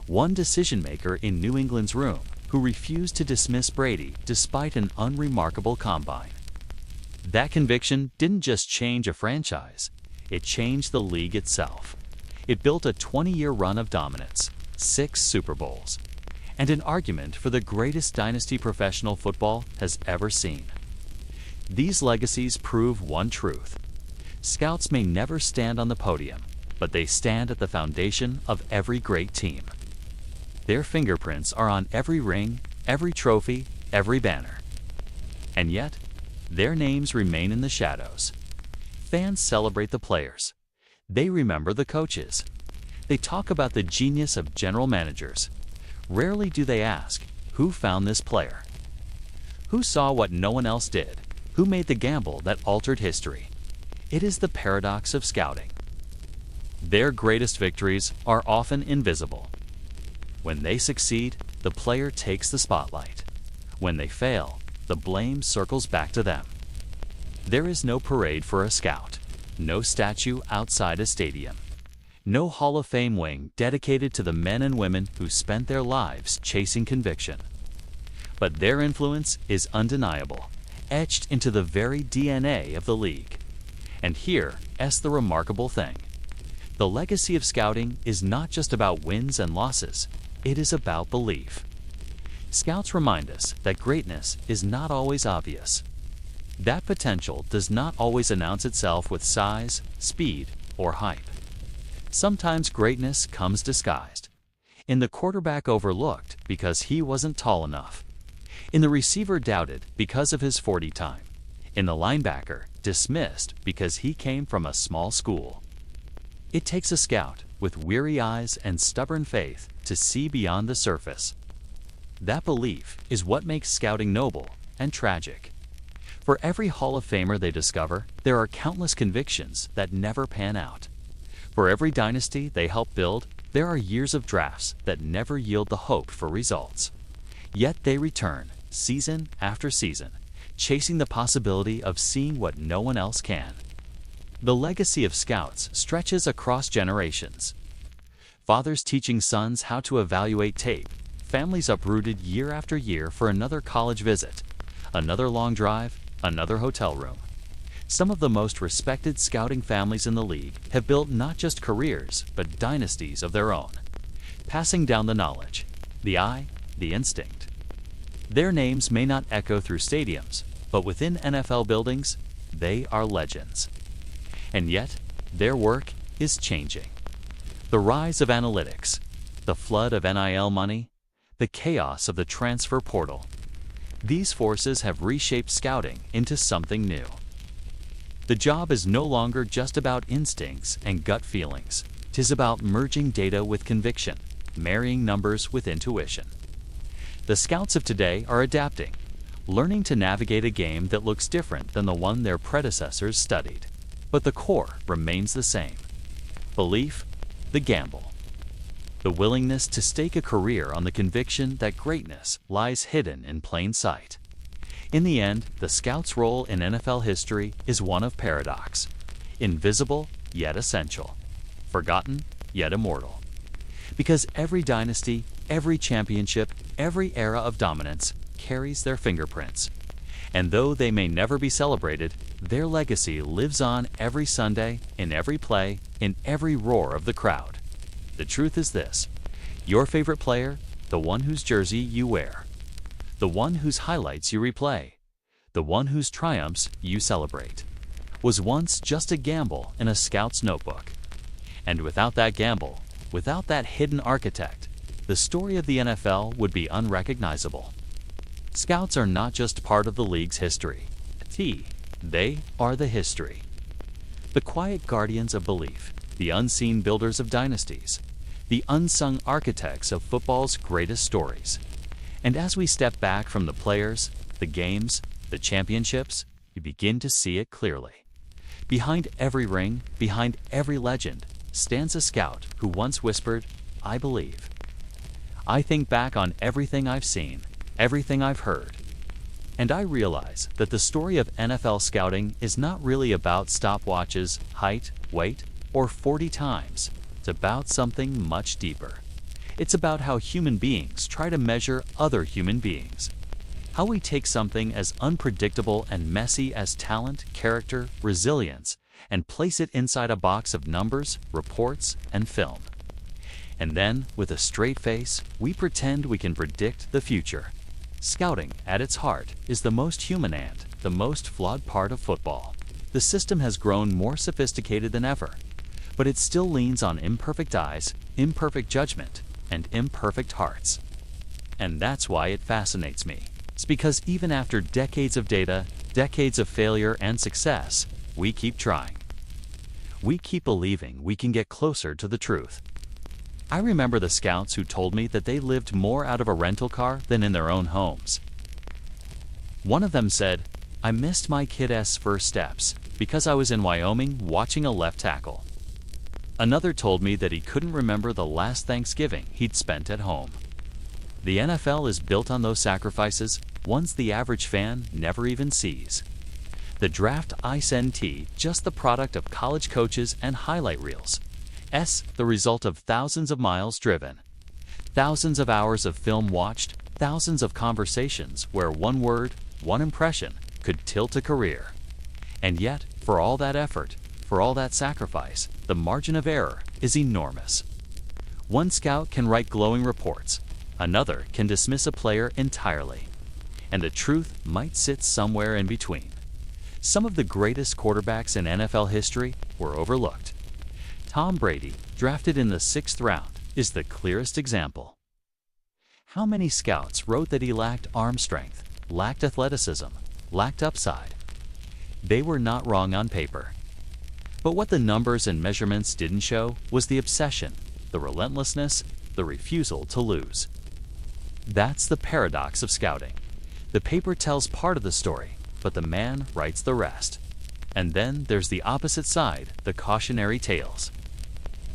One decision-maker in New England's room who refused to dismiss Brady despite an unremarkable combine. That conviction didn't just change a franchise, it changed the league itself. It built a 20-year run of dominance, 6 Super Bowls, and an argument for the greatest dynasty professional football has ever seen. These legacies prove one truth. Scouts may never stand on the podium, but they stand at the foundation of every great team. Their fingerprints are on every ring, every trophy, every banner. And yet, their names remain in the shadows. Fans celebrate the players. They remember the coaches. They talk about the genius of general managers. Rarely do they ask, who found this player? Who saw what no one else did? Who made the gamble that altered history? It is the paradox of scouting. Their greatest victories are often invisible. When they succeed, the player takes the spotlight. When they fail, the blame circles back to them. There is no parade for a scout, no statue outside a stadium, no Hall of Fame wing dedicated to the men and women who spent their lives chasing conviction. But their influence is undeniable, etched into the very DNA of the league. And here is the remarkable thing. The legacy of scouting is not just about wins and losses, it is about belief. Scouts remind us that greatness is not always obvious. That potential does not always announce itself with size, speed, or hype. Sometimes greatness comes disguised. In the quarterback overlooked because he wasn't tall enough. In the receiver doubted because of his 40 time. In the linebacker dismissed because he came from a small school. It takes a scout with weary eyes and stubborn faith to see beyond the surface. That belief is what makes scouting noble and tragic. For every Hall of Famer they discover, there are countless convictions that never pan out. For every dynasty they help build, there are years of drafts that never yield the hope for results. Yet they return, season after season, chasing the possibility of seeing what no one else can. The legacy of scouts stretches across generations. Fathers teaching sons how to evaluate tape, families uprooted year after year for another college visit, another long drive, another hotel room. Some of the most respected scouting families in the league have built not just careers, but dynasties of their own, passing down the knowledge, the eye, the instinct. Their names may not echo through stadiums, but within NFL buildings, they are legends. And yet, their work is changing. The rise of analytics, the flood of NIL money, the chaos of the transfer portal. These forces have reshaped scouting into something new. The job is no longer just about instincts and gut feelings. 'Tis about merging data with conviction, marrying numbers with intuition. The scouts of today are adapting, learning to navigate a game that looks different than the one their predecessors studied. But the core remains the same. Belief, the gamble. The willingness to stake a career on the conviction that greatness lies hidden in plain sight. In the end, the scout's role in NFL history is one of paradox. Invisible, yet essential. Forgotten, yet immortal. Because every dynasty, every championship, every era of dominance carries their fingerprints. And though they may never be celebrated, their legacy lives on every Sunday, in every play, in every roar of the crowd. The truth is this: your favorite player, the one whose jersey you wear, the one whose highlights you replay, the one whose triumphs you celebrate, was once just a gamble in a scout's notebook. And without that gamble, without that hidden architect, the story of the NFL would be unrecognizable. Scouts are not just part of the league's history. They are the history. The quiet guardians of belief, the unseen builders of dynasties, the unsung architects of football's greatest stories. And as we step back from the players, the games, the championships, you begin to see it clearly. Behind every ring, behind every legend, stands a scout who once whispered, "I believe." I think back on everything I've seen, everything I've heard, and I realize that the story of NFL scouting is not really about stopwatches, height, weight, or 40 times. It's about something much deeper. It's about how human beings try to measure other human beings. How we take something as unpredictable and messy as talent, character, resilience, and place it inside a box of numbers, reports, and film. And then, with a straight face, we pretend we can predict the future. Scouting, at its heart, is the most human and the most flawed part of football. The system has grown more sophisticated than ever, but it still leans on imperfect eyes, imperfect judgment, and imperfect hearts. And that's why it fascinates me. It's because even after decades of data, decades of failure and success, we keep trying. We keep believing we can get closer to the truth. I remember the scouts who told me that they lived more out of a rental car than in their own homes. One of them said, "I missed my kid's first steps because I was in Wyoming watching a left tackle." Another told me that he couldn't remember the last Thanksgiving he'd spent at home. The NFL is built on those sacrifices, ones the average fan never even sees. The draft isn't just the product of college coaches and highlight reels. It's the result of thousands of miles driven, thousands of hours of film watched, thousands of conversations where one word, one impression could tilt a career. And yet, for all that effort, for all that sacrifice, the margin of error is enormous. One scout can write glowing reports, another can dismiss a player entirely, and the truth might sit somewhere in between. Some of the greatest quarterbacks in NFL history were overlooked. Tom Brady, drafted in the 6th round, is the clearest example. How many scouts wrote that he lacked arm strength, lacked athleticism, lacked upside? They were not wrong on paper. But what the numbers and measurements didn't show was the obsession, the relentlessness, the refusal to lose. That's the paradox of scouting. The paper tells part of the story, but the man writes the rest. And then there's the opposite side, the cautionary tales.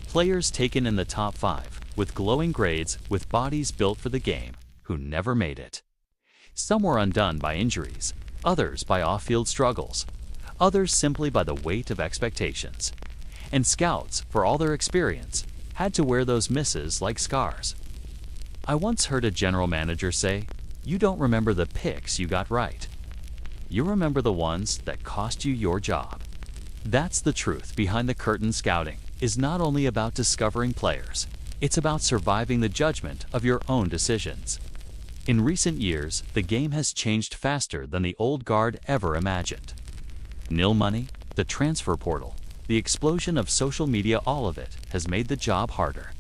Players taken in the top 5, with glowing grades, with bodies built for the game, who never made it. Some were undone by injuries, others by off-field struggles, others simply by the weight of expectations. And scouts, for all their experience, had to wear those misses like scars. I once heard a general manager say, "You don't remember the picks you got right. You remember the ones that cost you your job." That's the truth behind the curtain. Scouting is not only about discovering players, it's about surviving the judgment of your own decisions. In recent years, the game has changed faster than the old guard ever imagined. Nil money, the transfer portal, the explosion of social media, all of it has made the job harder.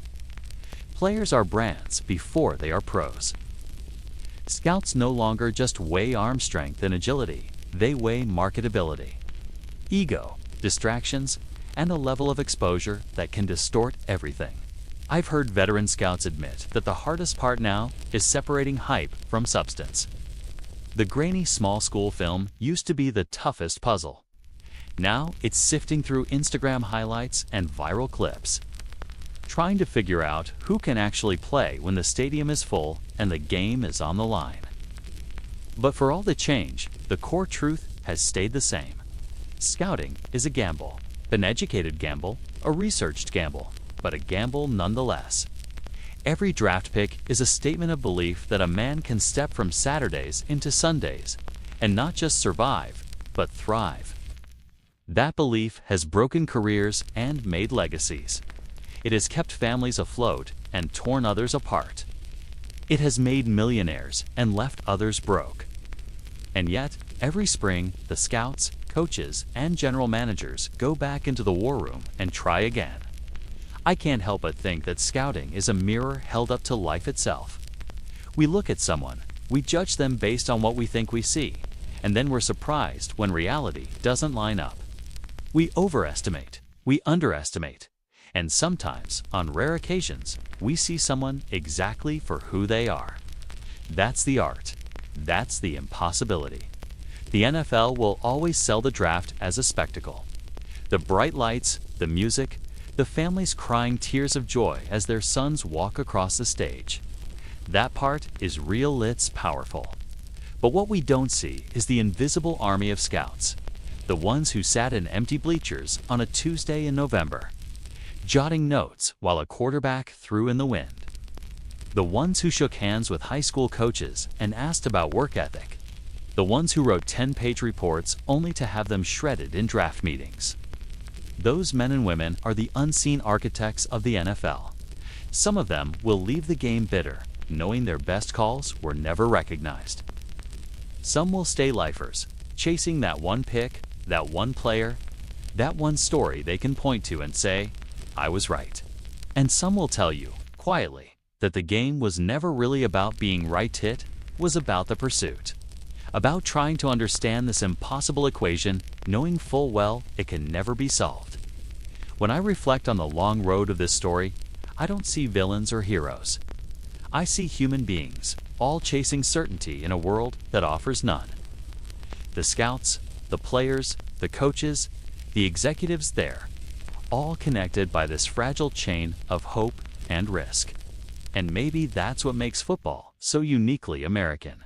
Players are brands before they are pros. Scouts no longer just weigh arm strength and agility, they weigh marketability, ego, distractions, and a level of exposure that can distort everything. I've heard veteran scouts admit that the hardest part now is separating hype from substance. The grainy small school film used to be the toughest puzzle. Now it's sifting through Instagram highlights and viral clips, trying to figure out who can actually play when the stadium is full and the game is on the line. But for all the change, the core truth has stayed the same. Scouting is a gamble, an educated gamble, a researched gamble, but a gamble nonetheless. Every draft pick is a statement of belief that a man can step from Saturdays into Sundays and not just survive, but thrive. That belief has broken careers and made legacies. It has kept families afloat and torn others apart. It has made millionaires and left others broke. And yet, every spring, the scouts, coaches, and general managers go back into the war room and try again. I can't help but think that scouting is a mirror held up to life itself. We look at someone, we judge them based on what we think we see, and then we're surprised when reality doesn't line up. We overestimate, we underestimate, and sometimes, on rare occasions, we see someone exactly for who they are. That's the art. That's the impossibility. The NFL will always sell the draft as a spectacle. The bright lights, the music, the families crying tears of joy as their sons walk across the stage. That part is real, it's powerful. But what we don't see is the invisible army of scouts, the ones who sat in empty bleachers on a Tuesday in November, jotting notes while a quarterback threw in the wind. The ones who shook hands with high school coaches and asked about work ethic. The ones who wrote 10-page reports only to have them shredded in draft meetings. Those men and women are the unseen architects of the NFL. Some of them will leave the game bitter, knowing their best calls were never recognized. Some will stay lifers, chasing that one pick, that one player, that one story they can point to and say, "I was right." And some will tell you, quietly, that the game was never really about being right. It was about the pursuit. About trying to understand this impossible equation, knowing full well it can never be solved. When I reflect on the long road of this story, I don't see villains or heroes. I see human beings, all chasing certainty in a world that offers none. The scouts, the players, the coaches, the executives there, all connected by this fragile chain of hope and risk. And maybe that's what makes football so uniquely American.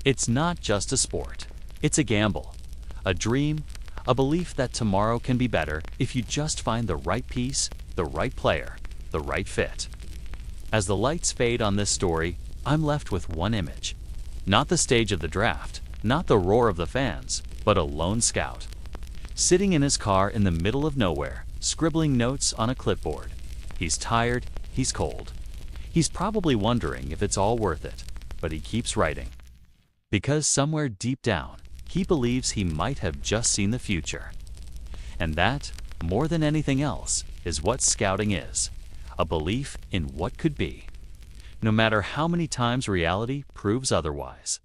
It's not just a sport. It's a gamble, a dream, a belief that tomorrow can be better if you just find the right piece, the right player, the right fit. As the lights fade on this story, I'm left with one image. Not the stage of the draft, not the roar of the fans, but a lone scout. Sitting in his car in the middle of nowhere, scribbling notes on a clipboard. He's tired, he's cold. He's probably wondering if it's all worth it, but he keeps writing. Because somewhere deep down, he believes he might have just seen the future. And that, more than anything else, is what scouting is. A belief in what could be, no matter how many times reality proves otherwise.